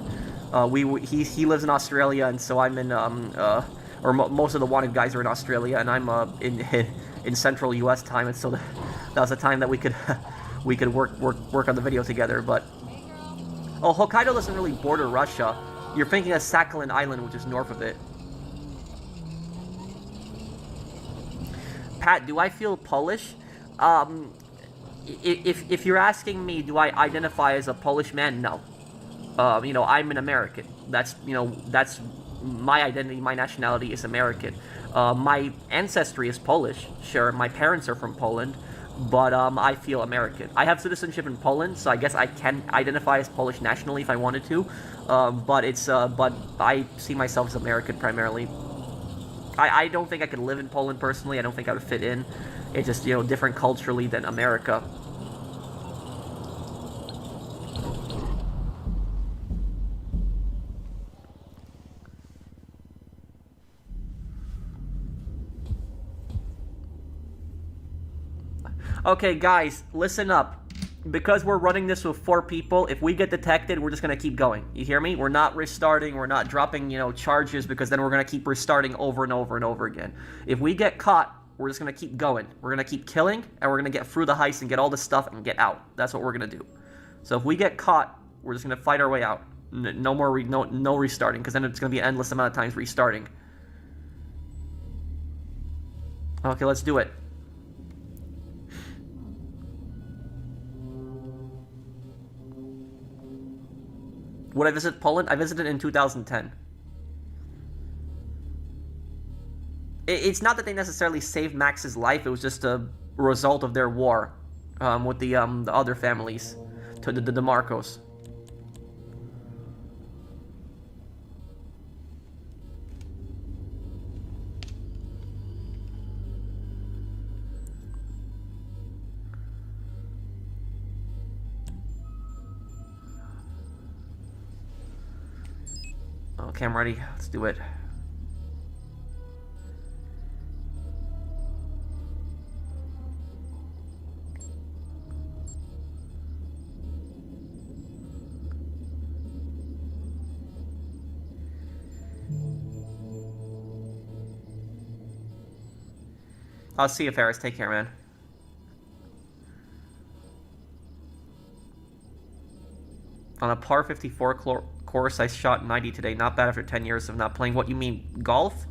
he lives in Australia, and so I'm in most of the Wanted guys are in Australia, and I'm in Central U.S. time, and so that was the time that we could work on the video together. But Hokkaido doesn't really border Russia. You're thinking of Sakhalin Island, which is north of it. Pat, do I feel Polish? If you're asking me, do I identify as a Polish man? No. You know, I'm an American. That's my identity. My nationality is American. My ancestry is Polish. Sure, my parents are from Poland, but I feel American. I have citizenship in Poland, so I guess I can identify as Polish nationally if I wanted to. But I see myself as American primarily. I don't think I could live in Poland personally. I don't think I would fit in. It's just, you know, different culturally than America. Okay, guys, listen up. Because we're running this with 4 people, if we get detected, we're just going to keep going. You hear me? We're not restarting. We're not dropping, you know, charges, because then we're going to keep restarting over and over and over again. If we get caught, we're just going to keep going. We're going to keep killing, and we're going to get through the heist and get all the stuff and get out. That's what we're going to do. So if we get caught, we're just going to fight our way out. No more no restarting, because then it's going to be an endless amount of times restarting. Okay, let's do it. Would I visit Poland? I visited in 2010. It's not that they necessarily saved Max's life. It was just a result of their war with the other families, to the DeMarcos. Okay, I'm ready. Let's do it. I'll see you, Ferris. Take care, man. On a par 54 course, I shot 90 today. Not bad after 10 years of not playing. What, you mean golf?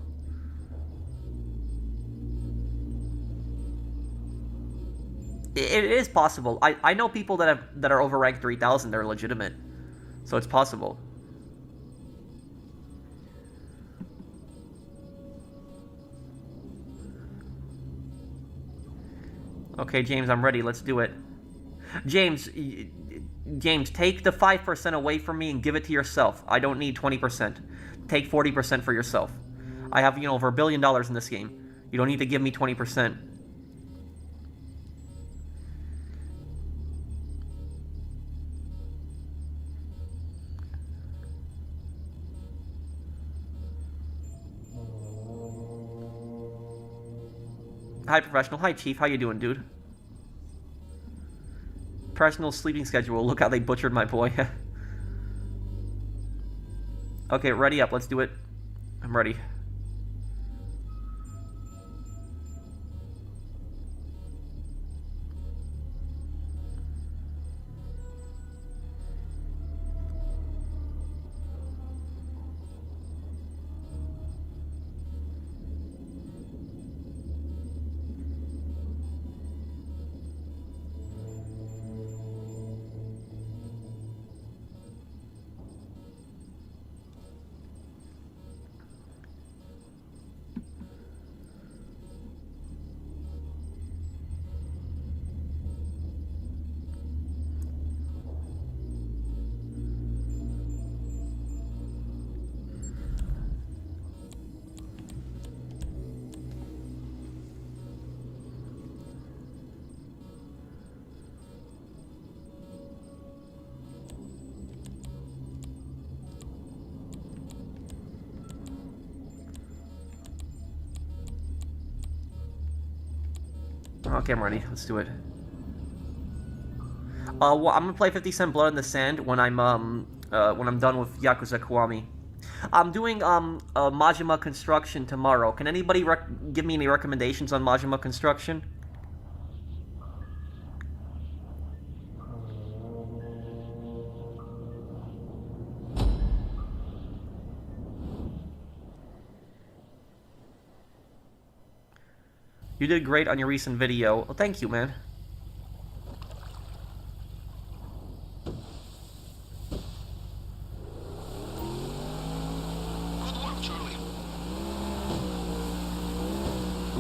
It is possible. I know people that are overranked 3,000. They're legitimate, so it's possible. Okay, James, I'm ready. Let's do it. James, take the 5% away from me and give it to yourself. I don't need 20%. Take 40% for yourself. I have, you know, over $1 billion in this game. You don't need to give me 20%. Hi, Professional. Hi, Chief. How you doing, dude? Professional sleeping schedule. Look how they butchered my boy. Okay, ready up. Let's do it. I'm ready. Okay, I'm ready. Let's do it. Well, I'm gonna play 50 Cent Blood in the Sand when I'm done with Yakuza Kiwami. I'm doing Majima Construction tomorrow. Can anybody give me any recommendations on Majima Construction? You did great on your recent video. Well, thank you, man.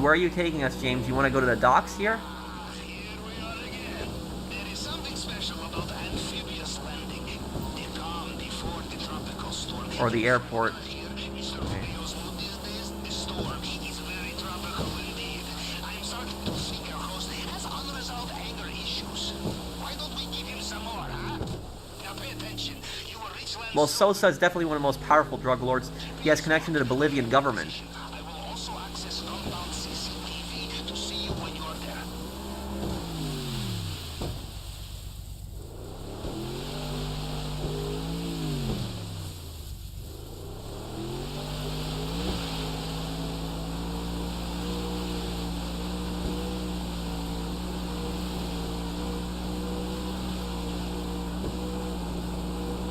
Where are you taking us, James? You want to go to the docks here? Here we are again. There is something special about amphibious landing. The calm before the tropical storm. Or the airport. Here, Mr. Rubio's mood these days, the storm is very tropical indeed. I'm starting to think our host has unresolved anger issues. Why don't we give him some more, huh? Now pay attention. You will reach land. Well, Sosa is definitely one of the most powerful drug lords. He has connection to the Bolivian government. I will also access compound CCTV to see you when you are there.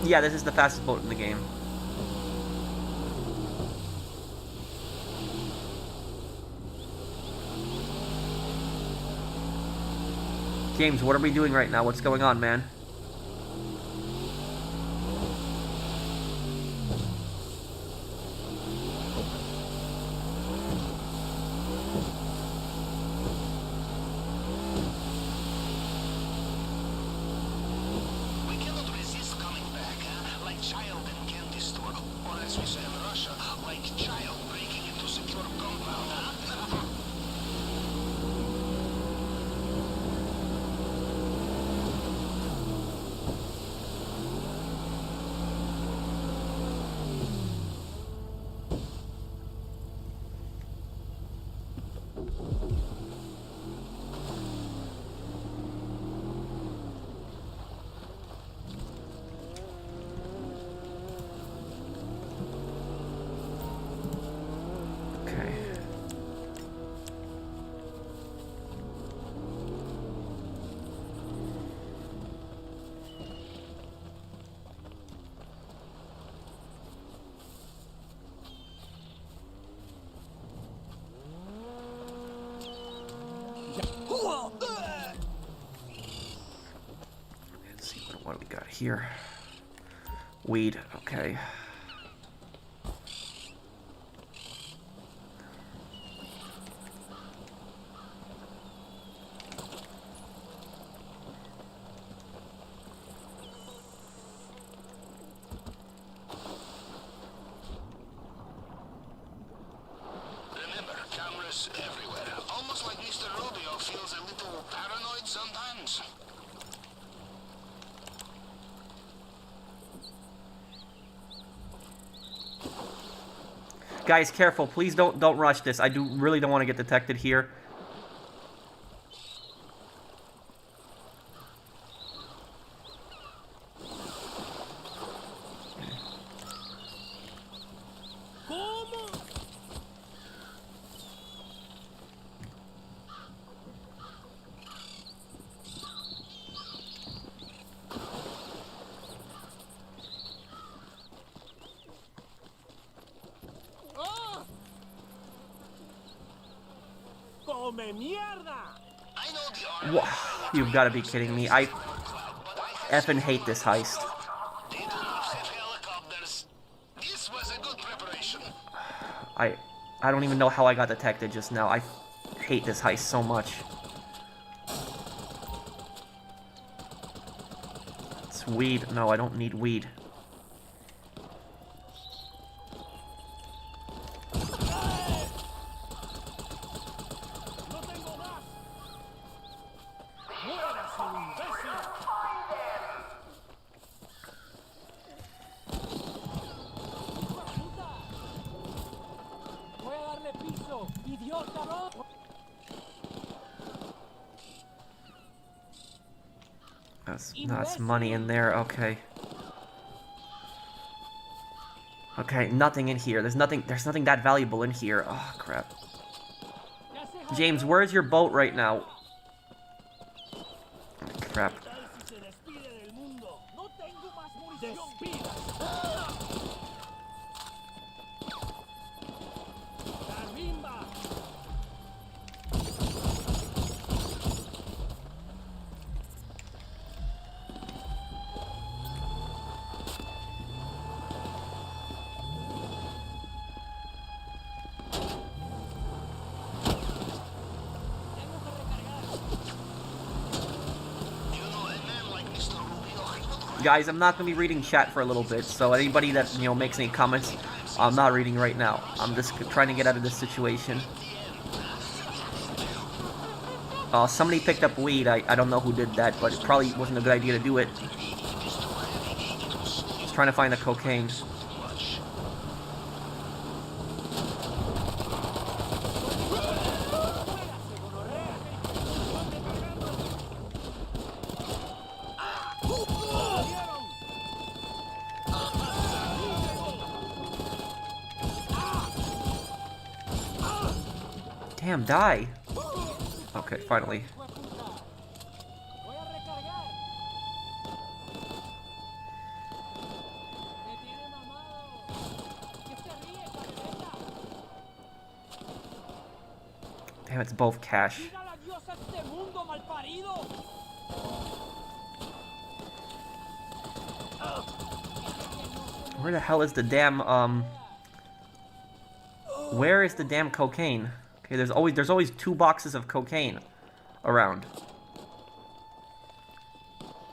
Yeah, this is the fastest boat in the game. James, what are we doing right now? What's going on, man? We cannot resist coming back, huh? Like child in candy store. Or as we say in Russia, like child breaking into secure compound, huh? Okay. Let's see what do we got here. Weed, okay. Remember, cameras everywhere. Almost like Mr. Rubio feels a little paranoid sometimes. Guys, careful. Please don't rush this. I really don't want to get detected here. ¡Come mierda! I know the army. Wha You've got to be kidding me. I effing hate this heist. They do not have helicopters. This was a good preparation. I don't even know how I got detected just now. I hate this heist so much. It's weed. No, I don't need weed. ¡No tengo gas! ¡Muérase, imbécil! ¡Voy a darle piso! ¡Idiota, no! That's money in there. Okay. Okay, nothing in here. There's nothing that valuable in here. Oh, crap. James, where's your boat right now? Crap. Si se despide del mundo. No tengo más munición. Arriba. Guys, I'm not going to be reading chat for a little bit, so anybody that, you know, makes any comments, I'm not reading right now. I'm just trying to get out of this situation. Somebody picked up weed. I don't know who did that, but it probably wasn't a good idea to do it. Just trying to find the cocaine. Damn, die. Okay, finally. Voy a recargar. Me tiene mamado. ¿Qué se ríe, camioneta? Damn, it's both cash. Mira la diosa este mundo, malparido. Where the hell is the damn, Where is the damn cocaine? Okay, there's always 2 boxes of cocaine around.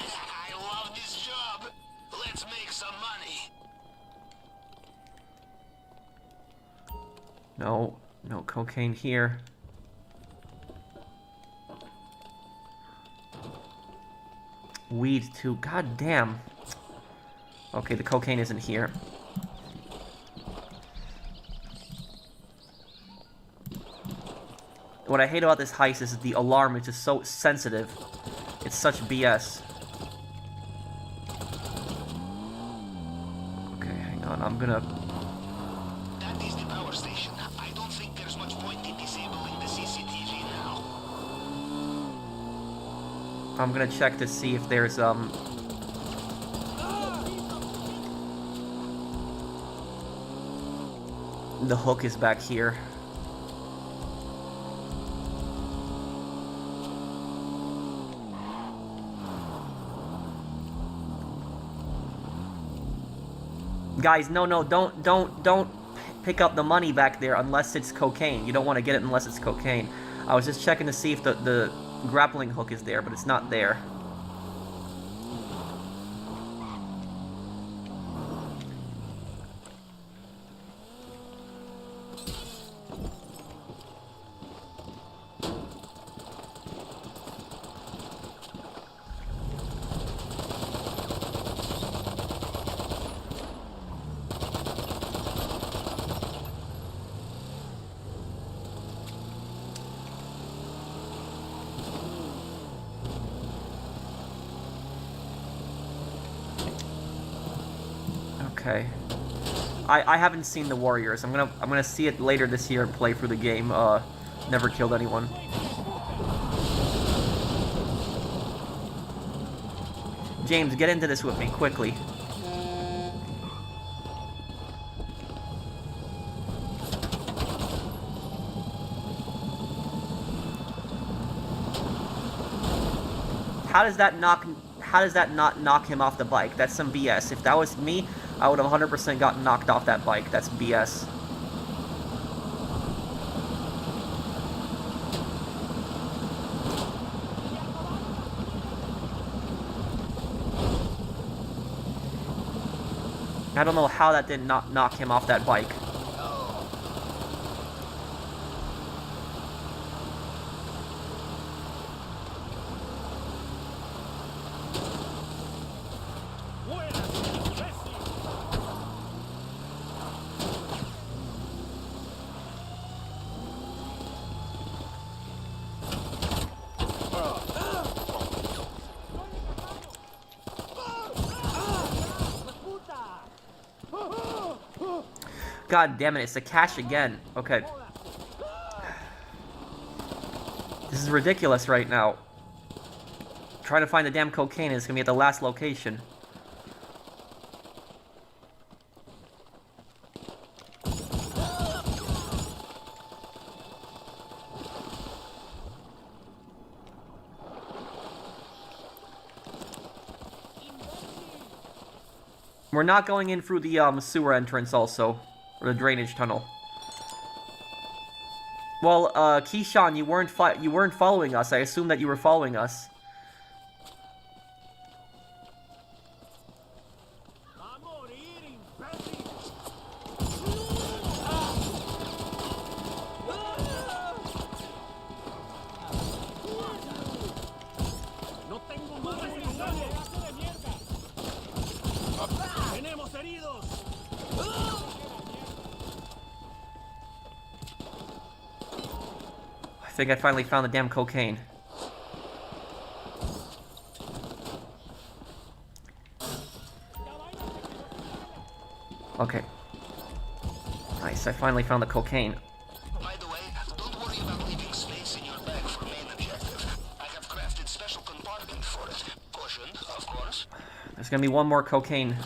I love this job. Let's make some money. No cocaine here. Weed too. God damn. Okay, the cocaine isn't here. What I hate about this heist is the alarm is just so sensitive. It's such BS. Okay, hang on. I'm gonna... That is the power station. I don't think there's much point in disabling the CCTV now. I'm gonna check to see if there's, the hook is back here. Guys, no, don't pick up the money back there unless it's cocaine. You don't want to get it unless it's cocaine. I was just checking to see if the grappling hook is there, but it's not there. Okay. I haven't seen the Warriors. I'm gonna see it later this year and play through the game. Never killed anyone. James, get into this with me quickly. How does that not knock him off the bike? That's some BS. If that was me, I would have 100% gotten knocked off that bike. That's BS. I don't know how that did not knock him off that bike. God damn it, it's the cache again. Okay. This is ridiculous right now. Trying to find the damn cocaine is gonna be at the last location. We're not going in through the sewer entrance also, or the drainage tunnel. Well, Keyshawn, you weren't following us. I assumed that you were following us. I think I finally found the damn cocaine. Okay. Nice, I finally found the cocaine. By the way, don't worry about leaving space in your bag for main objective. I have crafted special compartment for it. Cushioned, of course. There's gonna be one more cocaine.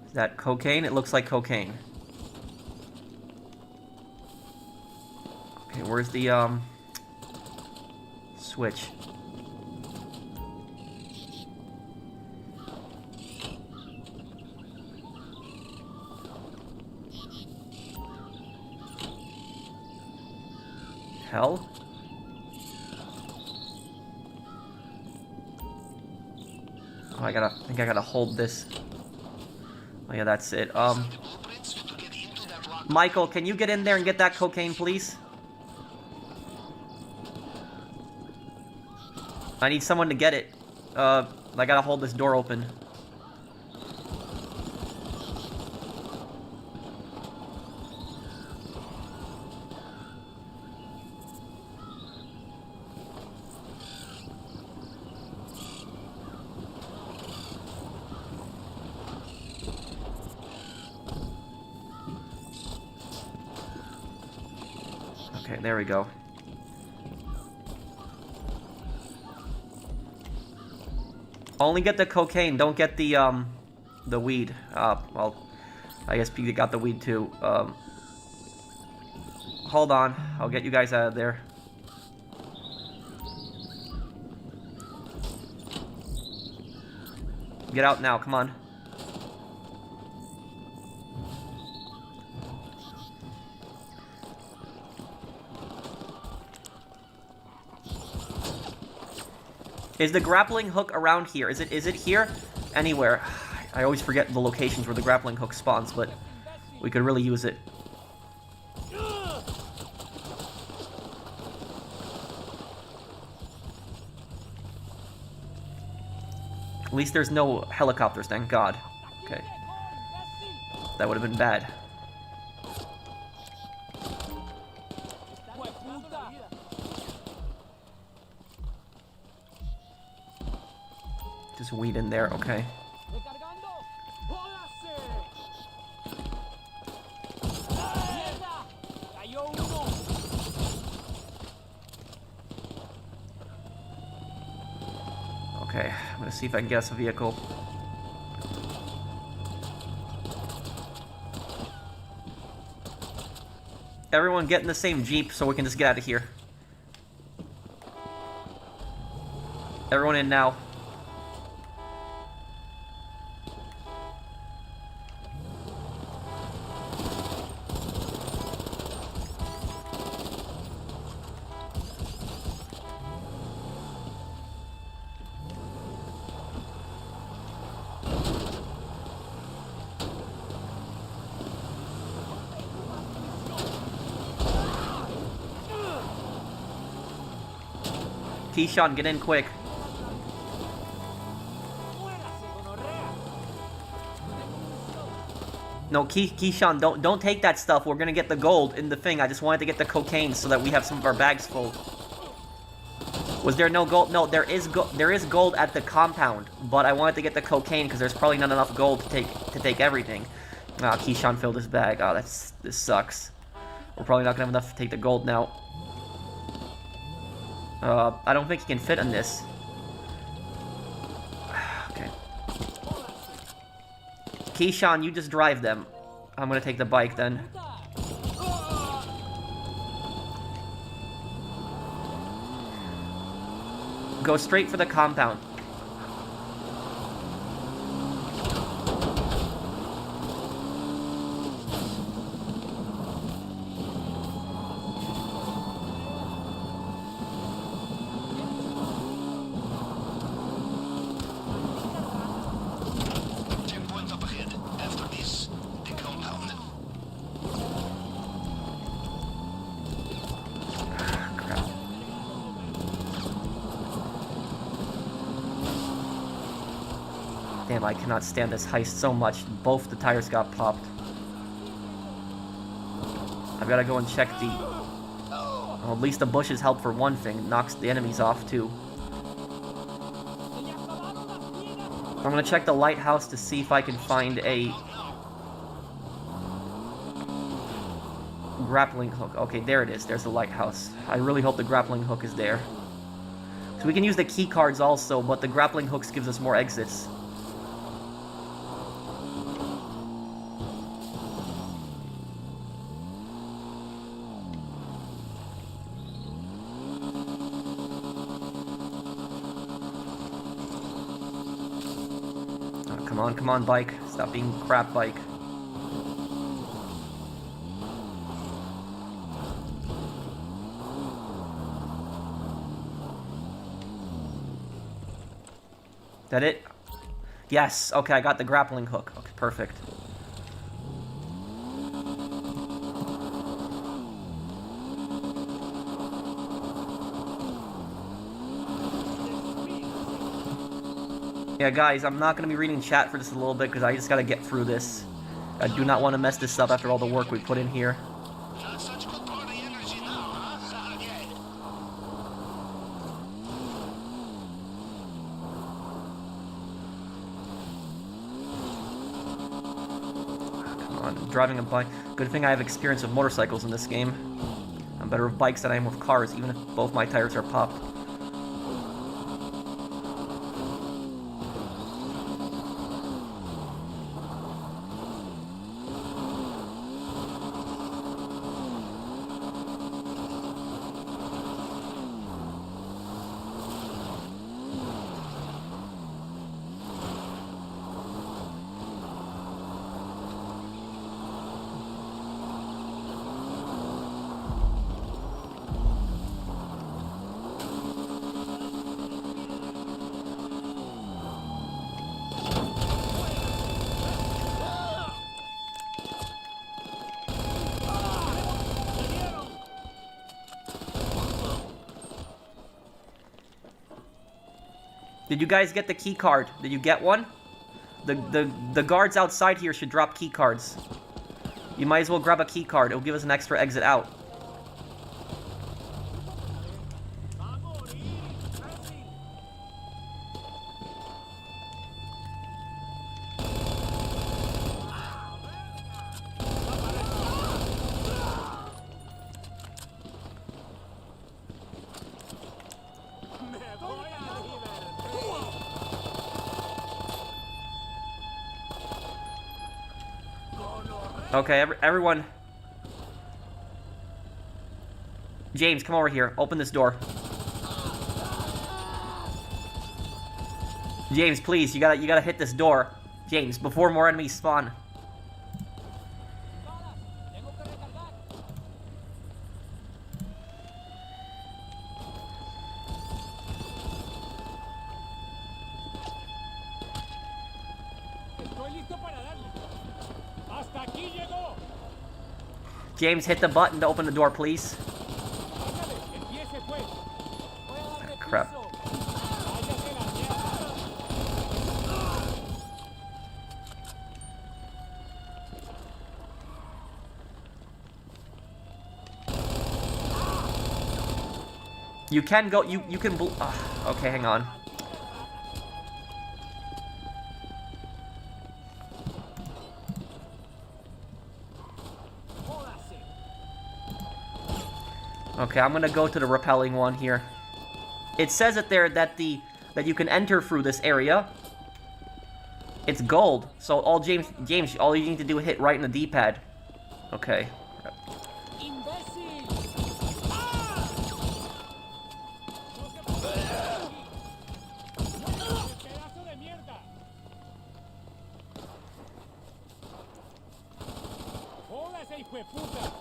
Is that cocaine? It looks like cocaine. Okay, where's the, switch? Hell? Oh, I think I gotta hold this. Oh yeah, that's it. Michael, can you get in there and get that cocaine, please? I need someone to get it. I gotta hold this door open. Okay, there we go. Only get the cocaine, don't get the weed. Well, I guess you got the weed too. Hold on, I'll get you guys out of there. Get out now, come on. Is the grappling hook around here? Is it here? Anywhere. I always forget the locations where the grappling hook spawns, but we could really use it. At least there's no helicopters, thank God. Okay. That would have been bad. Just weed in there, okay. Okay, I'm gonna see if I can get us a vehicle. Everyone get in the same Jeep so we can just get out of here. Everyone in now. Keyshawn, get in quick. No, Keyshawn, don't take that stuff. We're gonna get the gold in the thing. I just wanted to get the cocaine so that we have some of our bags full. Was there no gold? No, there is gold at the compound, but I wanted to get the cocaine because there's probably not enough gold to take everything. Ah, Keyshawn filled his bag. Oh, this sucks. We're probably not gonna have enough to take the gold now. I don't think he can fit in this. Okay. Keyshawn, you just drive them. I'm gonna take the bike then. Go straight for the compound. Checkpoint up ahead. After this, the compound. Crap. Damn, I cannot stand this heist so much. Both the tires got popped. I've got to go and check the... Well, at least the bushes help for one thing. Knocks the enemies off, too. I'm going to check the lighthouse to see if I can find a... grappling hook. Okay, there it is. There's the lighthouse. I really hope the grappling hook is there. So we can use the key cards also, but the grappling hooks gives us more exits. Oh, come on, bike. Stop being crap, bike. That it? Yes. Okay, I got the grappling hook. Okay, perfect. Yeah, guys, I'm not going to be reading chat for just a little bit because I just got to get through this. I do not want to mess this up after all the work we put in here. Not such good party energy now, huh? Okay. Come on, driving a bike. Good thing I have experience with motorcycles in this game. I'm better with bikes than I am with cars, even if both my tires are popped. Did you guys get the key card? Did you get one? The guards outside here should drop key cards. You might as well grab a key card. It'll give us an extra exit out. Okay, everyone. James, come over here. Open this door. James, please, you gotta hit this door. James, before more enemies spawn. James, hit the button to open the door, please. Crap. You can go. You can. Okay, hang on. Okay, I'm gonna go to the repelling one here. It says it there that you can enter through this area. It's gold, so all James, all you need to do is hit right in the D-pad. Okay. ¡Imbécil! ¡Pedazo de mierda! ¡Joda ese hijo de puta!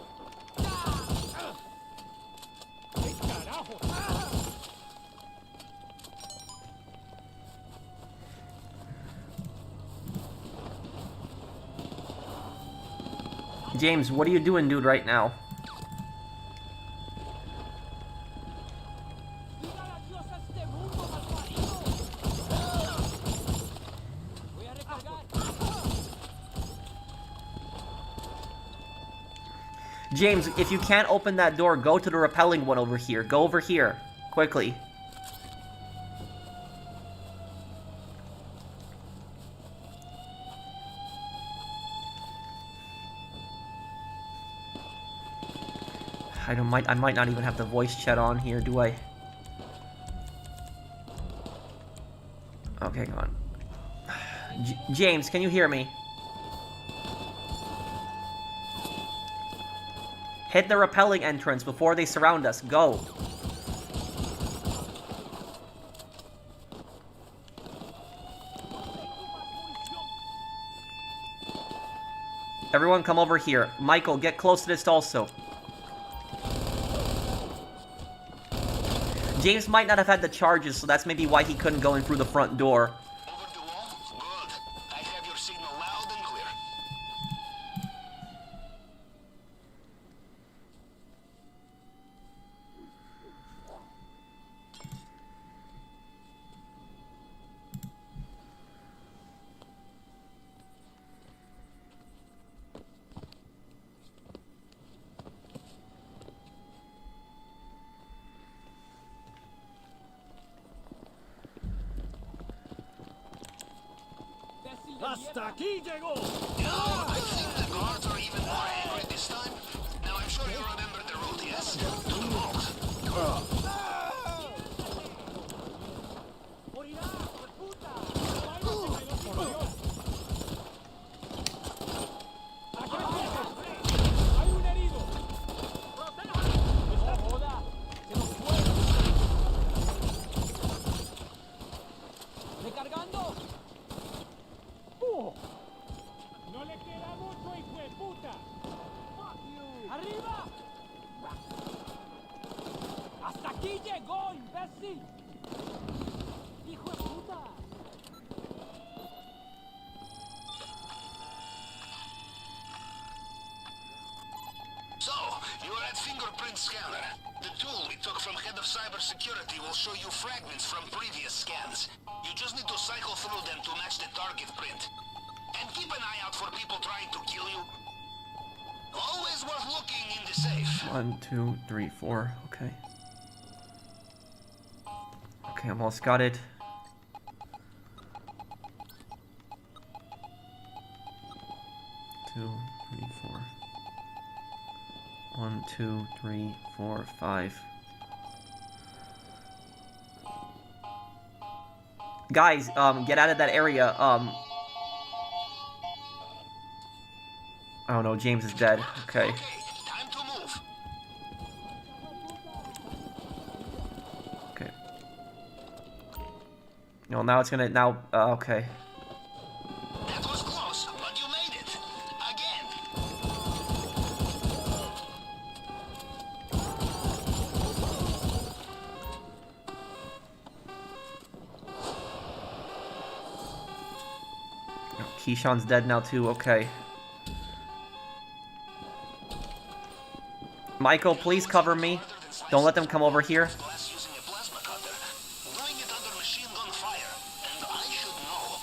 ¡Qué carajo! James, what are you doing, dude, right now? ¡Viva la diosa este mundo, malparido! Voy a recargar. James, if you can't open that door, go to the repelling one over here. Go over here. Quickly. I might not even have the voice chat on here, do I? Okay, hang on. James, can you hear me? Hit the repelling entrance before they surround us. Go. Everyone come over here. Michael, get close to this also. James might not have had the charges, so that's maybe why he couldn't go in through the front door. Over the wall? Good. I have your signal loud and clear. ¡Hasta aquí llegó! I think the guards are even more angry this time. Now I'm sure you remember the route, yes? To the vault. ¡Morirá, hijo de puta! ¡Váyase, por Dios! ¡Aquí hay un herido! ¡No joda! ¡Se nos fue! ¡Recargando! ¡No le queda mucho, hijo de puta! ¡Arriba! ¡Hasta aquí llegó, imbécil! ¡Hijo de puta! So, you are at Fingerprint Scanner. The tool we took from Head of Cybersecurity will show you fragments from previous scans. You just need to cycle through them to match the target print. And keep an eye out for people trying to kill you. Always worth looking in the safe. 1, 2, 3, 4. Okay. Okay, almost got it. 2, 3, 4. 1, 2, 3, 4, 5. Guys, get out of that area. Oh no, James is dead. Okay. Okay, time to move. Okay. No, now it's gonna okay. That was close, but you made it. Again. Keyshawn's dead now too. Okay. Michael, please cover me. Don't let them come over here. Glass using a plasma cutter. Doing it under machine gun fire. And I should know.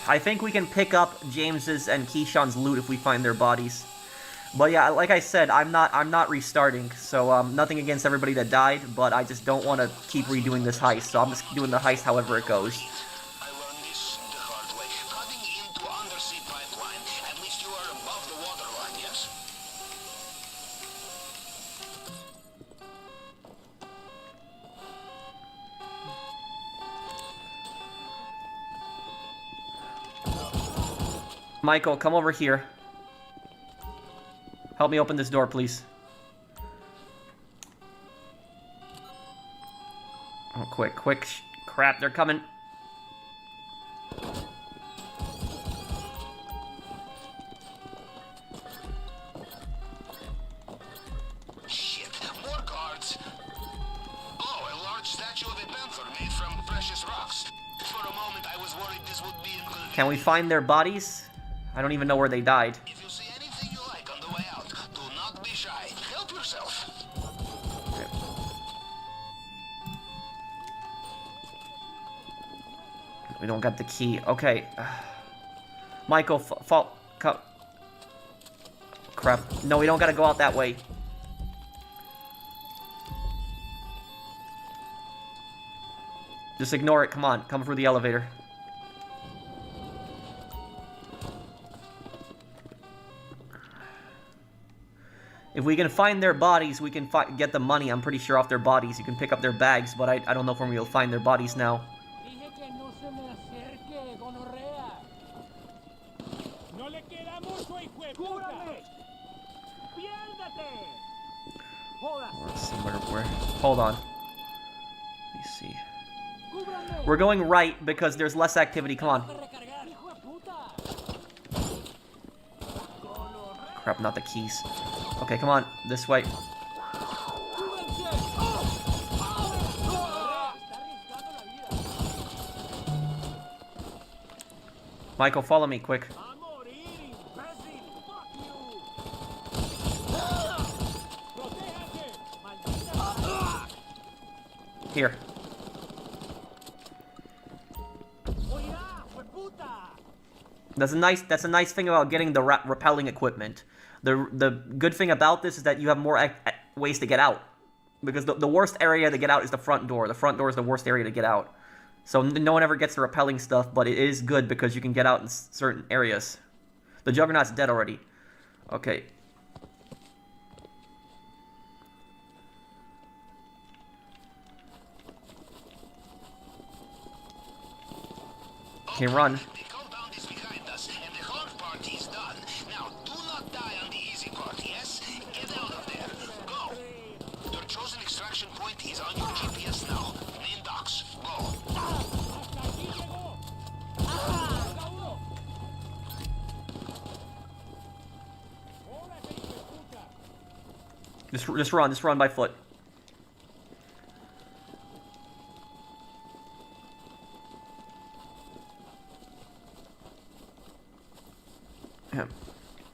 I think we can pick up James's and Keyshawn's loot if we find their bodies. But yeah, like I said, I'm not restarting. So nothing against everybody that died, but I just don't want to keep redoing this heist. So I'm just doing the heist however it goes. I learned this the hard way. Cutting into undersea pipeline. At least you are above the waterline, yes? Michael, come over here. Help me open this door, please. Oh, quick, quick. Crap, they're coming. Shit, more guards. Oh, a large statue of a panther made from precious rocks. For a moment, I was worried this would be inconvenient. Can we find their bodies? I don't even know where they died. If you see anything you like on the way out, do not be shy. Help yourself. We don't got the key. Okay. Michael, fall. Crap. No, we don't gotta go out that way. Just ignore it. Come on. Come through the elevator. If we can find their bodies, we can get the money, I'm pretty sure, off their bodies. You can pick up their bags, but I don't know if we'll find their bodies now. Dije que no se me acerque, gonorrea. No le queda mucho, hijo de puta. Piérdate. Jodas. Let's see where hold on. Let me see. Cúbrame. We're going right because there's less activity. Come on. Recargar, hijo de puta. Crap, not the keys. Okay, come on. This way. Cúbranse. Gonorrea, está arriesgando la vida. Michael, follow me, quick. A morir, imbécil. Fuck you. Protéjate, maldita. Here. Morirá, hijo de puta. That's a nice thing about getting the rappelling equipment. The good thing about this is that you have more ways to get out. Because the worst area to get out is the front door. The front door is the worst area to get out. So no one ever gets the rappelling stuff, but it is good because you can get out in certain areas. The Juggernaut's dead already. Okay. Okay, run. The compound is behind us, and the hard part is done. Now, do not die on the easy part, yes? Get out of there. Go. Your chosen extraction point is on your GPS now. Main docks. Go. Hasta aquí llegó. Cada uno. Órale, hijo de puta. Just run by foot. Yeah.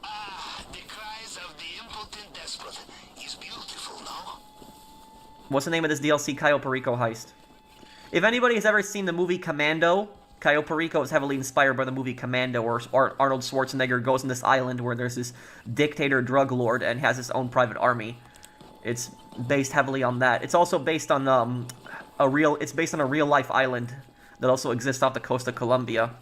Ah, the cries of the impotent desperate is beautiful, no? What's the name of this DLC? Cayo Perico heist. If anybody has ever seen the movie Commando, Cayo Perico is heavily inspired by the movie Commando, where Arnold Schwarzenegger goes on this island where there's this dictator drug lord and has his own private army. It's based heavily on that. It's also based on it's based on a real life island that also exists off the coast of Colombia.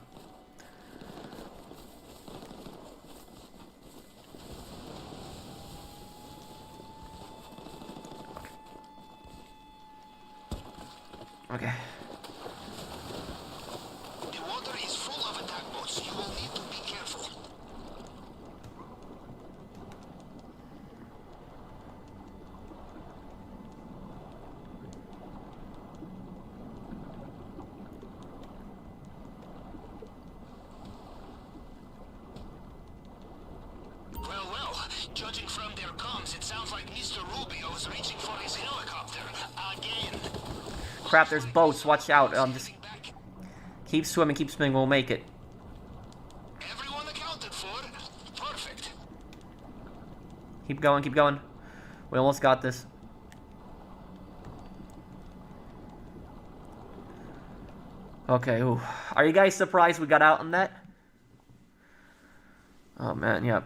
Okay. The water is full of attack boats. You will need to be careful. Well, judging from their comms, it sounds like Mr. Rubio is reaching for his helicopter again. Crap, there's boats. Watch out. Just keep swimming, we'll make it. Everyone accounted for. Perfect. Keep going, keep going. We almost got this. Okay, ooh. Are you guys surprised we got out on that? Oh man, yeah.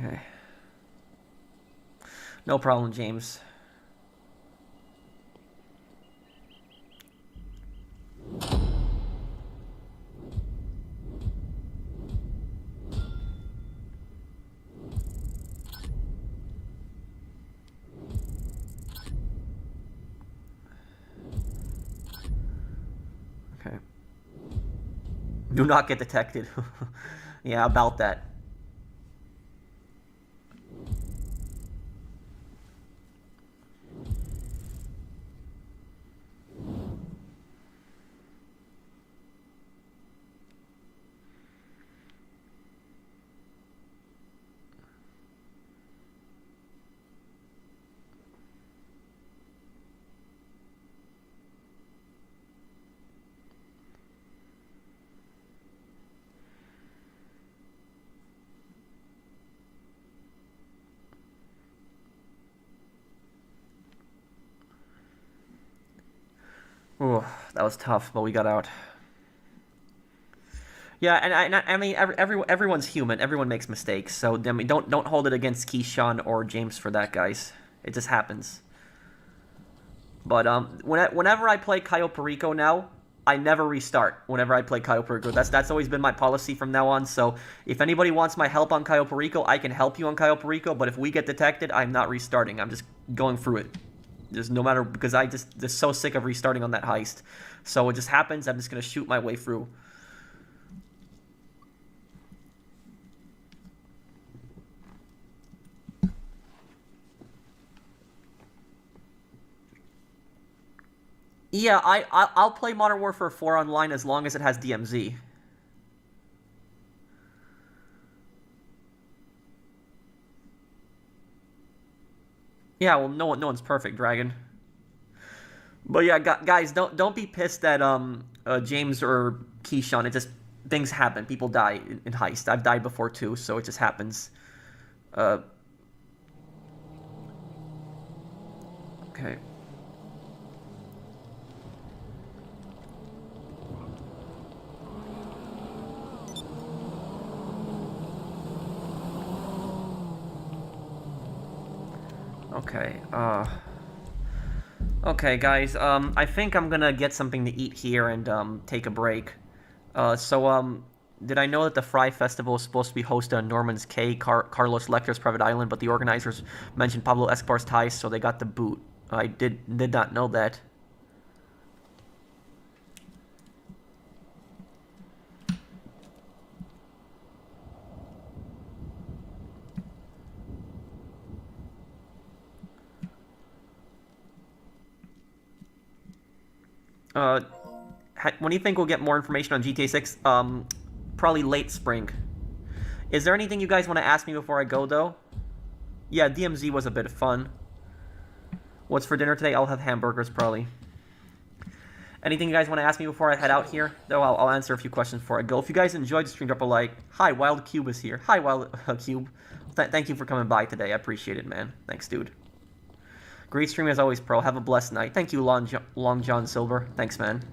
Okay. No problem, James. Okay. Do not get detected. Yeah, about that. Ooh, that was tough, but we got out. Yeah, and I mean, everyone's human. Everyone makes mistakes. So I mean, don't hold it against Keyshawn or James for that, guys. It just happens. But whenever I play Cayo Perico now, I never restart. Whenever I play Cayo Perico, that's always been my policy from now on. So if anybody wants my help on Cayo Perico, I can help you on Cayo Perico. But if we get detected, I'm not restarting. I'm just going through it. Just no matter, because I just so sick of restarting on that heist. So it just happens. I'm just gonna shoot my way through. Yeah, I'll play Modern Warfare 4 online as long as it has DMZ. Yeah, well, no one's perfect, Dragon. But yeah, guys, don't be pissed that James or Keyshawn. It just, things happen. People die in heist. I've died before too, so it just happens. Okay. Okay, okay, guys, I think I'm gonna get something to eat here and, take a break. Did I know that the Fry Festival is supposed to be hosted on Norman's Cay, Carlos Lecter's private island, but the organizers mentioned Pablo Escobar's ties, so they got the boot. I did not know that. When do you think we'll get more information on GTA 6? Probably late spring. Is there anything you guys want to ask me before I go, though? Yeah, DMZ was a bit of fun. What's for dinner today? I'll have hamburgers, probably. Anything you guys want to ask me before I head out here? Though I'll answer a few questions before I go. If you guys enjoyed the stream, drop a like. Hi, Wild Cube is here. Hi, Wild Cube. Thank you for coming by today. I appreciate it, man. Thanks, dude. Great stream as always, Pro. Have a blessed night. Thank you, Long John Silver. Thanks, man.